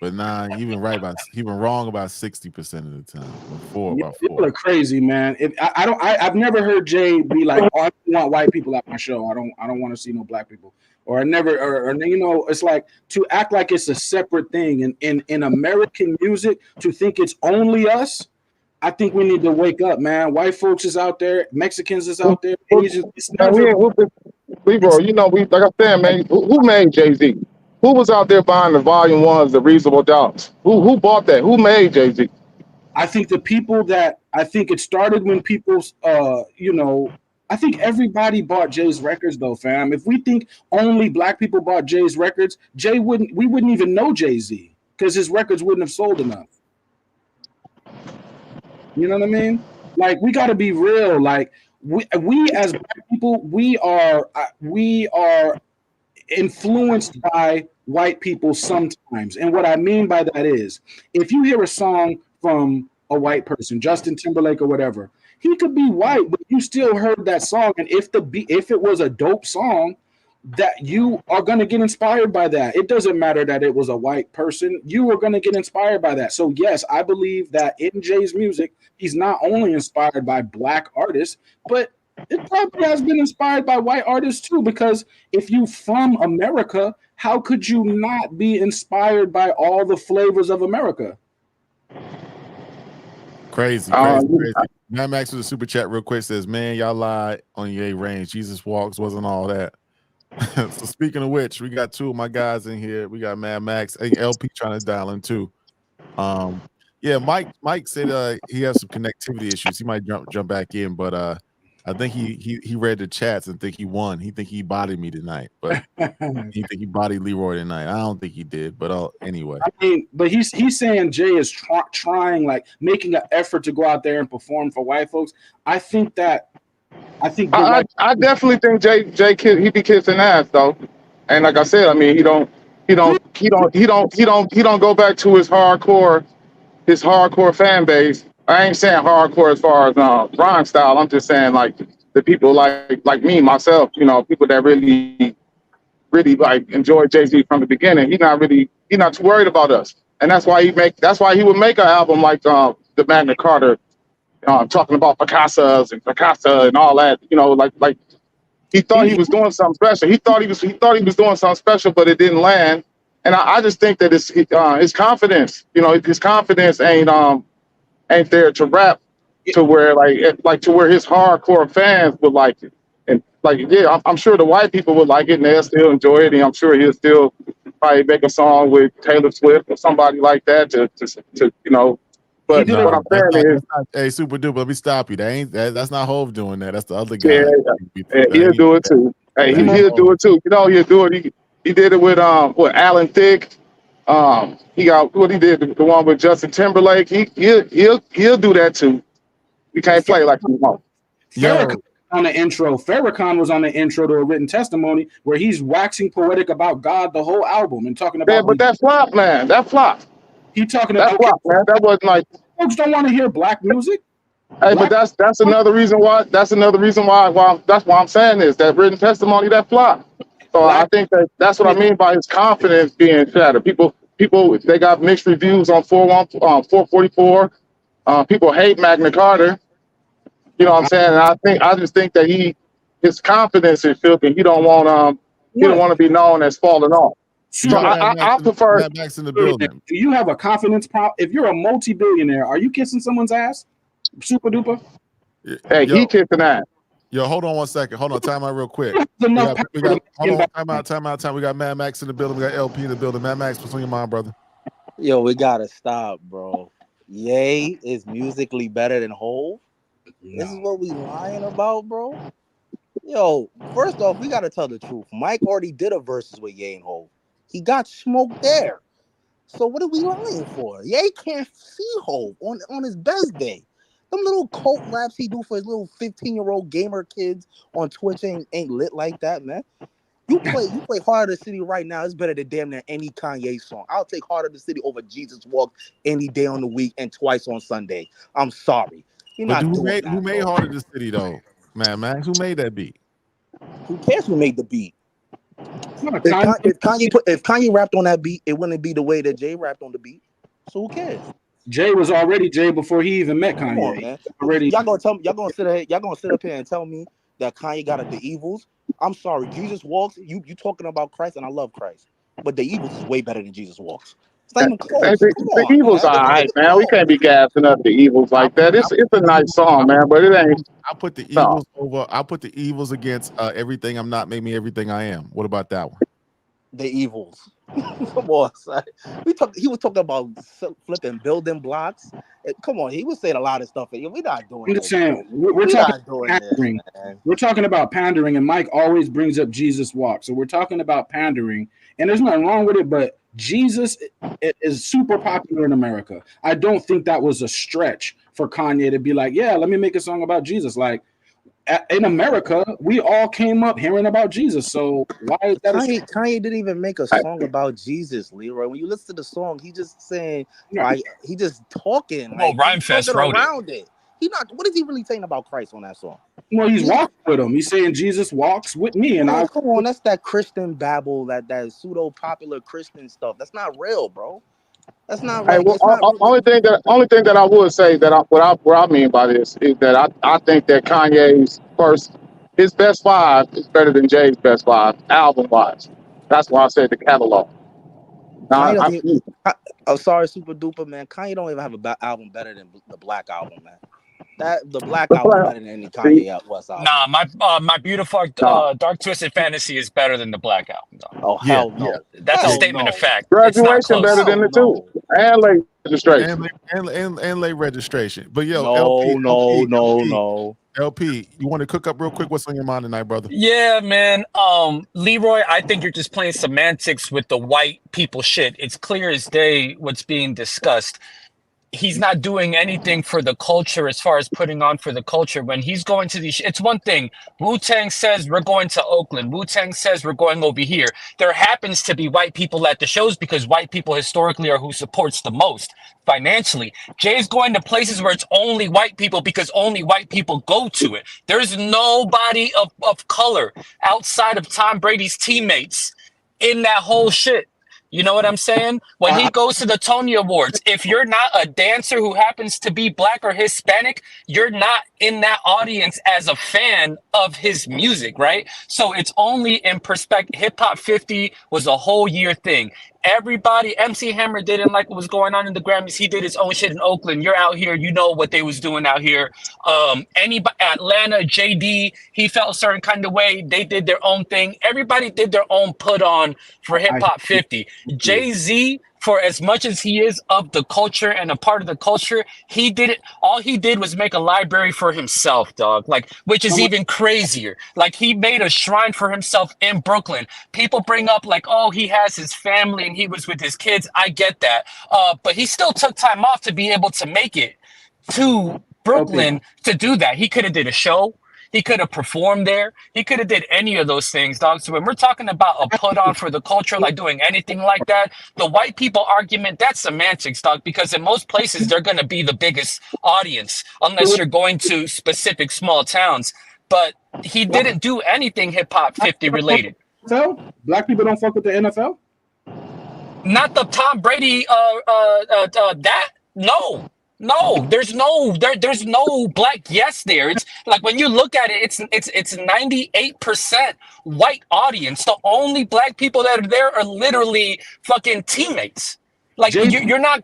but he been wrong about 60% of the time. People are crazy, man. I've never heard Jay be like, "Oh, I want white people at my show. I don't want to see no black people." or I never, or you know, it's like to act like it's a separate thing. And in American music, to think it's only us, I think we need to wake up, man. White folks is out there, Mexicans is out there, Asians. It's Man, never. Leroy, you know, we like I said, man. Who made Jay Z? Who was out there buying the volume ones, the Reasonable Doubts? Who bought that? Who made Jay Z? I think the people that I think it started when people, you know, I think everybody bought Jay's records though, fam. If we think only black people bought Jay's records, we wouldn't even know Jay Z because his records wouldn't have sold enough. You know what I mean? Like we got to be real. Like we as black people, we are influenced by white people sometimes. And what I mean by that is if you hear a song from a white person, Justin Timberlake or whatever, he could be white, but you still heard that song. And if it was a dope song, that you are going to get inspired by that. It doesn't matter that it was a white person. You are going to get inspired by that. So yes, I believe that in Jay's music, he's not only inspired by black artists, but it probably has been inspired by white artists too, because if you from America, how could you not be inspired by all the flavors of America? Crazy. Mad Max with a super chat real quick says, man, y'all lied on your range. Jesus walks wasn't all that. So speaking of which, we got two of my guys in here. We got Mad Max. I think LP trying to dial in too. Yeah, Mike said he has some connectivity issues. He might jump back in, but I think he read the chats and think he won. He think he bodied me tonight, but he think he bodied Leroy tonight. I don't think he did, but anyway. I mean, but he's saying Jay is trying, like making an effort to go out there and perform for white folks. I definitely think Jay he be kissing ass though, and like I said, I mean he don't go back to his hardcore fan base. I ain't saying hardcore as far as rhyme style. I'm just saying like the people like me myself, you know, people that really like enjoy Jay-Z from the beginning. He's not too worried about us, and that's why he would make an album like the Magna Carta. Talking about Picasso and all that, you know, like he thought he was doing something special. He thought he was doing something special, but it didn't land. And I just think that his confidence, you know, his confidence ain't there to rap to where to where his hardcore fans would like it. And like, yeah, I'm sure the white people would like it and they'll still enjoy it. And I'm sure he'll still probably make a song with Taylor Swift or somebody like that to you know. But what I'm saying is, hey, super duper, let me stop you. That's not Hov doing that. That's the other guy. Yeah, he'll do it too. Hey, he'll do it too. You know, he'll do it. He did it with Alan Thicke. He got what he did the one with Justin Timberlake. He'll do that too. You can't play like you want. Farrakhan on the intro. Farrakhan was on the intro to a written testimony where he's waxing poetic about God the whole album and talking about. Yeah, but that flop, man. That flop. He talking about flop, man. That wasn't like folks don't want to hear black music. Hey, but that's another reason why. That's why I'm saying this. That written testimony, that flop. So I think that's what I mean by his confidence being shattered. People, they got mixed reviews on 444. People hate Magna Carta. You know what I'm saying? And I just think that his confidence is filthy. He don't want to be known as falling off. So I prefer. Max in the building. Do you have a confidence problem? If you're a multi-billionaire, are you kissing someone's ass? Super duper. Hey, he kissing ass. Yo, hold on one second. Hold on, time out real quick. Time out. We got Mad Max in the building. We got LP in the building. Mad Max, what's on your mind, brother? Yo, we gotta stop, bro. Ye is musically better than Hov. This is what we lying about, bro. Yo, first off, we gotta tell the truth. Mike already did a versus with Ye and Hov. He got smoked there. So what are we lying for? Ye can't see Hov on his best day. Them little cult raps he do for his little 15-year-old gamer kids on Twitch ain't lit like that, man. You play Heart of the City right now. It's better than damn near any Kanye song. I'll take Heart of the City over Jesus Walk any day on the week and twice on Sunday. I'm sorry. Who made Heart of the City though? Man, Max, who made that beat? Who cares who made the beat? If Kanye rapped on that beat, it wouldn't be the way that Jay rapped on the beat. So who cares? Jay was already Jay before he even met Kanye. Come on, man. Y'all gonna sit up here and tell me that Kanye got at the Evils. I'm sorry, Jesus Walks. You talking about Christ, and I love Christ, but the Evils is way better than Jesus Walks. It's not even close. Come The on, Evil's man. all right, man. We can't be gassing up the Evils like that. It's a nice song, man, but it ain't. I'll put the No. Evils over. I'll put the Evils against Everything I'm Not Make Me Everything I Am. What about that one? The Evils. Come on, son. He was talking about flipping building blocks. Come on, he was saying a lot of stuff. We're not doing I'm this. just saying, we're We're talking not doing pandering. this, man. We're talking about pandering, and Mike always brings up Jesus Walk. So we're talking about pandering, and there's nothing wrong with it, but Jesus is super popular in America. I don't think that was a stretch for Kanye to be like, yeah, let me make a song about Jesus. Like, in America, we all came up hearing about Jesus. So why is that? Kanye didn't even make a song about Jesus, Leroy. When you listen to the song, he just saying like he just talking. Well, Like Rhymefest talking wrote around it. He not. What is he really saying about Christ on that song? Well, he's walking with him. He's saying Jesus walks with me, and Man, come on, that's that Christian babble, that pseudo popular Christian stuff. That's not real, bro. That's not Hey, like well, it's not. only thing that I would say that what I mean by this is that I think that his best five is better than Jay's best five album wise. That's why I said the catalog. Kanye Now, doesn't even, oh, sorry, Super Duper, man. Kanye don't even have a album better than the Black album, man. The Black album better than any Kanye West album. Nah, my beautiful Dark Twisted Fantasy is better than the Black album. Though. Oh hell no! Yeah. That's Hell a statement of fact. Graduation It's not better close. than the two, and late registration. And late registration. But yo, No. LP, you want to cook up real quick? What's on your mind tonight, brother? Yeah, man. Leroy, I think you're just playing semantics with the white people shit. It's clear as day what's being discussed. He's not doing anything for the culture as far as putting on for the culture. When he's going to these, it's one thing. Wu-Tang says we're going to Oakland. Wu-Tang says we're going over here. There happens to be white people at the shows because white people historically are who supports the most financially. Jay's going to places where it's only white people because only white people go to it. There's nobody of color outside of Tom Brady's teammates in that whole shit. You know what I'm saying? When he goes to the Tony Awards, if you're not a dancer who happens to be black or Hispanic, you're not in that audience as a fan of his music, right? So it's only in perspective. Hip Hop 50 was a whole year thing. Everybody, MC Hammer didn't like what was going on in the Grammys. He did his own shit in Oakland. You're out here, you know what they was doing out here. Anybody, Atlanta, JD, he felt a certain kind of way. They did their own thing. Everybody did their own put on for Hip Hop 50. Jay-Z, for as much as he is of the culture and a part of the culture, he did it. All he did was make a library for himself, dog. Like, which is even crazier. Like, he made a shrine for himself in Brooklyn. People bring up like, oh, he has his family and he was with his kids. I get that. But he still took time off to be able to make it to Brooklyn to do that. He could have did a show. He could have performed there. He could have did any of those things, dog. So when we're talking about a put on for the culture, like doing anything like that, the white people argument, that's semantics, dog, because in most places, they're going to be the biggest audience unless you're going to specific small towns. But he didn't do anything Hip Hop 50 related. Black people don't fuck with the NFL? Not the Tom Brady, No, there's no black yes there. It's like when you look at it, it's 98% white audience. The only black people that are there are literally fucking teammates. Like you're not.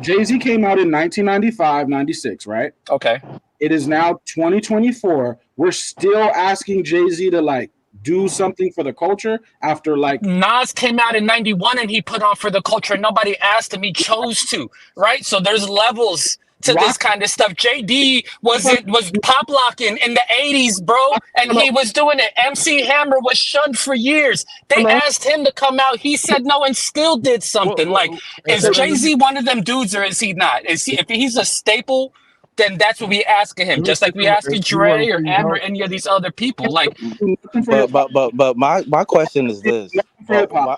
Jay-Z came out in 1995, 96, right? Okay. It is now 2024. We're still asking Jay-Z to like do something for the culture after like Nas came out in 91 and he put on for the culture. Nobody asked him, he chose to, right? So there's levels to this kind of stuff. JD was pop locking in the 80s, bro, and he was doing it. MC Hammer was shunned for years. They asked him to come out. He said no and still did something. Is Jay-Z one of them dudes or is he not? Is he, if he's a staple, then that's what we asking him, just like we asking Dre or M or any of these other people. Like, but my question is this. My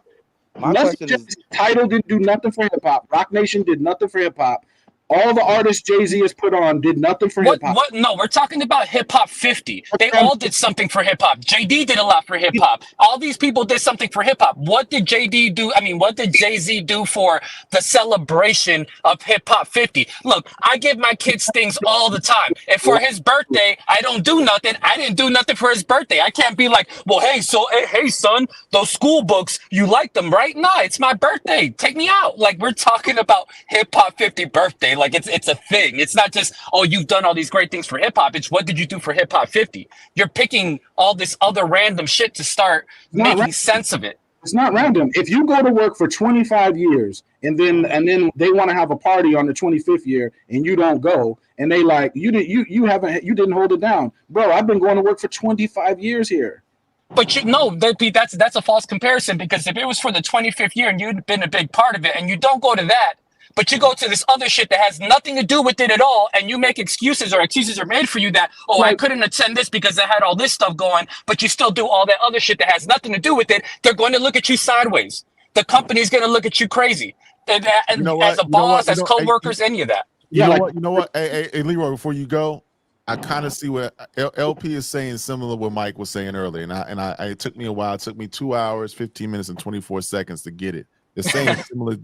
question is, Tidal didn't do nothing for hip hop. Rock Nation did nothing for hip hop. All the artists Jay-Z has put on did nothing for hip hop. What? No, we're talking about hip hop 50. They all did something for hip hop. JD did a lot for hip hop. All these people did something for hip hop. What did JD do? I mean, what did Jay-Z do for the celebration of hip hop 50? Look, I give my kids things all the time. And for his birthday, I don't do nothing. I didn't do nothing for his birthday. I can't be like, well, hey, son, those school books, you like them, right? Nah, it's my birthday. Take me out. Like, we're talking about hip hop 50 birthday. Like, it's a thing. It's not just, oh, you've done all these great things for hip hop. It's what did you do for hip hop 50? You're picking all this other random shit to start making sense of it. It's not random. If you go to work for 25 years and then they want to have a party on the 25th year and you don't go, and they like you didn't hold it down, bro. I've been going to work for 25 years here. But that's a false comparison, because if it was for the 25th year and you'd been a big part of it and you don't go to that, but you go to this other shit that has nothing to do with it at all, and you make excuses are made for you that, oh, I couldn't attend this because I had all this stuff going, but you still do all that other shit that has nothing to do with it, they're going to look at you sideways. The company's going to look at you crazy. And as a boss, as co-workers, any of that. You know what? Hey, Leroy, before you go, I kind of see what LP is saying, similar to what Mike was saying earlier. And it took me a while. It took me 2 hours, 15 minutes, and 24 seconds to get it. They're saying similar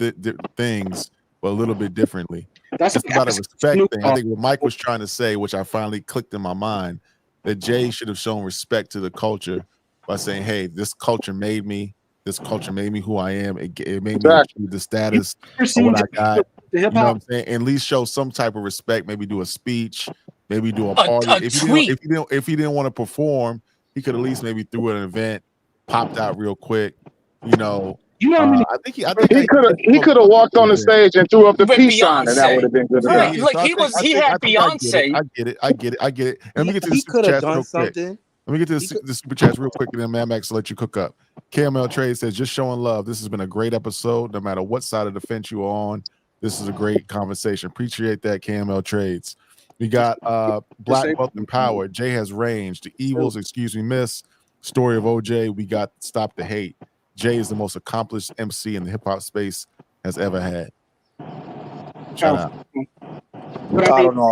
things, but a little bit differently. That's about a respect thing. I think what Mike was trying to say, which I finally clicked in my mind, that Jay should have shown respect to the culture by saying, hey, this culture made me. This culture made me who I am. It made me achieve the status of what I got. You know what I'm saying? At least show some type of respect. Maybe do a speech. Maybe do a party. If he didn't want to perform, he could at least maybe threw an event, popped out real quick. I think he could have walked on the stage and threw up the peace sign, and that would have been good. Right, he had Beyonce. I get it. And let me get to the super chat real quick. Let me get to the super chats real quick, and then Mad Max will let you cook up. KML Trade says, just showing love. This has been a great episode. No matter what side of the fence you are on, this is a great conversation. Appreciate that, KML Trades. We got Black Wealth and Power. Jay has range. The Evils, miss. Story of OJ. We got Stop the Hate. Jay is the most accomplished MC in the hip hop space has ever had. Shout out. I don't know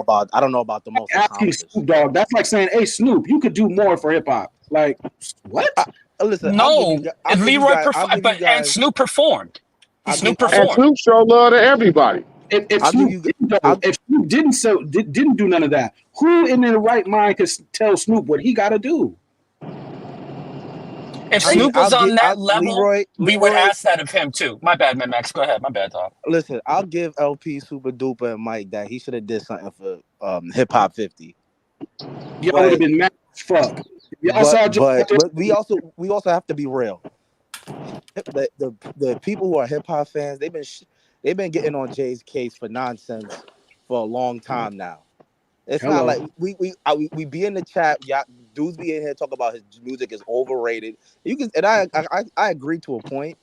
about the most accomplished. Snoop Dogg, that's like saying, hey, Snoop, you could do more for hip hop. Like, what? Listen, no, Leroy performed, and Snoop performed. Snoop performed. And Snoop showed love to everybody. If Snoop didn't do none of that, who in their right mind could tell Snoop what he got to do? If Snoop was on that level, we would ask that of him too. My bad, man, Max. Go ahead. My bad, dog. Listen, I'll give LP, Super Duper, and Mike that he should have did something for Hip Hop 50. You would have been mad as fuck. But we also have to be real. The people who are hip hop fans, they've been getting on Jay's case for nonsense for a long time now. It's not like we be in the chat, dudes be in here talk about his music is overrated. I agree to a point,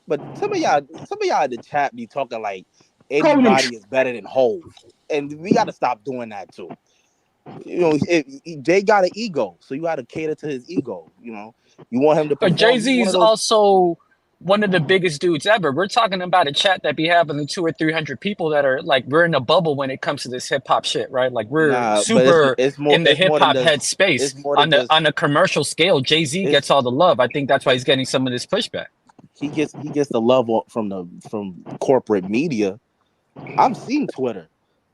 but some of y'all in the chat be talking like anybody is better than Hov, and we got to stop doing that too. Jay got an ego, so you got to cater to his ego. You want him to. But Jay-Z is also one of the biggest dudes ever. We're talking about a chat that be having the 200 or 300 people that are like, we're in a bubble when it comes to this hip hop shit, right? Like we're super in the hip hop head space. On a commercial scale, Jay-Z gets all the love. I think that's why he's getting some of this pushback. He gets the love from corporate media. I've seen Twitter.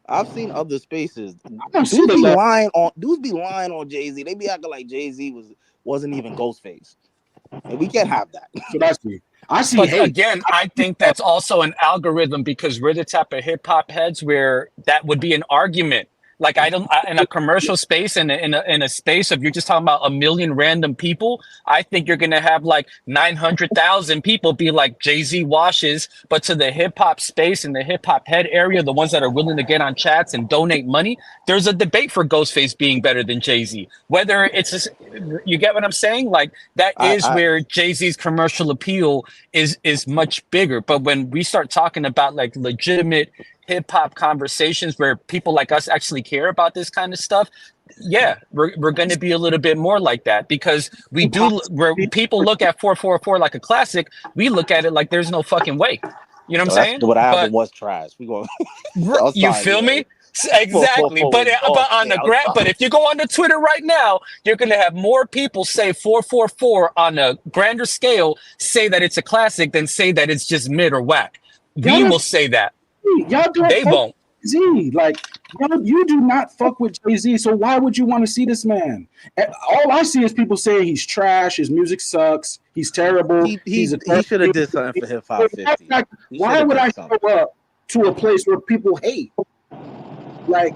I've seen other spaces. Dudes be lying on Jay-Z. They be acting like Jay-Z wasn't even Ghostface. And we can't have that. I see. But again, I think that's also an algorithm, because we're the type of hip hop heads where that would be an argument. Like in a commercial space, in a space of you're just talking about a million random people, I think you're gonna have like 900,000 people be like Jay-Z washes, but to the hip hop space and the hip hop head area, the ones that are willing to get on chats and donate money, there's a debate for Ghostface being better than Jay-Z. Whether it's just, you get what I'm saying? Like that is where Jay-Z's commercial appeal is much bigger. But when we start talking about like legitimate hip hop conversations where people like us actually care about this kind of stuff, we're going to be a little bit more like that, because where people look at 444 like a classic, we look at it like there's no fucking way. You know what I'm No, that's saying? what album But was trash. We going. I'm you sorry, feel yo. me? Exactly. Was dog But on shit. the I'm but sorry. if you go on the Twitter right now, you're gonna have more people say 444 on a grander scale say that it's a classic than say that it's just mid or whack. Y'all We don't will say that. y'all don't They fuck won't. with Jay-Z. Like you do not fuck with Jay-Z. So why would you want to see this man? All I see is people saying he's trash, his music sucks, he's terrible, he's a He terrible should have human did something for being. Hip Hop 50. He should Why have would did I something. show up to a place where people hate? Like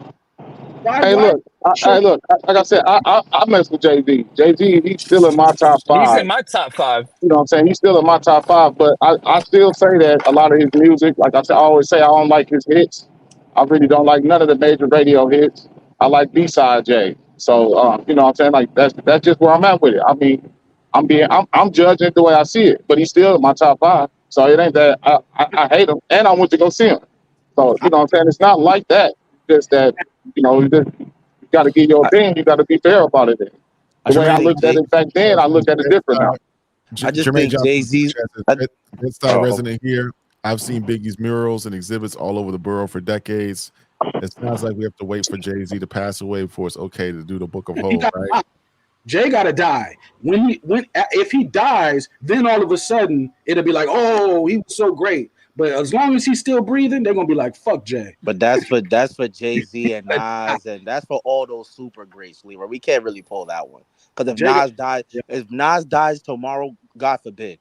Hey, why look, show like I said, I mess with Jay-Z. Jay-Z, he's still in my top He's five. in my top 5. You know what I'm saying? He's still in my top five, but I still say that a lot of his music, like I said, I always say I don't like his hits. I really don't like none of the major radio hits. I like B-side Jay. So you know what I'm saying? Like that's just where I'm at with it. I mean, I'm judging it the way I see it, but he's still in my top five. So it ain't that I hate him, and I went to go see him. So you know what I'm saying? It's not like that. Just that you just you got to give your I, opinion. You got to be fair about it. I The way just I Jermaine, think looked at Jay. it back then, I look at it different now. I just Jermaine think Johnson Jay Z. Bed-Stuy resident here. I've seen Biggie's murals and exhibits all over the borough for decades. It sounds like we have to wait for Jay-Z to pass away before it's okay to do the Book of Hope, right? Jay gotta die. If he dies, then all of a sudden it'll be like, oh, he was so great. But as long as he's still breathing, they're gonna be like, fuck Jay. But that's for Jay Z and Nas, and that's for all those super greats, Leroy. We can't really pull that one because Jay, If Nas dies tomorrow, God forbid,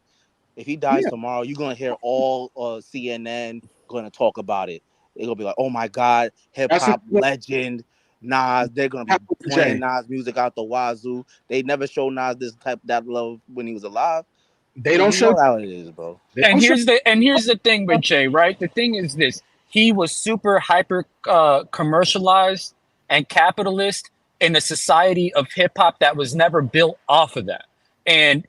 if he dies yeah, tomorrow, you're gonna hear all CNN gonna talk about it. They're gonna be like, "Oh my God, hip that's hop what legend Nas." They're gonna be happened to playing Jay. Nas music out the wazoo. They never show Nas that love when he was alive. They So don't you show. know how it is, bro. They And don't show. here's the thing with Jay, right? The thing is this: he was super hyper commercialized and capitalist in a society of hip hop that was never built off of that, and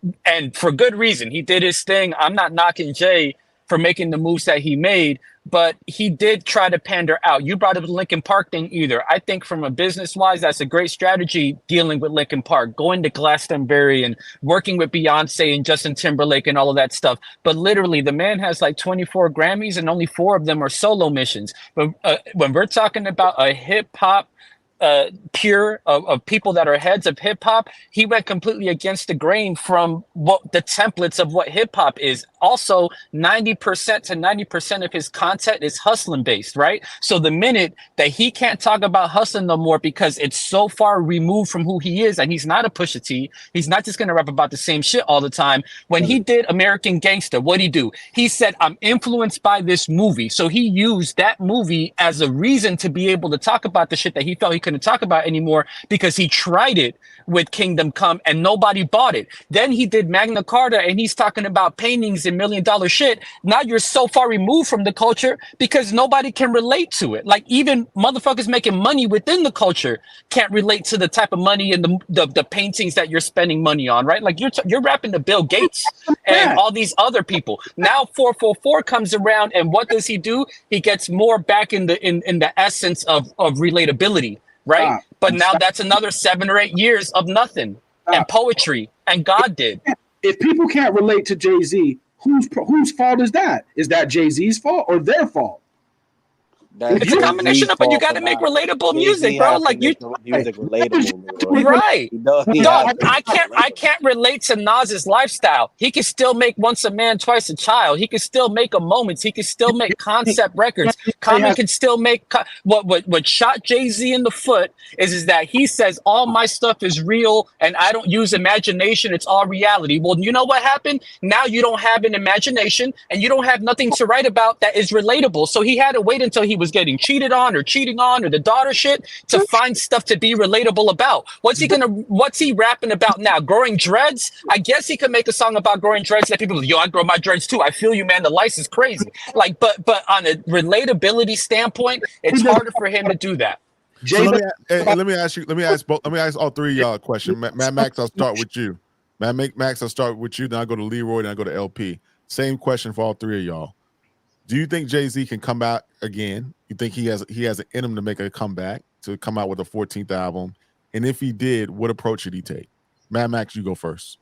for good reason. He did his thing. I'm not knocking Jay for making the moves that he made, but he did try to pander out. You brought up the Linkin Park thing either. I think from a business wise, that's a great strategy dealing with Linkin Park, going to Glastonbury and working with Beyonce and Justin Timberlake and all of that stuff. But literally, the man has like 24 Grammys and only 4 of them are solo missions. But when we're talking about a hip hop pure of people that are heads of hip hop, he went completely against the grain from what the templates of what hip hop is. Also, 90% to 90% of his content is hustling based, right? So the minute that he can't talk about hustling no more because it's so far removed from who he is, and he's not a Pusha T, he's not just gonna rap about the same shit all the time. When he did American Gangster, what'd he do? He said, I'm influenced by this movie. So he used that movie as a reason to be able to talk about the shit that he felt he couldn't talk about anymore because he tried it with Kingdom Come and nobody bought it. Then he did Magna Carta and he's talking about paintings and $1 million shit. Now you're so far removed from the culture because nobody can relate to it. Like even motherfuckers making money within the culture can't relate to the type of money and the paintings that you're spending money on, right? Like you're rapping to Bill Gates and all these other people. Now 444 comes around and what does he do? He gets more back in the essence of relatability, right? Stop. But now Stop. that's another 7 or 8 years of nothing and Stop. poetry and God did. If people can't relate to Jay Z, whose fault is that? Is that Jay Z's fault or their fault? That's It's a combination Jay-Z's of it. You fault got for to make not. relatable Jay-Z music, bro. has to Like you, make the music relatable, Leroy. right? He No, has to I make it relatable. can't relate to Nas's lifestyle. He can still make Once a Man, Twice a Child. He can still make a Moments. He can still make concept records. Common can still make what shot Jay-Z in the foot is that he says all my stuff is real and I don't use imagination. It's all reality. Well, you know what happened? Now you don't have an imagination and you don't have nothing to write about that is relatable. So he had to wait until he was getting cheated on or cheating on or the daughter shit to find stuff to be relatable about. What's he rapping about now? Growing dreads? I guess he could make a song about growing dreads that people, yo, I grow my dreads too. I feel you, man. The lice is crazy. Like, but on a relatability standpoint, it's harder for him to do that. So let me ask all three of y'all a question. Matt Max, I'll start with you. Max, I'll start with you. Then I go to Leroy. Then I go to LP. Same question for all three of y'all. Do you think Jay-Z can come back again? You think he has it in him to make a comeback, to come out with a 14th album? And if he did, what approach should he take? Mad Max, you go first.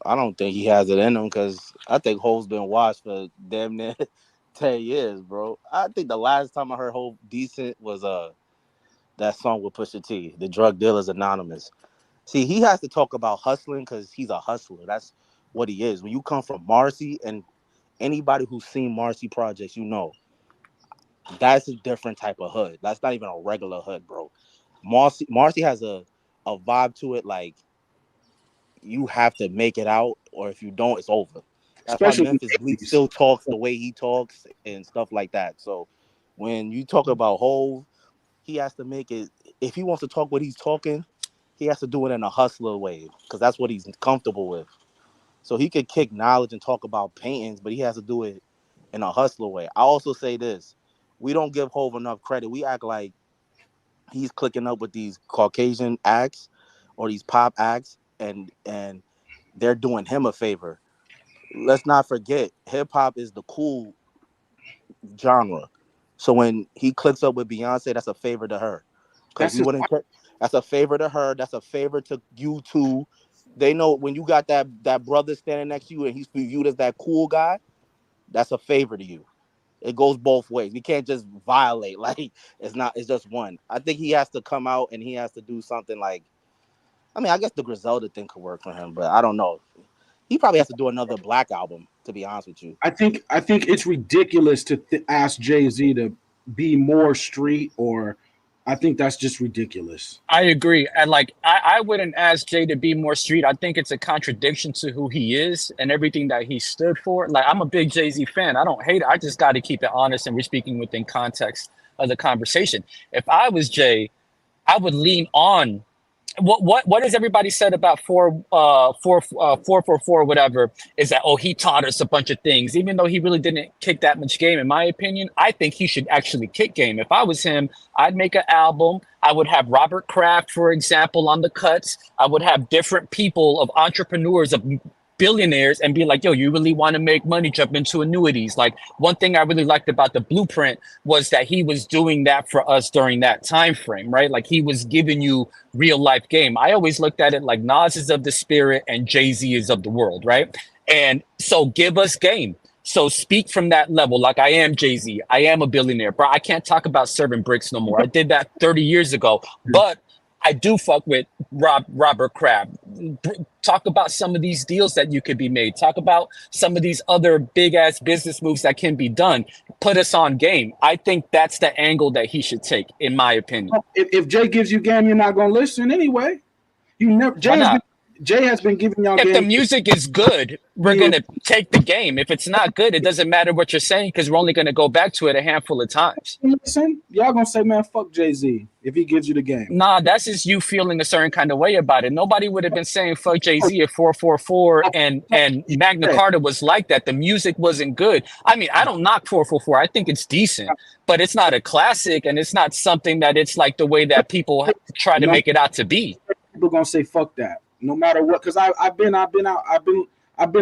I don't think he has it in him because I think Hove's been washed for damn near 10 years, bro. I think the last time I heard Hove decent was that song with Pusha T, "The Drug Dealers Anonymous." See, he has to talk about hustling because he's a hustler. That's what he is. When you come from Marcy, and anybody who's seen Marcy projects, you know that's a different type of hood. That's not even a regular hood, bro. Marcy has a vibe to it, like you have to make it out, or if you don't, it's over. That's why especially in Memphis the Bleak 80s. still talks the way he talks and stuff like that. So when you talk about Hove, he has to make it. If he wants to talk what he's talking, he has to do it in a hustler way because that's what he's comfortable with. So he could kick knowledge and talk about paintings, but he has to do it in a hustler way. I also say this: we don't give Hove enough credit. We act like he's clicking up with these Caucasian acts or these pop acts, and they're doing him a favor. Let's not forget, hip hop is the cool genre. So when he clicks up with Beyonce, that's a favor to her. Because That's we his. wouldn't. That's a favor to her. That's a favor to you too. They know when you got that brother standing next to you and he's viewed as that cool guy. That's a favor to you. It goes both ways. We can't just violate. Like it's not. It's just one. I think he has to come out and he has to do something like. I mean, I guess the Griselda thing could work for him, but I don't know. He probably has to do another Black album. To be honest with you. I think it's ridiculous to ask Jay Z to be more street, or I think that's just ridiculous. I agree. And like, I wouldn't ask Jay to be more street. I think it's a contradiction to who he is and everything that he stood for. Like, I'm a big Jay Z fan. I don't hate it. I just got to keep it honest and we're speaking within context of the conversation. If I was Jay, I would lean on what has everybody said about 444 whatever is that, oh, he taught us a bunch of things even though he really didn't kick that much game. In my opinion, I think he should actually kick game. If I was him, I'd make an album. I would have Robert Kraft, for example, on the cuts. I would have different people of entrepreneurs of billionaires and be like, yo, you really want to make money, jump into annuities. Like, one thing I really liked about the blueprint was that he was doing that for us during that time frame, right? Like, he was giving you real life game. I always looked at it like Nas is of the spirit and Jay-Z is of the world, right? And so give us game. So speak from that level. Like, I am Jay-Z. I am a billionaire, bro. I can't talk about serving bricks no more. I did that 30 years ago, but I do fuck with Robert Kraft. Talk about some of these deals that you could be made. Talk about some of these other big ass business moves that can be done. Put us on game. I think that's the angle that he should take, in my opinion. If Jay gives you game, you're not gonna listen anyway. You never. Why not? Jay has been giving y'all If game. the music is good, we're going to take the game. If it's not good, it doesn't matter what you're saying because we're only going to go back to it a handful of times. Listen, y'all gonna say, man, fuck Jay-Z if he gives you the game. Nah, that's just you feeling a certain kind of way about it. Nobody would have been saying fuck Jay-Z at 444 and Magna Carta was like that. The music wasn't good. I mean, I don't knock 444. I think it's decent, but it's not a classic and it's not something that it's like the way that people try to make it out to be. People gonna say fuck that no matter what, because I've been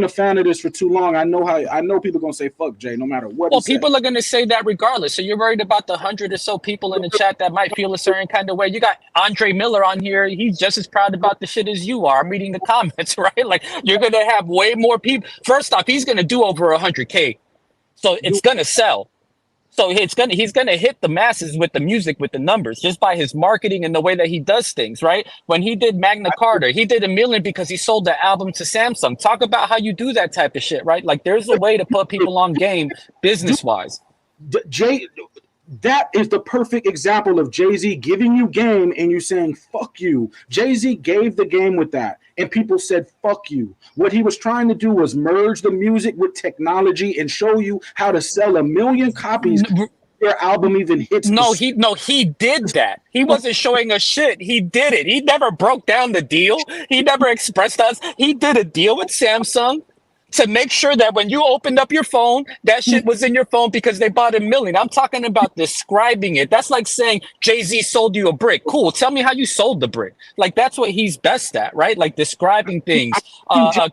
a fan of this for too long. I know people gonna say fuck Jay no matter what. Well, people are gonna say that regardless. So you're worried about the 100 or so people in the chat that might feel a certain kind of way. You got Andre Miller on here. He's just as proud about the shit as you are. I'm reading the comments, right? Like, you're gonna have way more people. First off, he's gonna do over 100K, so it's gonna sell. So he's gonna hit the masses with the music, with the numbers, just by his marketing and the way that he does things, right? When he did Magna Carta, he did $1 million because he sold the album to Samsung. Talk about how you do that type of shit, right? Like, there's a way to put people on game business wise. Jay, that is the perfect example of Jay-Z giving you game and you saying fuck you. Jay-Z gave the game with that and people said fuck you. What he was trying to do was merge the music with technology and show you how to sell 1 million copies. Your album even hits. He did that. He wasn't showing us shit. He did it. He never broke down the deal. He never expressed us. He did a deal with Samsung to make sure that when you opened up your phone, that shit was in your phone because they bought 1 million. I'm talking about describing it. That's like saying Jay-Z sold you a brick. Cool. Tell me how you sold the brick. Like, that's what he's best at, right? Like, describing things,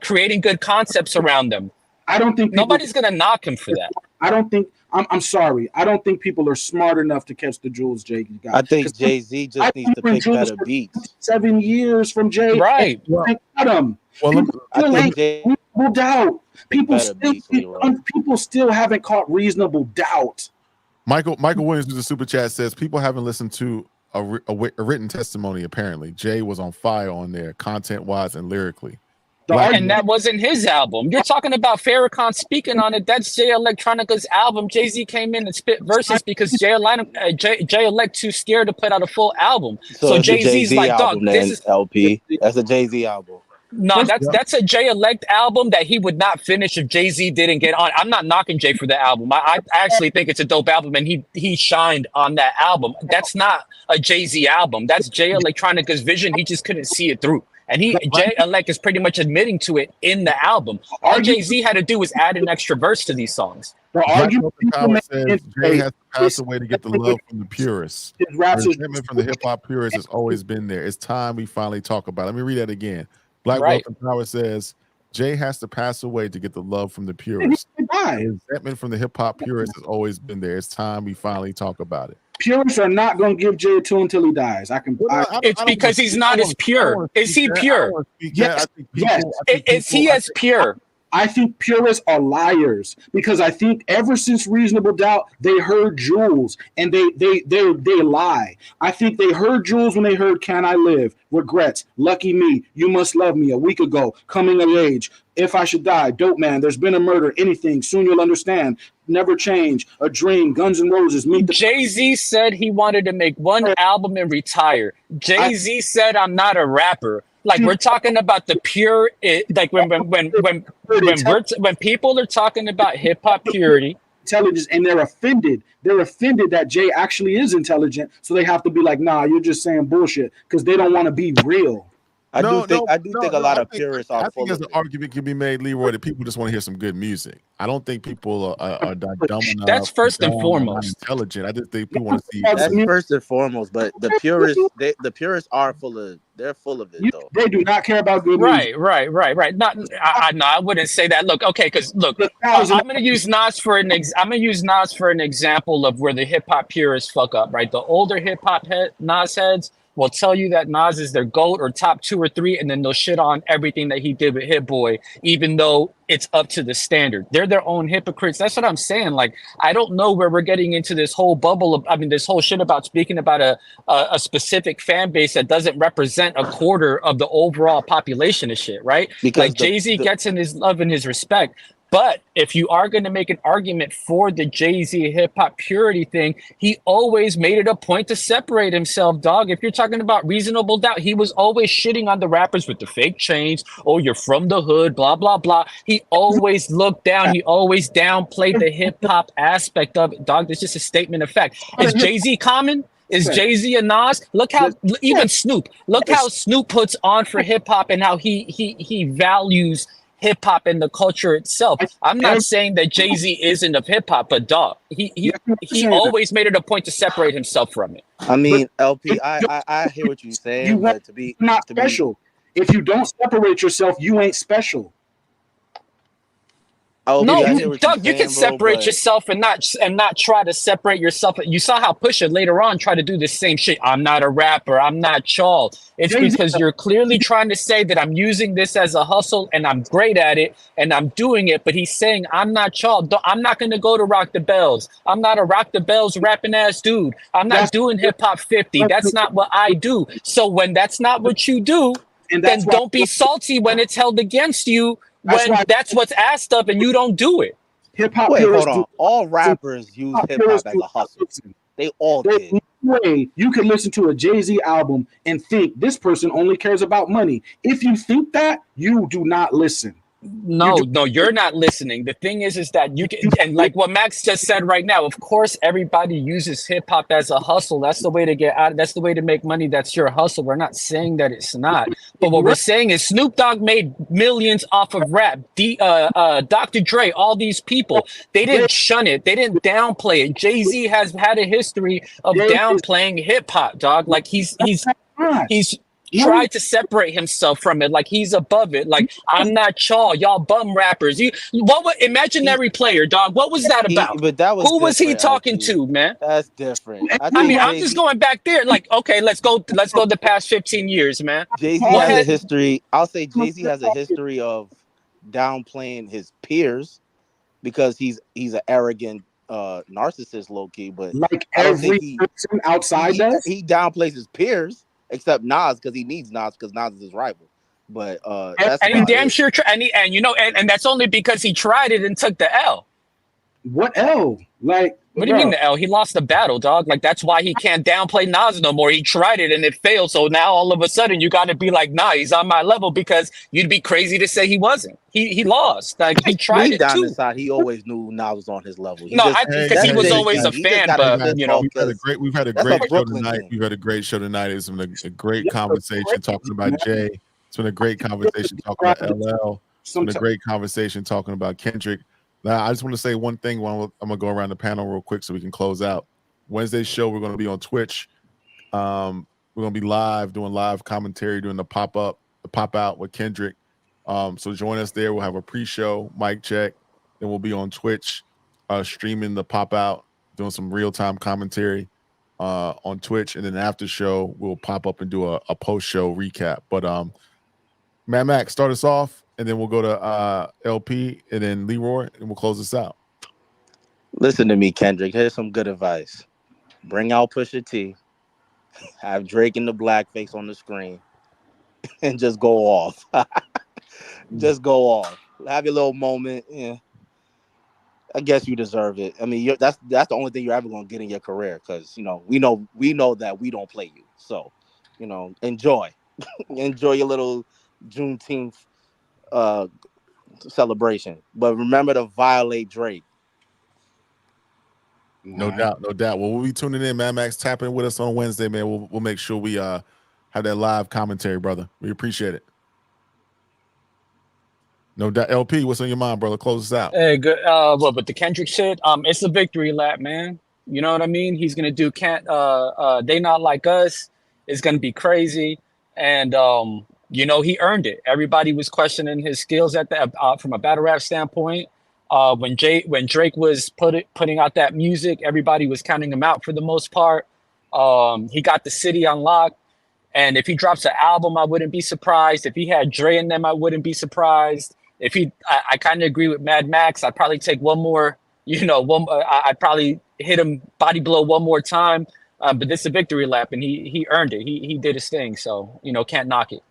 creating good concepts around them. I don't think people, Nobody's gonna knock him for that. I don't think. I'm sorry. I don't think people are smart enough to catch the jewels Jay got. I think Jay-Z just needs to pick better beats. 7 years from Jay, Right? Got him. Well, I think Jay Reasonable doubt. People better still, beats, Leroy. people still haven't caught reasonable doubt. Michael Williams with the super chat says people haven't listened to a written testimony. Apparently, Jay was on fire on there, content wise and lyrically. And that wasn't his album. You're talking about Farrakhan speaking on it. That's Jay Electronica's album. Jay-Z came in and spit verses because Jay Elect too scared to put out a full album. So Jay-Z's like, dog, this is LP. That's a Jay-Z album. No, that's a Jay Elect album that he would not finish if Jay-Z didn't get on. I'm not knocking Jay for the album. I actually think it's a dope album, and he shined on that album. That's not a Jay-Z album. That's Jay Electronica's vision. He just couldn't see it through. And Jay Elect is pretty much admitting to it in the album. All Jay-Z had to do was add an extra verse to these songs. Jay has to pass away to get the love from the purists. Resentment from the hip hop purists has always been there. It's time we finally talk about it. Let me read that again. Black Wealth and Power says Jay has to pass away to get the love from the purists. Resentment from the hip hop purists has always been there. It's time we finally talk about it. Purists are not going to give Jay a tune until he dies. It's because he's not as pure. Is he pure? Yes. Is he as pure? I think purists are liars because I think ever since Reasonable Doubt, they heard Jules and they lie. I think they heard Jules when they heard Can I Live, Regrets, Lucky Me, You Must Love Me, a week ago, Coming of Age, If I Should Die, Dope Man, There's Been a Murder, Anything, Soon You'll Understand, Never Change, A Dream, Guns N' Roses, Meet the Jay-Z said he wanted to make one album and retire. Jay-Z said I'm not a rapper. Like we're talking about the pure, like when people are talking about hip hop purity, intelligence, and they're offended. They're offended that Jay actually is intelligent, so they have to be like, "Nah, you're just saying bullshit," because they don't want to be real. I do think a lot of purists are. I think there's an argument can be made, Leroy, that people just want to hear some good music. I don't think people are dumb enough. That's first and foremost. Intelligent. I just think people want to see. That's first and foremost, but the purists are full of. They're full of it though. They do not care about good music. Right. I wouldn't say that. Look, okay, because look, I'm gonna use Nas for an example of where the hip hop purists fuck up. Right, the older hip hop Nas heads will tell you that Nas is their GOAT or top 2 or 3, and then they'll shit on everything that he did with Hit Boy, even though it's up to the standard. They're their own hypocrites. That's what I'm saying. Like, I don't know where we're getting into this whole bubble of, this whole shit about speaking about a specific fan base that doesn't represent a quarter of the overall population of shit, right? Because like Jay-Z gets in his love and his respect. But if you are going to make an argument for the Jay-Z hip-hop purity thing, he always made it a point to separate himself, dog. If you're talking about Reasonable Doubt, he was always shitting on the rappers with the fake chains. Oh, you're from the hood, blah, blah, blah. He always looked down. He always downplayed the hip-hop aspect of it, dog. It's just a statement of fact. Is Jay-Z common? Is Jay-Z and Nas? Look how even Snoop. Look how Snoop puts on for hip-hop and how he values hip hop and the culture itself. I'm not saying that Jay-Z isn't of hip hop, but dog, he always made it a point to separate himself from it. I mean, LP, I hear what you're saying, but to be not special. If you don't separate yourself, you ain't special. No, Doug, you can separate yourself and not try to separate yourself. You saw how Pusha later on tried to do the same shit. I'm not a rapper. I'm not y'all. It's because you're clearly trying to say that I'm using this as a hustle and I'm great at it and I'm doing it. But he's saying I'm not y'all. I'm not going to go to Rock the Bells. I'm not a Rock the Bells rapping ass dude. I'm not doing hip hop 50. That's not what I do. So when that's not what you do, then don't be salty when it's held against you. That's what's asked of and you don't do it. Hip hop. Wait, hold on. All rappers use hip hop as a hustle. They all did. No way you can listen to a Jay-Z album and think this person only cares about money. If you think that, you do not listen. No, you're not listening. The thing is that you can, and like what Max just said right now, of course, everybody uses hip hop as a hustle. That's the way to get out. That's the way to make money. That's your hustle. We're not saying that it's not. But what we're saying is Snoop Dogg made millions off of rap. Dr. Dre, all these people, they didn't shun it. They didn't downplay it. Jay-Z has had a history of downplaying hip hop, dog. Like he's tried to separate himself from it, like he's above it. Like, I'm not y'all bum rappers. Imaginary player, dog? What was that about? But that was Who was he different, talking LP. to, man? That's different. I I mean, think I'm just going back there. Like, okay, let's go the past 15 years, man. Jay-Z What has a had history. I'll say Jay-Z has a history of downplaying his peers because he's an arrogant narcissist, low key. But Like I don't think every person outside does. he downplays his peers, except Nas because he needs Nas because Nas is his rival. But that's and he about damn it. sure and that's only because he tried it and took the L. What L? Like, What do you mean the L? He lost the battle, dog. Like, that's why he can't downplay Nas no more. He tried it and it failed. So now all of a sudden you got to be like, nah, he's on my level, because you'd be crazy to say he wasn't. He lost. Like, he tried Deep it down too. inside, he always knew Nas was on his level. No, I think because he was always a He just fan, got his but head you know, talk we've had a that's great a show Brooklyn tonight. thing. We've had a great show tonight. It's been a great conversation talking about Jay. It's been a great conversation talking about LL. It's been a great conversation talking about Kendrick. Now, I just want to say one thing. I'm gonna go around the panel real quick so we can close out. Wednesday's show, we're going to be on Twitch. We're going to be live, doing live commentary, doing the pop out with Kendrick. So join us there. We'll have a pre-show, mic check. Then we'll be on Twitch, streaming the pop out, doing some real-time commentary on Twitch. And then after show, we'll pop up and do a post-show recap. But Mad Max, start us off, and then we'll go to LP and then Leroy, and we'll close this out. Listen to me, Kendrick. Here's some good advice. Bring out Pusha T. Have Drake in the blackface on the screen. And just go off. Just go off. Have your little moment. Yeah. I guess you deserve it. I mean, that's the only thing you're ever going to get in your career, because, you know, we know that we don't play you. So, you know, enjoy. Enjoy your little Juneteenth celebration. But remember to violate Drake. No doubt. Well, we'll be tuning in, Mad Max. Tap in with us on Wednesday, man. We'll make sure we have that live commentary, brother. We appreciate it. No doubt. LP, what's on your mind, brother? Close us out. Hey, good. But the Kendrick shit, it's a victory lap, man. You know what I mean? He's gonna do They Not Like Us. It's gonna be crazy, and you know, he earned it. Everybody was questioning his skills at that from a battle rap standpoint. When Drake was putting out that music, everybody was counting him out for the most part. He got the city on lock, and if he drops an album, I wouldn't be surprised. If he had Dre in them, I wouldn't be surprised. I kind of agree with Mad Max. I'd probably take one more, I'd probably hit him body blow one more time. But this is a victory lap, and he earned it. He did his thing, so, you know, can't knock it.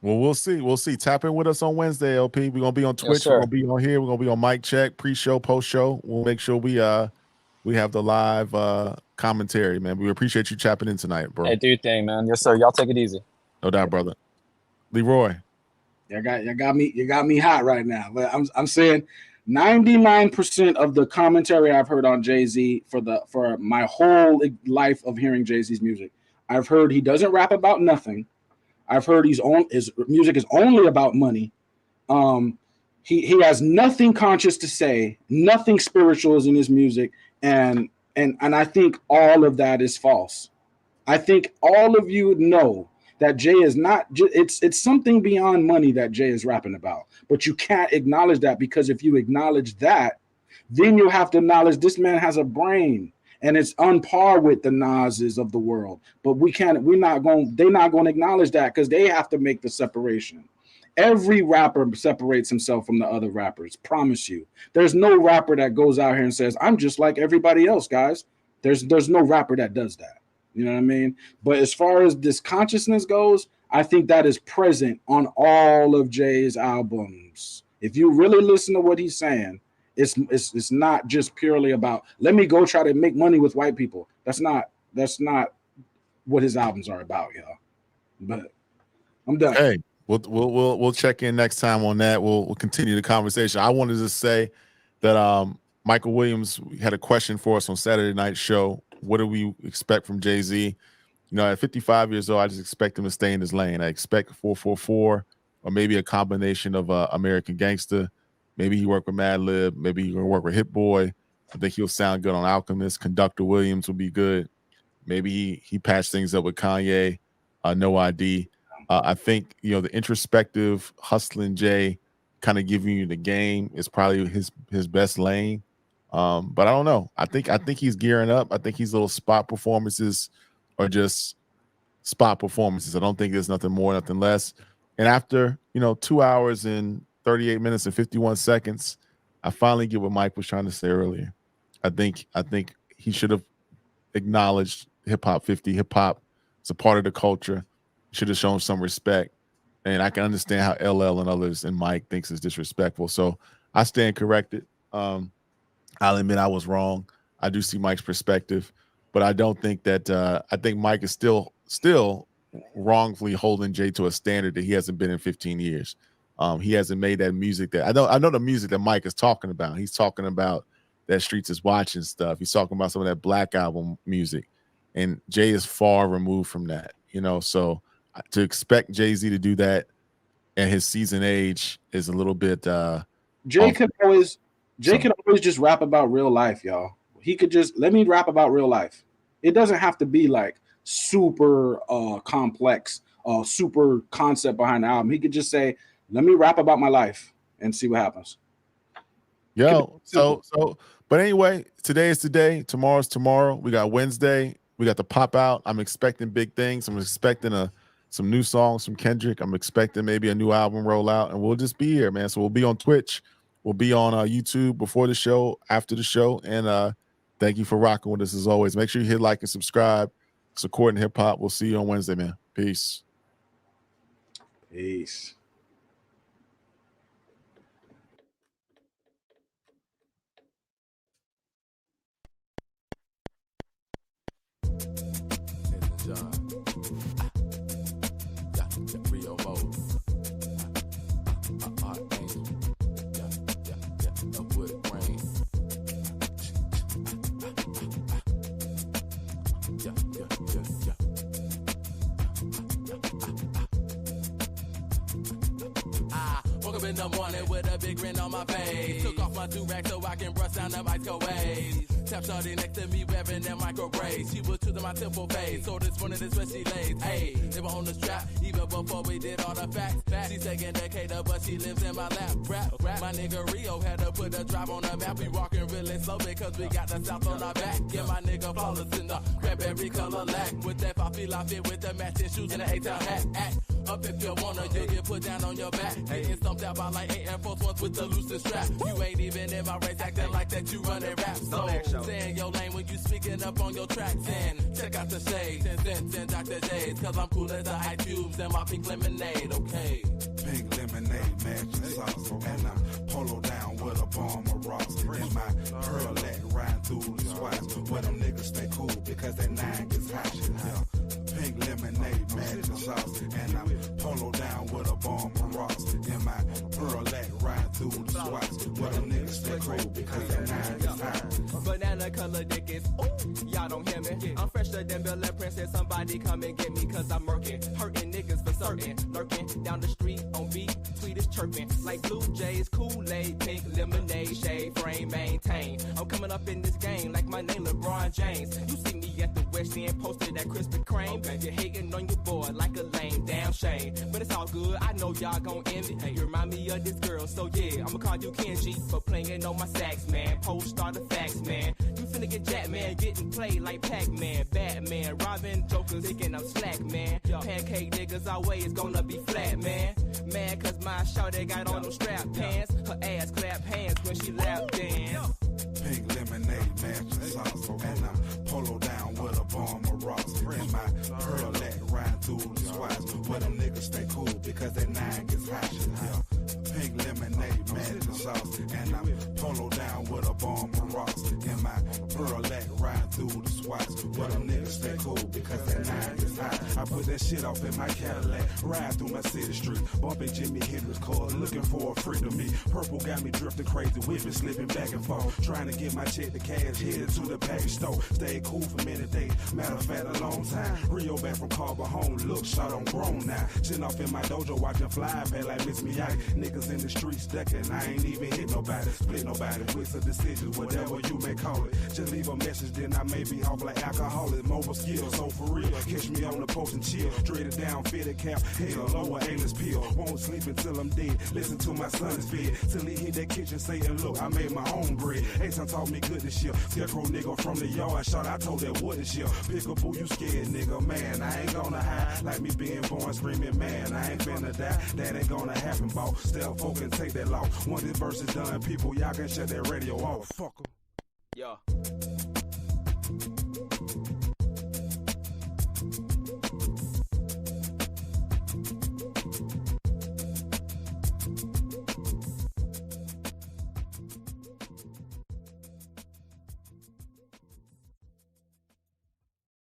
Well, we'll see. We'll see. Tap in with us on Wednesday, LP. We're gonna be on Twitch. Yes, we're gonna be on here. We're gonna be on mic check, pre-show, post-show. We'll make sure we have the live commentary, man. We appreciate you tapping in tonight, bro. Hey, do your thing, man. Yes, sir. Y'all take it easy. No doubt, brother. Leroy. You got me hot right now. But I'm saying 99% of the commentary I've heard on Jay-Z for my whole life of hearing Jay-Z's music, I've heard he doesn't rap about nothing. I've heard his music is only about money. He has nothing conscious to say, nothing spiritual is in his music, and I think all of that is false. I think all of you know that Jay is not. It's something beyond money that Jay is rapping about, but you can't acknowledge that, because if you acknowledge that, then you have to acknowledge this man has a brain. And it's on par with the Nas's of the world. But they're not going to acknowledge that, because they have to make the separation. Every rapper separates himself from the other rappers. Promise you. There's no rapper that goes out here and says, I'm just like everybody else, guys. There's no rapper that does that. You know what I mean? But as far as this consciousness goes, I think that is present on all of Jay's albums. If you really listen to what he's saying, it's not just purely about, let me go try to make money with white people. That's not what his albums are about, y'all. But I'm done. Hey, we'll check in next time on that. We'll continue the conversation. I wanted to say that Michael Williams had a question for us on Saturday night show. What do we expect from Jay-Z? You know, at 55 years old, I just expect him to stay in his lane. I expect 444 or maybe a combination of American Gangster. Maybe he worked with Madlib. Maybe he's going to work with Hit Boy. I think he'll sound good on Alchemist. Conductor Williams will be good. Maybe he patched things up with Kanye. No ID. I think the introspective hustling Jay, kind of giving you the game, is probably his best lane. But I don't know. I think he's gearing up. I think his little spot performances are just spot performances. I don't think there's nothing more, nothing less. And after 2 hours and 38 minutes and 51 seconds, I finally get what Mike was trying to say earlier. I think he should have acknowledged Hip Hop 50. Hip hop is a part of the culture. Should have shown some respect. And I can understand how LL and others and Mike thinks it's disrespectful. So I stand corrected. I'll admit I was wrong. I do see Mike's perspective, but I don't think that I think Mike is still wrongfully holding Jay to a standard that he hasn't been in 15 years. He hasn't made that music that I know the music that Mike is talking about. He's talking about that Streets is Watching stuff. He's talking about some of that Black Album music, and Jay is far removed from that. So to expect Jay-Z to do that at his seasoned age is a little bit. Jay could always just rap about real life, y'all. He could just let me rap about real life. It doesn't have to be like super complex, super concept behind the album. He could just say, "Let me rap about my life and see what happens." But anyway, today is today. Tomorrow's tomorrow. We got Wednesday. We got the pop out. I'm expecting big things. I'm expecting some new songs from Kendrick. I'm expecting maybe a new album rollout, and we'll just be here, man. So we'll be on Twitch. We'll be on YouTube before the show, after the show, and thank you for rocking with us as always. Make sure you hit like and subscribe. Supporting hip hop. We'll see you on Wednesday, man. Peace. Peace. In the morning with a big grin on my face. Took off my do-rag so I can brush down the microwave. Tap shorty next to me wearing that micro braid. She was choosing my temple face, so this morning is where she lays. Hey, they were on the strap even before we did all the facts. She's taking Decatur, but she lives in my lap. Rap. My nigga Rio had to put a drive on the map. We walking really slow because we got the south on our back. Yeah, my nigga flawless in the cranberry color lack. With that Fafi fit with the matching shoes and the A-town hat. Up if you wanna, you get put down on your back. Getting stumped out by like 8 Air Force Ones with the loosest strap. You ain't even in my race, acting like that you running rap. So stay in your lane when you speaking up on your tracks. And check out the shades and Dr. J's, cause I'm cool as the ice cubes and my pink lemonade, okay? Pink lemonade, magic sauce, and I'm polo down with a bomb of Ross. And my pearlette riding through the spots where them niggas stay cool because that 9 gets hot. Yeah. Pink lemonade, magic sauce, and I'm polo down with a bomb of Ross. And my pearlette riding through the spots where them niggas stay cool because that 9 gets hot. Banana color dick is, ooh, y'all don't hear me. I'm fresher than Bel Air Princess. Somebody come and get me cause I'm murking. Hurting niggas for certain. Lurking down the street on beat. Tweet is chirping. Like Blue Jays, Kool-Aid, pink lemonade, shade, frame, maintain. I'm coming up in this game like my name LeBron James. You see me at the West End posted at Krispy Kreme. You're hating on your boy like a lame damn shame. But it's all good. I know y'all gon' envy. You remind me of this girl. So yeah, I'ma call you Kenji for playing on my sax, man. Post star the facts, man. You finna get jacked, man. Getting played like Pac-Man, Batman, Robin, Joker, thinking I'm slack, man. Pancake niggas always gonna be flat, man. Man, cause my shawty got on them strap pants. Her ass clap hands when she lap dance. Pink lemonade, magic sauce, and I'm polo down with a bomb of Ross. And my pearlette riding through the spots where them niggas stay cool because that 9 gets hot. Yeah. Pink lemonade, magic sauce, and I'm polo down with a bomb of Ross. And my pearlette riding through the spots where them niggas stay cool because that 9 gets hot. I put that shit off in my Cadillac, ride through my city street, bumping Jimi Hendrix cars, looking for a freak to me. Purple got me drifting crazy, whipping, slipping back and forth, trying to get my check to cash, headed to the package store. Stayed cool for many days, matter of fact, a long time. Rio back from Carver home, look, shot on grown now. Sitting off in my dojo, watching fly back like Miss Miyagi. Niggas in the streets stacking, I ain't even hit nobody, split nobody, with some decisions, whatever you may call it. Just leave a message, then I may be off like alcoholic. Mobile skills, so for real, catch me on the post and chill. Straight it down, fit a cap, hell, lower A-list pill. Won't sleep until I'm dead. Listen to my son's fed. Till he hit that kitchen saying, look, I made my own bread. Ace taught me good this year. Scarecrow nigga from the yard shot, I told that wood this year. Pickable, you scared nigga, man. I ain't gonna hide. Like me being born screaming, man. I ain't finna die. That ain't gonna happen, boss. Stealth folk can take that law. Once this verse is done, people, y'all can shut that radio off. Fuck 'em. Yeah.